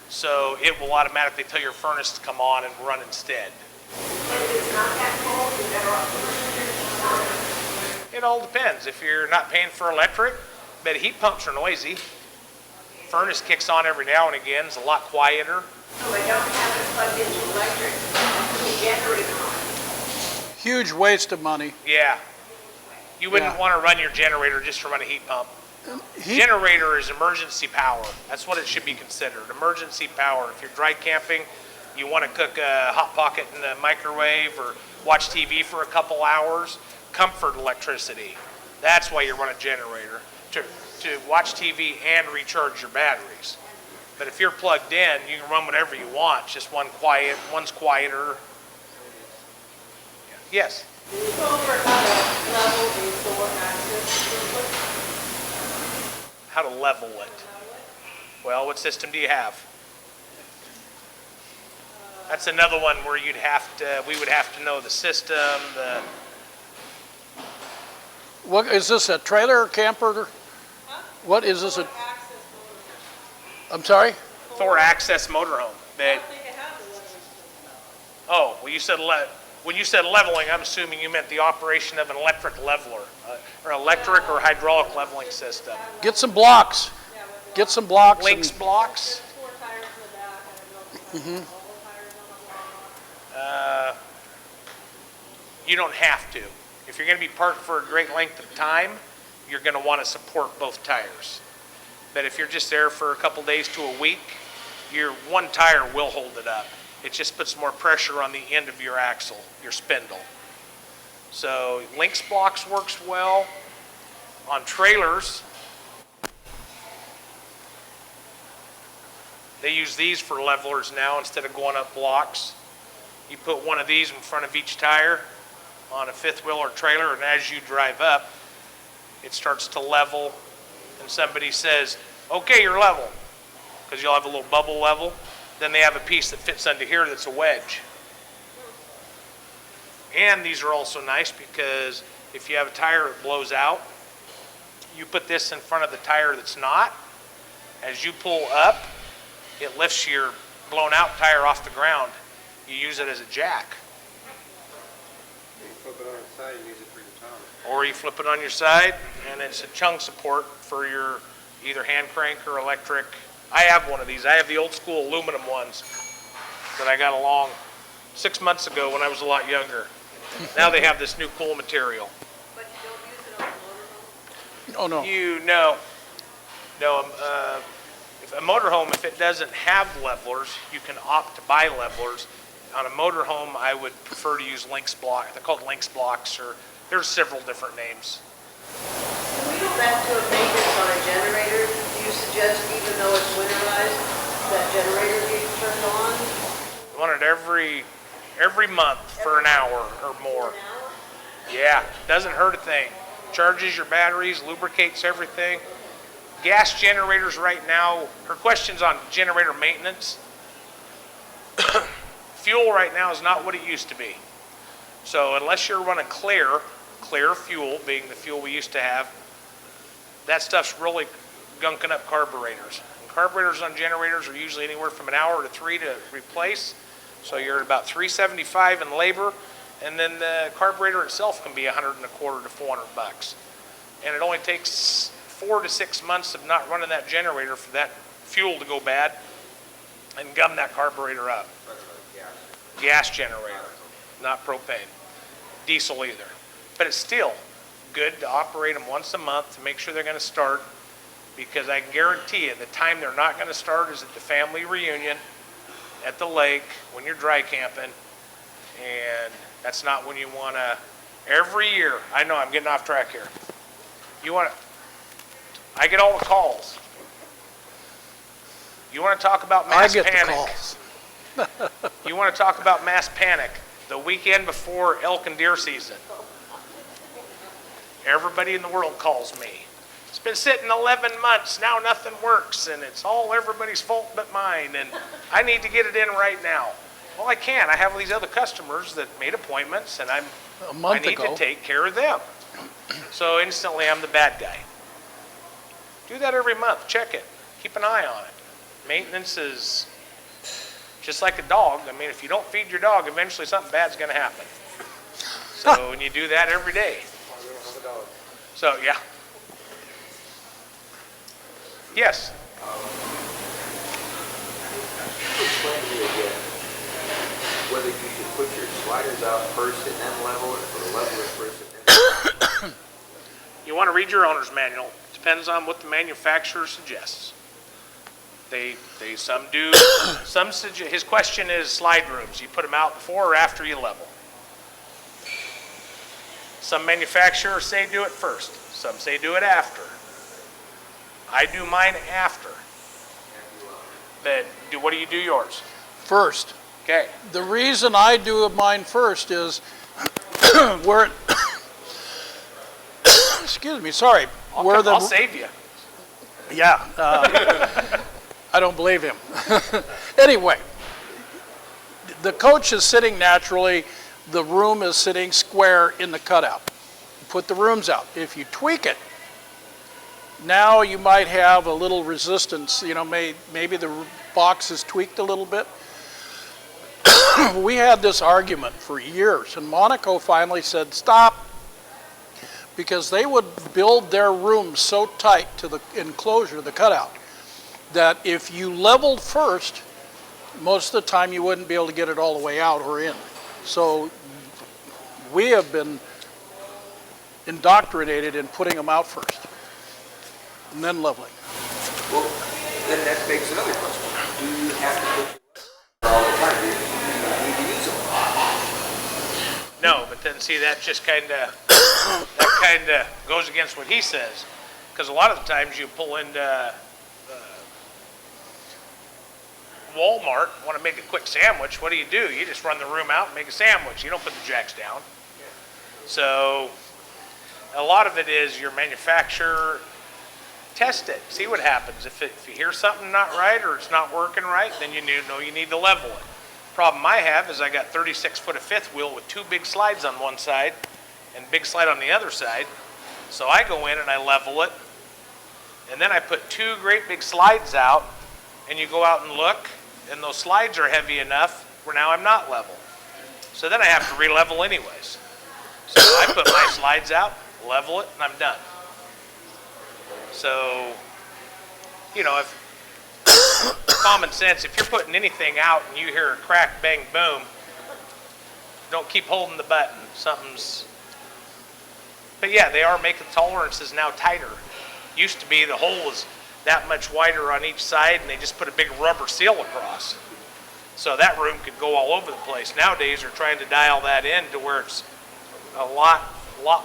So it will automatically tell your furnace to come on and run instead. But if it's not that cold, you're better off. It all depends. If you're not paying for electric, but heat pumps are noisy. Furnace kicks on every now and again. It's a lot quieter. So I don't have it plugged into electric, the generator on. Huge waste of money. Yeah. You wouldn't Yeah. want to run your generator just to run a heat pump. Heat, Generator is emergency power. That's what it should be considered. Emergency power. If you're dry camping, you want to cook a Hot Pocket in the microwave or watch TV for a couple hours, comfort electricity. That's why you run a generator, to watch TV and recharge your batteries. But if you're plugged in, you can run whatever you want. Just one's quieter. Yes? Can you go over how to level the door access real quick? How to level it. Well, what system do you have? That's another one where we would have to know the system, what is this, a trailer or camper? What is this? I'm sorry? Thor Access motorhome. Oh, well, when you said leveling, I'm assuming you meant the operation of an electric leveler, or electric or hydraulic leveling system. Get some blocks. Get some blocks. Links blocks. You don't have to. If you're going to be parked for a great length of time, you're going to want to support both tires. But if you're just there for a couple days to a week, your one tire will hold it up. It just puts more pressure on the end of your axle, your spindle. So links blocks works well. On trailers, they use these for levelers now instead of going up blocks. You put one of these in front of each tire on a fifth wheel or trailer, and as you drive up, it starts to level, and somebody says, okay, you're level, because you'll have a little bubble level. Then they have a piece that fits under here that's a wedge. And these are also nice because if you have a tire that blows out, you put this in front of the tire that's not. As you pull up, it lifts your blown out tire off the ground. You use it as a jack. You flip it on its side and use it for your towel. or you flip it on your side, and it's a chung support for your either hand crank or electric. I have one of these. I have the old school aluminum ones that I got along 6 months ago when I was a lot younger. Now they have this new cool material. But you don't use it on the motorhome? Oh, no. If a motorhome, if it doesn't have levelers, you can opt to buy levelers. On a motorhome, I would prefer to use Lynx block. They're called Lynx blocks, or there's several different names. Can we go back to a maintenance on a generator? Do you suggest, even though it's winterized, that generator be turned on? You want it every month for an hour or more. An hour? Yeah, doesn't hurt a thing. Charges your batteries, lubricates everything. Gas generators right now, her question's on generator maintenance. Fuel right now is not what it used to be. So unless you're running clear fuel, being the fuel we used to have, that stuff's really gunking up carburetors. And carburetors on generators are usually anywhere from an hour to 3 to replace. So you're at about $375 in labor, and then the carburetor itself can be $125 to $400. And it only takes 4 to 6 months of not running that generator for that fuel to go bad and gum that carburetor up. Gas generator, not propane. Diesel either. But it's still good to operate them once a month to make sure they're going to start, because I can guarantee you the time they're not going to start is at the family reunion at the lake when you're dry camping, and that's not when you want to. Every year, I know I'm getting off track here. I get all the calls. You want to talk about mass panic? I get the calls. You want to talk about mass panic the weekend before elk and deer season. Everybody in the world calls me. It's been sitting 11 months, now nothing works, and it's all everybody's fault but mine, and I need to get it in right now. Well, I can't. I have all these other customers that made appointments, and I need to take care of them. So instantly I'm the bad guy. Do that every month. Check it. Keep an eye on it. Maintenance is just like a dog. I mean, if you don't feed your dog, eventually something bad's going to happen. So, and you do that every day. So, yeah. Yes? Explain to me again whether you should put your sliders out first and then level it, or level it first and then... You want to read your owner's manual. Depends on what the manufacturer suggests. Some do, his question is slide rooms. You put them out before or after you level. Some manufacturers say do it first. Some say do it after. I do mine after. But what do you do yours? First. Okay. The reason I do mine first is where it, excuse me, sorry. I'll save you. Yeah. I don't believe him. Anyway, the coach is sitting naturally. The room is sitting square in the cutout. Put the rooms out. If you tweak it, now you might have a little resistance. You know, maybe the box is tweaked a little bit. We had this argument for years, and Monaco finally said, stop, because they would build their rooms so tight to the enclosure, the cutout, that if you leveled first, most of the time you wouldn't be able to get it all the way out or in. So we have been indoctrinated in putting them out first and then leveling. Well, then that begs another question. Do you have to put your all the time? Do you need to use them? No, but then see, that just kind of goes against what he says, because a lot of the times you pull into Walmart, want to make a quick sandwich. What do? You just run the room out and make a sandwich. You don't put the jacks down. So a lot of it is your manufacturer. Test it, see what happens. If you hear something not right or it's not working right, then you know you need to level it. Problem I have is I got 36 foot of fifth wheel with 2 big slides on one side and big slide on the other side. So I go in and I level it, and then I put 2 great big slides out, and you go out and look, and those slides are heavy enough where now I'm not level. So then I have to re-level anyways. So I put my slides out, level it, and I'm done. So, you know, if common sense, if you're putting anything out and you hear a crack, bang, boom, don't keep holding the button. Something's... But yeah, they are making tolerances now tighter. Used to be the hole was that much wider on each side, and they just put a big rubber seal across. So that room could go all over the place. Nowadays, they're trying to dial that in to where it's a lot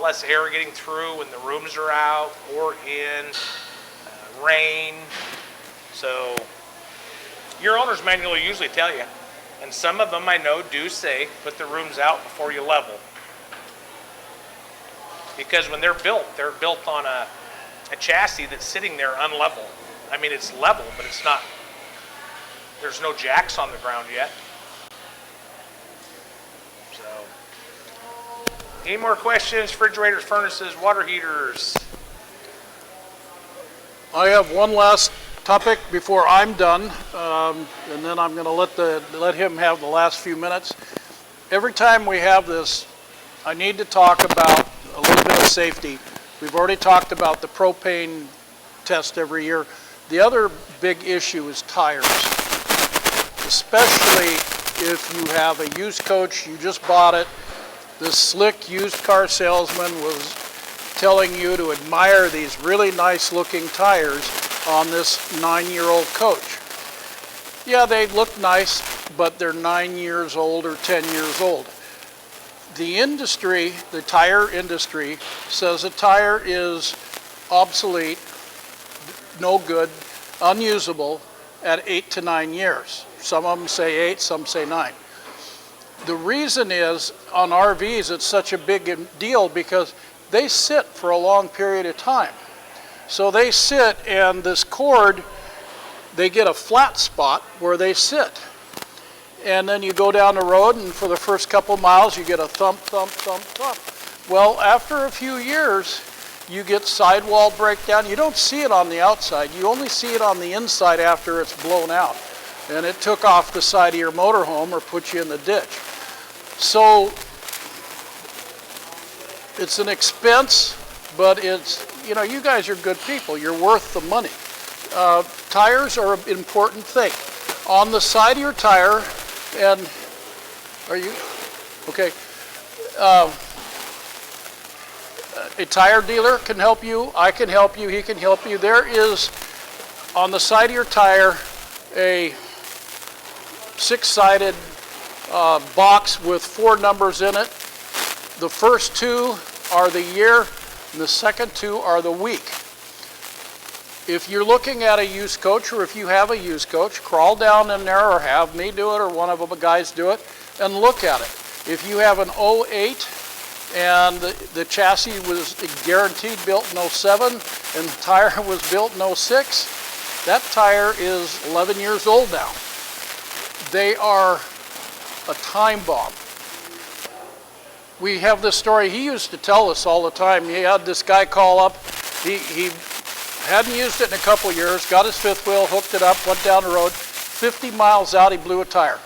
less air getting through when the rooms are out or in rain. So your owner's manual will usually tell you. And some of them I know do say put the rooms out before you level. Because when they're built on a chassis that's sitting there unlevel. I mean, it's level, but it's not, there's no jacks on the ground yet. So, any more questions? Refrigerators, furnaces, water heaters? I have one last topic before I'm done, and then I'm going to let him have the last few minutes. Every time we have this, I need to talk about a little bit of safety. We've already talked about the propane test every year. The other big issue is tires, especially if you have a used coach, you just bought it. This slick used car salesman was telling you to admire these really nice looking tires on this 9-year-old coach. Yeah, they look nice, but they're 9 years old or 10 years old. The industry, the tire industry, says a tire is obsolete, no good, unusable at 8 to 9 years. Some of them say 8, some say 9. The reason is, on RVs, it's such a big deal because they sit for a long period of time. So they sit, and this cord, they get a flat spot where they sit. And then you go down the road, and for the first couple miles, you get a thump, thump, thump, thump. Well, after a few years, you get sidewall breakdown. You don't see it on the outside. You only see it on the inside after it's blown out. And it took off the side of your motorhome or put you in the ditch. So it's an expense, but it's, you know, you guys are good people. You're worth the money. Tires are an important thing. On the side of your tire, and are you, okay, a tire dealer can help you, I can help you, he can help you. There is, on the side of your tire, a 6-sided box with 4 numbers in it. The first 2 are the year, and the second 2 are the week. If you're looking at a used coach, or if you have a used coach, crawl down in there or have me do it or one of the guys do it and look at it. If you have an 08 and the chassis was guaranteed built in 07 and the tire was built in 06, that tire is 11 years old now. They are a time bomb. We have this story, he used to tell us all the time. He had this guy call up, he hadn't used it in a couple years, got his fifth wheel, hooked it up, went down the road. 50 miles out, he blew a tire.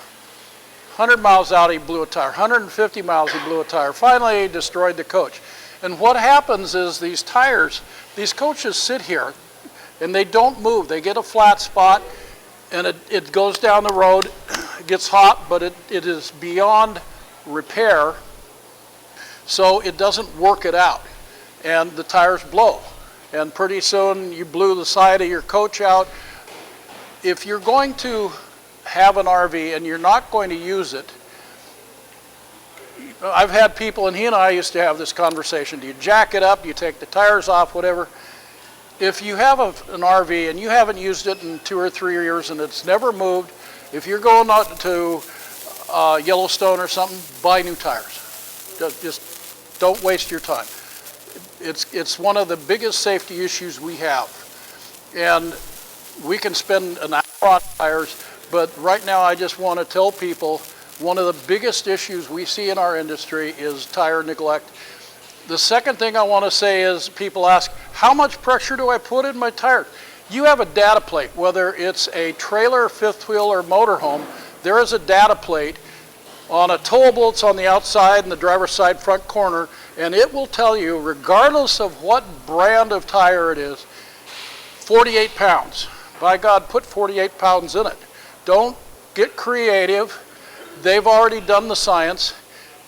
100 miles out, he blew a tire. 150 miles, he blew a tire. Finally, he destroyed the coach. And what happens is these tires, these coaches sit here, and they don't move. They get a flat spot, and it goes down the road. It gets hot, but it is beyond repair, so it doesn't work it out. And the tires blow. And pretty soon you blew the side of your coach out. If you're going to have an RV and you're not going to use it, I've had people, and he and I used to have this conversation, do you jack it up, do you take the tires off, whatever. If you have an RV and you haven't used it in 2 or 3 years and it's never moved, if you're going out to Yellowstone or something, buy new tires. Just don't waste your time. It's one of the biggest safety issues we have. And we can spend an hour on tires, but right now I just want to tell people one of the biggest issues we see in our industry is tire neglect. The second thing I want to say is people ask, how much pressure do I put in my tire? You have a data plate, whether it's a trailer, fifth wheel, or motorhome, there is a data plate on a towable. It's on the outside in the driver's side front corner, And it will tell you, regardless of what brand of tire it is, 48 pounds. By God, put 48 pounds in it. Don't get creative. They've already done the science.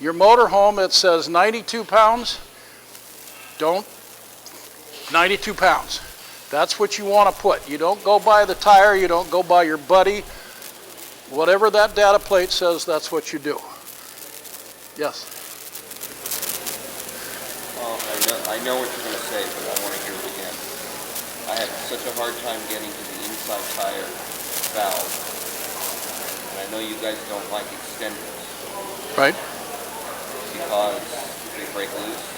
Your motorhome, it says 92 pounds. Don't, 92 pounds. That's what you want to put. You don't go by the tire, you don't go by your buddy. Whatever that data plate says, that's what you do. Yes? Well, I know what you're going to say, but I want to hear it again. I have such a hard time getting to the inside tire valve. And I know you guys don't like extenders. Right. Because they break loose.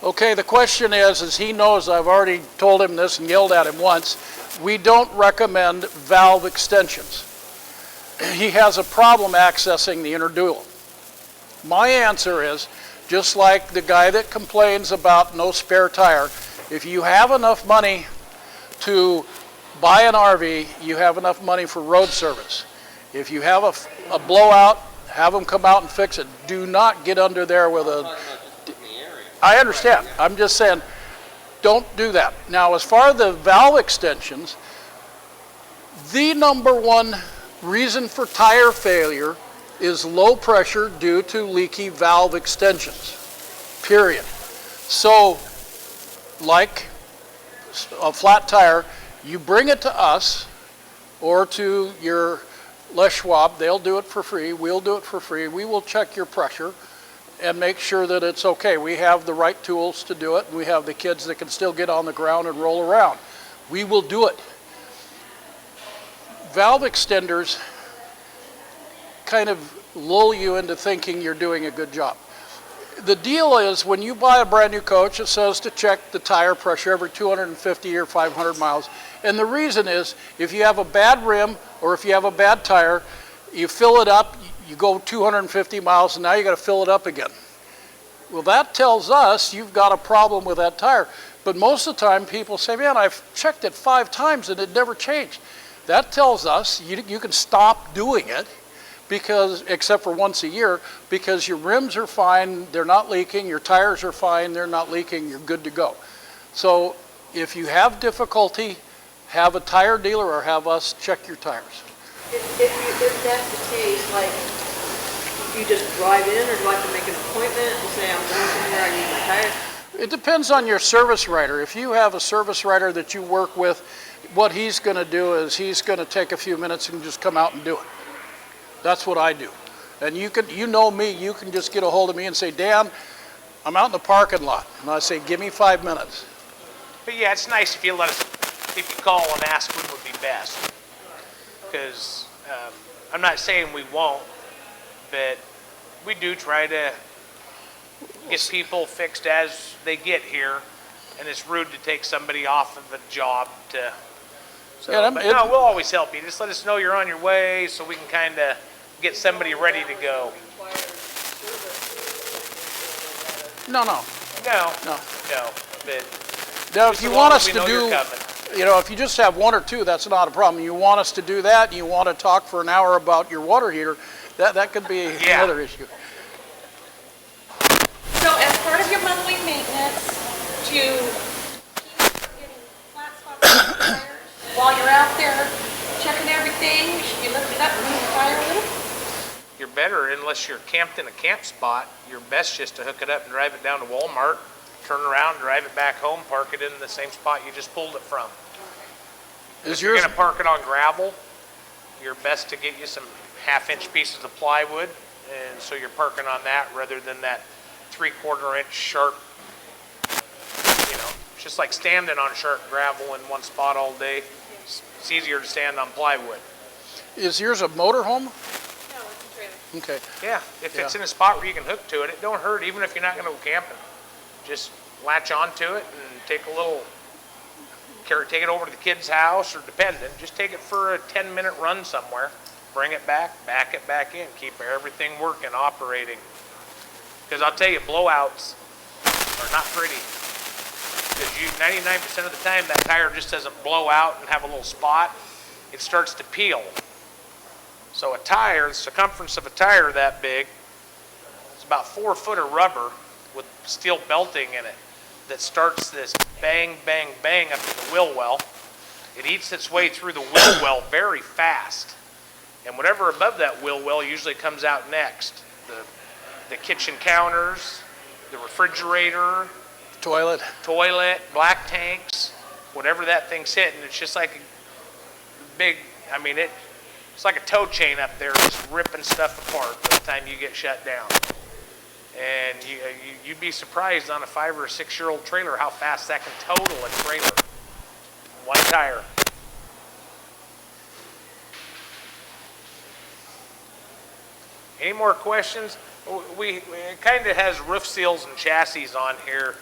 Okay, the question is he knows I've already told him this and yelled at him once, we don't recommend valve extensions. He has a problem accessing the inner dual. My answer is, just like the guy that complains about no spare tire, if you have enough money to buy an RV, you have enough money for road service. If you have a blowout, have them come out and fix it. Do not get under there with a... I understand. I'm just saying, don't do that. Now, as far as the valve extensions, the number one reason for tire failure is low pressure due to leaky valve extensions, period. So, like a flat tire, you bring it to us or to your Les Schwab. They'll do it for free. We'll do it for free. We will check your pressure and make sure that it's okay. We have the right tools to do it. We have the kids that can still get on the ground and roll around. We will do it. Valve extenders kind of lull you into thinking you're doing a good job. The deal is, when you buy a brand new coach, it says to check the tire pressure every 250 or 500 miles. And the reason is, if you have a bad rim or if you have a bad tire, you fill it up, you go 250 miles, and now you got to fill it up again. Well, that tells us you've got a problem with that tire. But most of the time, people say, man, I've checked it 5 times and it never changed. That tells us you can stop doing it, because, except for once a year, because your rims are fine, they're not leaking, your tires are fine, they're not leaking, you're good to go. So if you have difficulty, have a tire dealer or have us check your tires. If that's the case, like, you just drive in, or do I have to make an appointment and say I'm going somewhere, I need my tires? It depends on your service writer. If you have a service writer that you work with, what he's going to do is he's going to take a few minutes and just come out and do it. That's what I do. And you know me, you can just get a hold of me and say, Dan, I'm out in the parking lot. And I say, give me 5 minutes. But yeah, it's nice if you let us, if you call and ask when would be best. Because I'm not saying we won't, but we do try to get people fixed as they get here. And it's rude to take somebody off of a job to... So, yeah, but no, we'll always help you. Just let us know you're on your way so we can kind of get somebody ready to go. No. But now, if you want us to do, if you just have 1 or 2, that's not a problem. You want us to do that, and you want to talk for an hour about your water heater, that could be another issue. So as part of your monthly maintenance, to keep getting flat spots on the tires, while you're out there checking everything, should you lift it up and move the tire a little? You're better, unless you're camped in a camp spot, you're best just to hook it up and drive it down to Walmart, turn around, drive it back home, park it in the same spot you just pulled it from. If you're going to park it on gravel, you're best to get you some 1/2-inch pieces of plywood, and so you're parking on that rather than that 3/4-inch sharp. It's just like standing on sharp gravel in one spot all day. It's easier to stand on plywood. Is yours a motorhome? No, it's a trailer. Okay. Yeah, if it's in a spot where you can hook to it, it don't hurt, even if you're not going to go camping. Just latch onto it and take it over to the kid's house, or depending, just take it for a 10-minute run somewhere, bring it back it back in, keep everything working, operating. Because I'll tell you, blowouts are not pretty. Because 99% of the time that tire just doesn't blow out and have a little spot, it starts to peel. So a tire, the circumference of a tire that big, it's about 4 foot of rubber, with steel belting in it that starts this bang, bang, bang up to the wheel well. It eats its way through the wheel well very fast. And whatever above that wheel well usually comes out next. The kitchen counters, the refrigerator, Toilet. black tanks, whatever that thing's hitting, it's just like a big, I mean, it's like a tow chain up there just ripping stuff apart by the time you get shut down. And you'd be surprised on a 5 or 6 year old trailer how fast that can total a trailer. One tire. Any more questions? It kind of has roof seals and chassis on here.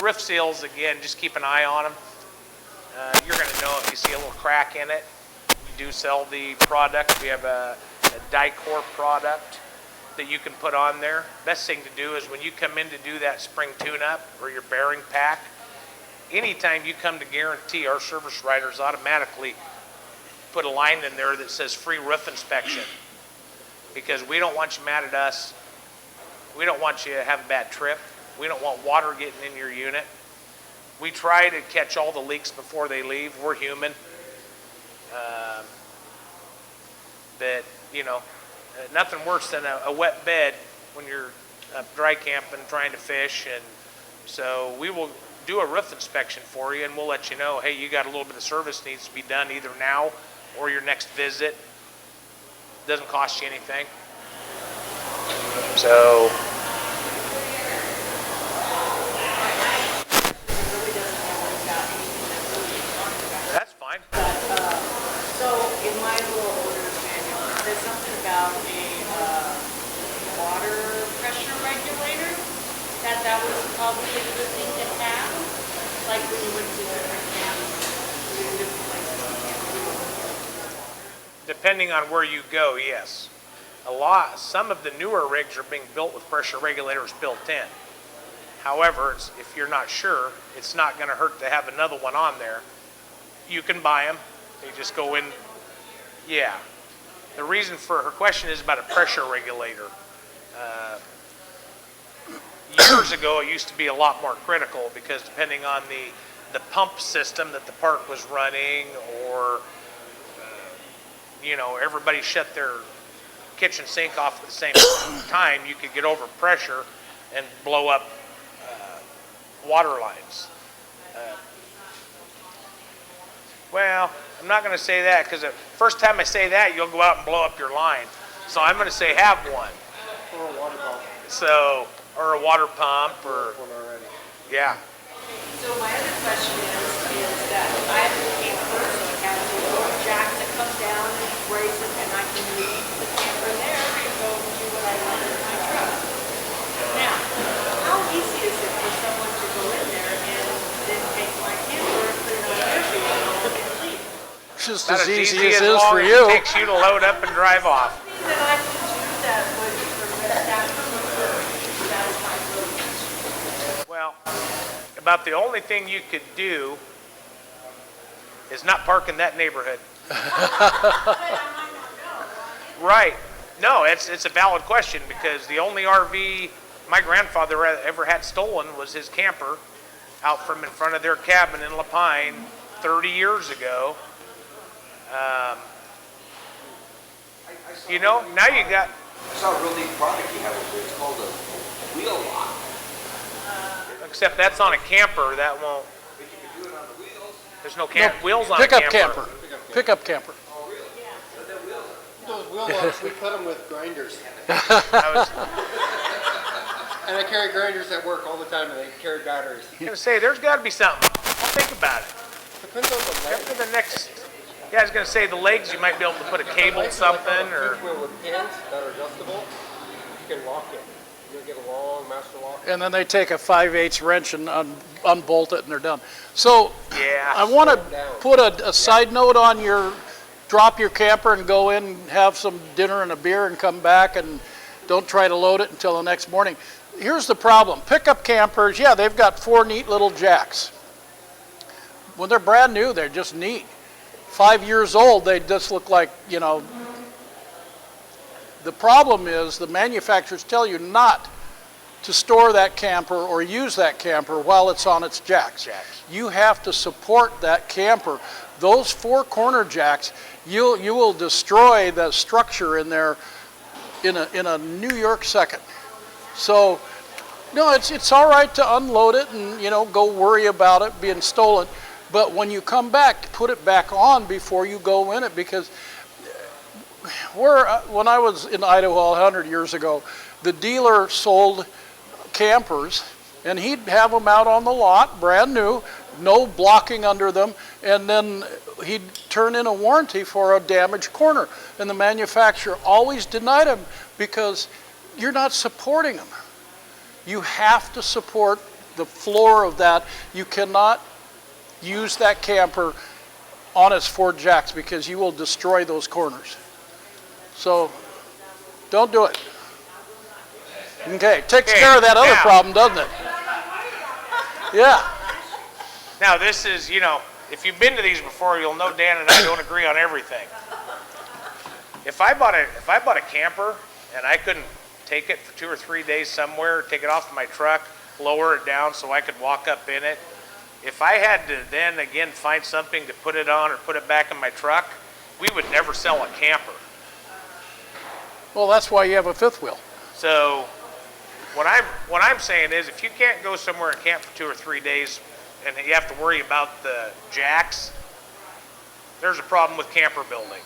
Roof seals, again, just keep an eye on them. You're going to know if you see a little crack in it. We do sell the product. We have a Dicor product that you can put on there. Best thing to do is when you come in to do that spring tune-up or your bearing pack, anytime you come to Guaranty, our service writers automatically put a line in there that says free roof inspection, because we don't want you mad at us. We don't want you to have a bad trip. We don't want water getting in your unit. We try to catch all the leaks before they leave. We're human. But, you know, nothing worse than a wet bed when you're dry camping trying to fish. And so we will do a roof inspection for you, and we'll let you know, hey, you got a little bit of service needs to be done either now or your next visit. Doesn't cost you anything. So that's fine. So in my little owner's manual, it says something about a water pressure regulator, that was probably a good thing to have, like when you went to different camps, different places. Depending on where you go, yes. Some of the newer rigs are being built with pressure regulators built in. However, if you're not sure, it's not going to hurt to have another one on there. You can buy them. They just go in. Yeah. The reason for her question is about a pressure regulator. Years ago, it used to be a lot more critical because depending on the pump system that the park was running, or you know, everybody shut their kitchen sink off at the same time, you could get over pressure and blow up water lines. Well, I'm not going to say that, because the first time I say that, you'll go out and blow up your line. So I'm going to say have one. Or a water pump. So, or a water pump, or yeah. So my other question is that I have a camper, so it has a little jack that comes down and raise it, and I can leave the camper there and go do what I want in my truck. Now, how easy is it for someone to go in there and then take my camper and put it on their vehicle and leave? Just About as easy as as it is long for as you. it takes you to load up and drive off. Something that I could do that would prevent that from occurring. That's my little question. Well, about the only thing you could do is not park in that neighborhood. Right. No, it's a valid question, because the only RV my grandfather ever had stolen was his camper out from in front of their cabin in La Pine 30 years ago. You know, now you got... I saw a real neat product you have over there. It's called a wheel lock. Except that's on a camper, that won't... But you can do it on the wheels. There's no wheels on a Pickup camper. Pickup camper. Oh, really? Yeah. But that wheels. Those wheel locks, we cut them with grinders. I was And I carry grinders at work all the time, and they carry batteries. going to say, there's got to be something. I'll think about it. Depends on the leg. After the next... Yeah, I was going to say the legs, you might be able to put a cable something, or... Wheel with pins that are adjustable, you can lock it. You'll get a long master lock. And then they take a 5/8 wrench and unbolt it, and they're done. So Yeah. I want to put a side note on your, drop your camper and go in and have some dinner and a beer and come back, and don't try to load it until the next morning. Here's the problem. Pickup campers, yeah, they've got 4 neat little jacks. When they're brand new, they're just neat. 5 years old, they just look like, you know. The problem is the manufacturers tell you not to store that camper or use that camper while it's on its jacks. You have to support that camper. Those 4 corner jacks, you will destroy the structure in there in a New York second. So, no, it's all right to unload it and, you know, go worry about it being stolen. But when you come back, put it back on before you go in it, because when I was in Idaho 100 years ago, the dealer sold campers, and he'd have them out on the lot, brand new, no blocking under them, and then he'd turn in a warranty for a damaged corner. And the manufacturer always denied him because you're not supporting them. You have to support the floor of that. You cannot use that camper on its 4 jacks because you will destroy those corners. So don't do it. Okay, takes care of that other problem, doesn't it? Yeah. Now this is, you know, if you've been to these before, you'll know Dan and I don't agree on everything. If I bought a camper and I couldn't take it for 2 or 3 days somewhere, take it off my truck, lower it down so I could walk up in it, if I had to then again find something to put it on or put it back in my truck, we would never sell a camper. Well, that's why you have a 5th wheel. So what I'm saying is, if you can't go somewhere and camp for 2 or 3 days and you have to worry about the jacks, there's a problem with camper building.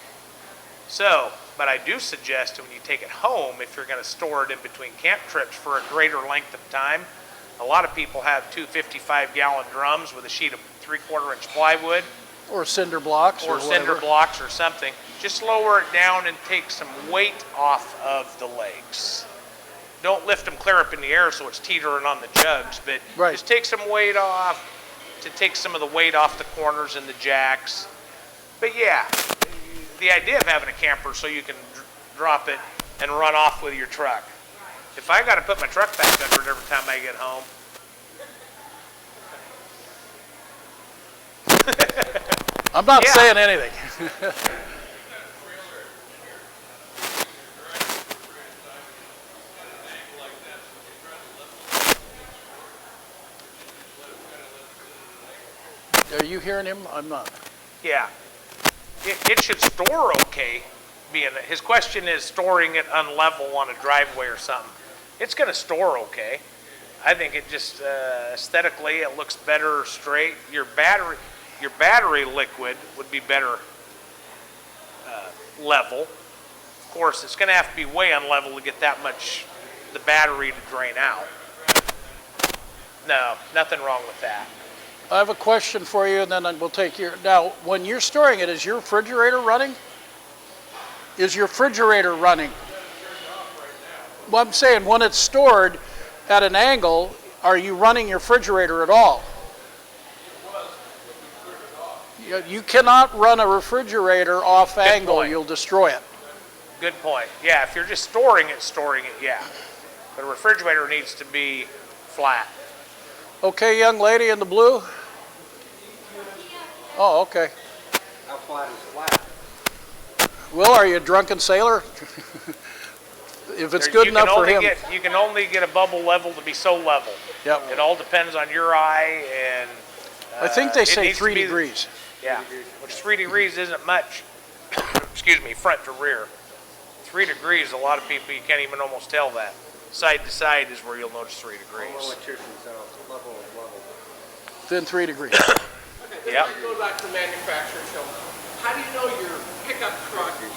So, but I do suggest when you take it home, if you're going to store it in between camp trips for a greater length of time, a lot of people have 2 55-gallon drums with a sheet of 3/4 inch plywood. Or cinder blocks. Or cinder blocks or something. Just lower it down and take some weight off of the legs. Don't lift them clear up in the air so it's teetering on the jugs, but just take some weight off to take some of the weight off the corners and the jacks. But yeah, the idea of having a camper so you can drop it and run off with your truck. If I got to put my truck back under it every time I get home. I'm not saying anything. Are you hearing him? I'm not. Yeah. It should store okay. His question is storing it unlevel on a driveway or something. It's going to store okay. I think it just aesthetically it looks better straight. Your battery liquid would be better level. Of course, it's going to have to be way unlevel to get that much the battery to drain out. No, nothing wrong with that. I have a question for you, and then we'll take your. Now, when you're storing it, is your refrigerator running? Is your refrigerator running? Well, I'm saying when it's stored at an angle, are you running your refrigerator at all? You cannot run a refrigerator off angle, you'll destroy it. Good point. Yeah, if you're just storing it, yeah. But a refrigerator needs to be flat. Okay, young lady in the blue? Oh, okay. How flat is flat? Will, are you a drunken sailor? If it's good enough for him. You can only get a bubble level to be so level. Yep. It all depends on your eye and... I think they say 3 degrees. Yeah, which 3 degrees isn't much. Excuse me, front to rear. 3 degrees, a lot of people, you can't even almost tell that. Side to side is where you'll notice 3 degrees. Level. Then 3 degrees. Okay, let's go back to the manufacturer. So, how do you know your pickup truck is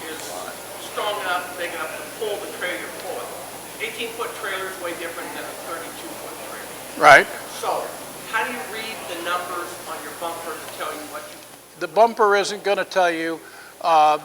strong enough, big enough to pull the trailer you're pulling? 18-foot trailer is way different than a 32-foot trailer. Right. So, how do you read the numbers on your bumper to tell you what you... The bumper isn't going to tell you. To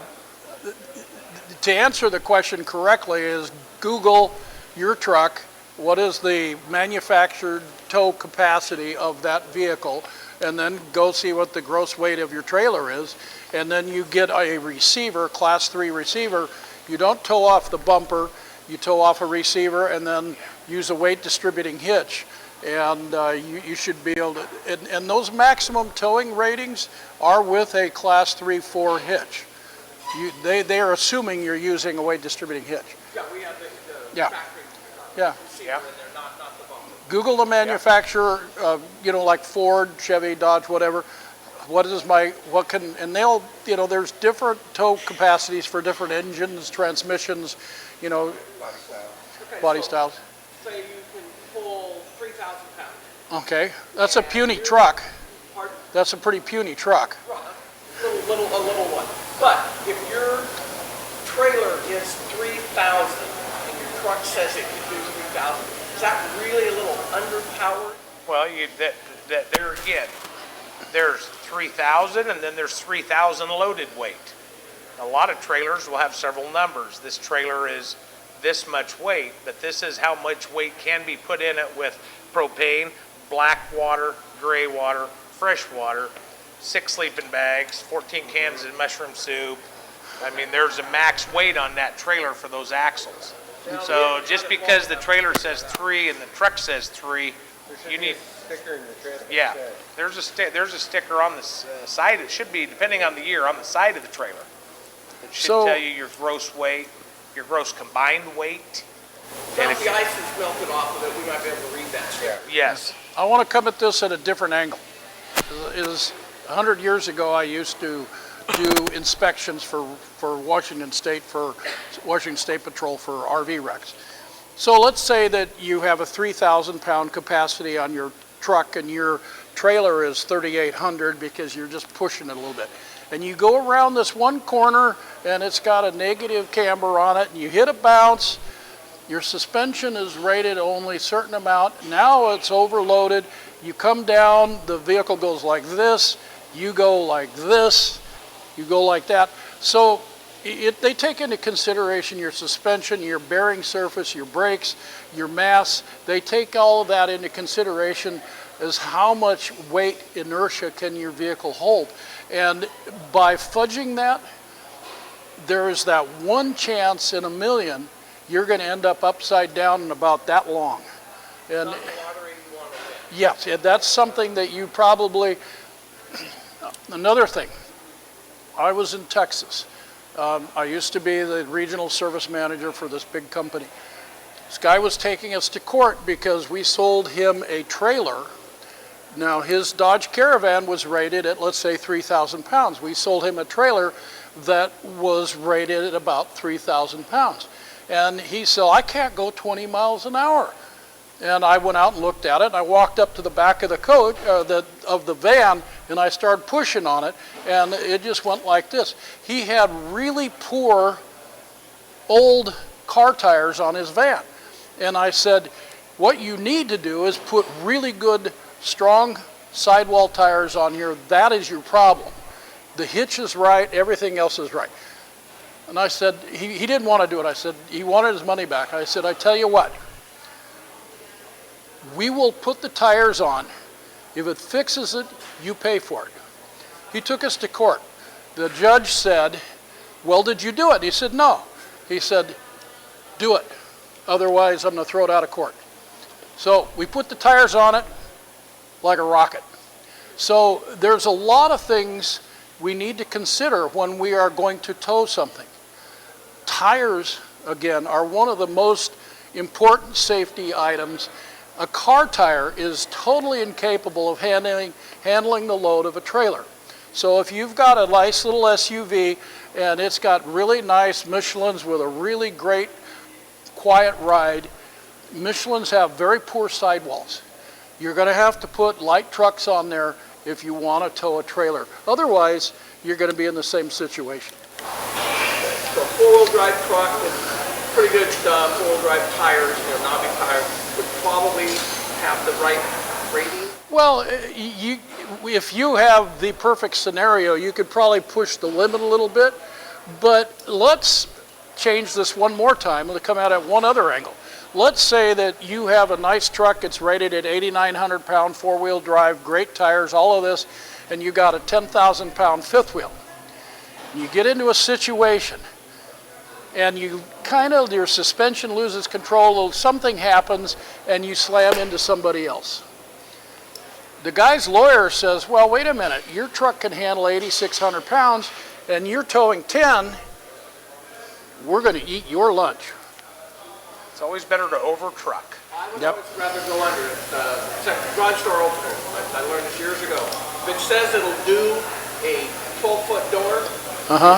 answer the question correctly is Google your truck, what is the manufactured tow capacity of that vehicle, and then go see what the gross weight of your trailer is, and then you get a receiver, class 3 receiver. You don't tow off the bumper, you tow off a receiver and then use a weight distributing hitch. And you should be able to, and those maximum towing ratings are with a class 3-4 hitch. They are assuming you're using a weight distributing hitch. Yeah, we have the Yeah. factory Yeah. receiver in there, not Google the manufacturer, you know, like Ford, Chevy, Dodge, whatever. And they'll, you know, there's different tow capacities for different engines, transmissions, you know, body styles. Say you can pull 3,000 pounds. Okay, that's a puny truck. Pardon? That's a pretty puny truck. A little one. But if your trailer is 3,000 and your truck says it can do 3,000, is that really a little underpowered? Well, there again, there's 3,000 and then there's 3,000 loaded weight. A lot of trailers will have several numbers. This trailer is this much weight, but this is how much weight can be put in it with propane, black water, gray water, fresh water, 6 sleeping bags, 14 cans of mushroom soup. I mean, there's a max weight on that trailer for those axles. So just because the trailer says 3 and the truck says 3, you need sticker in your trailer. yeah. There's a sticker on the side. It should be, depending on the year, on the side of the trailer. It should tell you your gross weight, your gross combined weight. So if the ice is melted off of it, we might be able to read that sticker. Yes. I want to come at this at a different angle. 100 years ago, I used to do inspections for Washington State Patrol for RV wrecks. So let's say that you have a 3,000 pound capacity on your truck and your trailer is 3,800 because you're just pushing it a little bit. And you go around this one corner and it's got a negative camber on it and you hit a bounce. Your suspension is rated only a certain amount. Now it's overloaded. You come down, the vehicle goes like this, you go like this, you go like that. So they take into consideration your suspension, your bearing surface, your brakes, your mass. They take all of that into consideration as how much weight inertia can your vehicle hold. And by fudging that, there is that one chance in a million you're going to end up upside down and about that long. And yes, that's something that you probably, another thing, I was in Texas. I used to be the regional service manager for this big company. This guy was taking us to court because we sold him a trailer. Now his Dodge Caravan was rated at, let's say, 3,000 pounds. We sold him a trailer that was rated at about 3,000 pounds. And he said, I can't go 20 miles an hour. And I went out and looked at it, and I walked up to the back of the coach, of the van, and I started pushing on it, and it just went like this. He had really poor old car tires on his van. And I said, what you need to do is put really good, strong sidewall tires on here. That is your problem. The hitch is right, everything else is right. And I said, he didn't want to do it. I said, he wanted his money back. I said, I tell you what, we will put the tires on. If it fixes it, you pay for it. He took us to court. The judge said, well, did you do it? He said, no. He said, do it. Otherwise, I'm going to throw it out of court. So we put the tires on it like a rocket. So there's a lot of things we need to consider when we are going to tow something. Tires, again, are one of the most important safety items. A car tire is totally incapable of handling the load of a trailer. So if you've got a nice little SUV and it's got really nice Michelins with a really great quiet ride, Michelins have very poor sidewalls. You're going to have to put light trucks on there if you want to tow a trailer. Otherwise, you're going to be in the same situation. So a four-wheel drive truck with pretty good four-wheel drive tires, knobby tires, would probably have the right rating? Well, if you have the perfect scenario, you could probably push the limit a little bit, but let's change this one more time and come at it one other angle. Let's say that you have a nice truck, it's rated at 8,900 pound four-wheel drive, great tires, all of this, and you got a 10,000 pound fifth wheel. You get into a situation and your suspension loses control, something happens, and you slam into somebody else. The guy's lawyer says, well, wait a minute, your truck can handle 8,600 pounds, and you're towing 10, we're going to eat your lunch. It's always better to over truck. I would Yep. always rather go under it. Garage door opener, I learned this years ago. If it says it'll do a 12-foot door,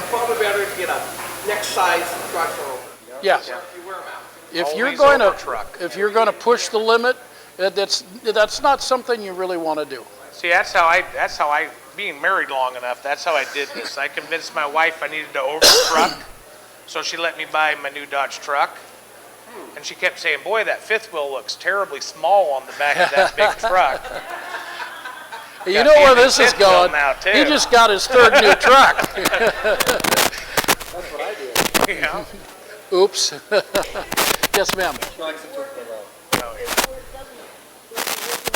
probably better to get a next size garage door opener. Yeah. So if you wear them out. If you're Always going to, over truck. if you're going to push the limit, that's not something you really want to do. See, that's how I, being married long enough, that's how I did this. I convinced my wife I needed to over truck, so she let me buy my new Dodge truck. And she kept saying, boy, that fifth wheel looks terribly small on the back of that big truck. You know where this is fifth wheel going. now, too. He just got his third new truck. That's what I did. Yeah. Oops. Yes, ma'am.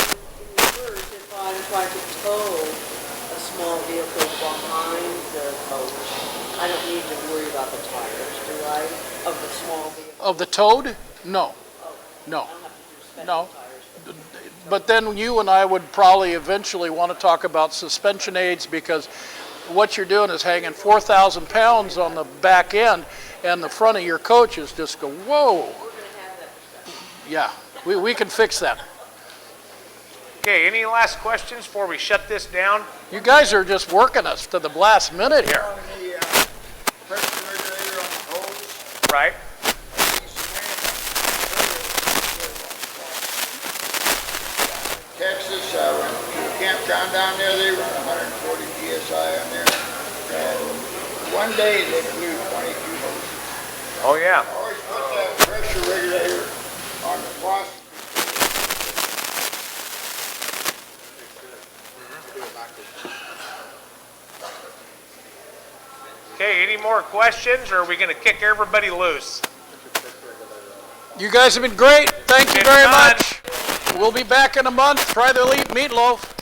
If I try to tow a small vehicle behind the coach, I don't need to worry about the tires, do I? Of the small vehicle? Of the Toad? No. No. No. But then you and I would probably eventually want to talk about suspension aids, because what you're doing is hanging 4,000 pounds on the back end, and the front of your coach is just go, whoa. Yeah, we can fix that. Okay, any last questions before we shut this down? You guys are just working us to the last minute here. On the pressure regulator on the hose, Right? Texas, I went to a campground down there, they run 140 PSI on there. And one day they blew 22 hoses. Oh, yeah. Always put that pressure regulator on the faucet. Okay, any more questions, or are we going to kick everybody loose? You guys have been great. Thank you Been very fun. much. We'll be back in a month. Try the meatloaf.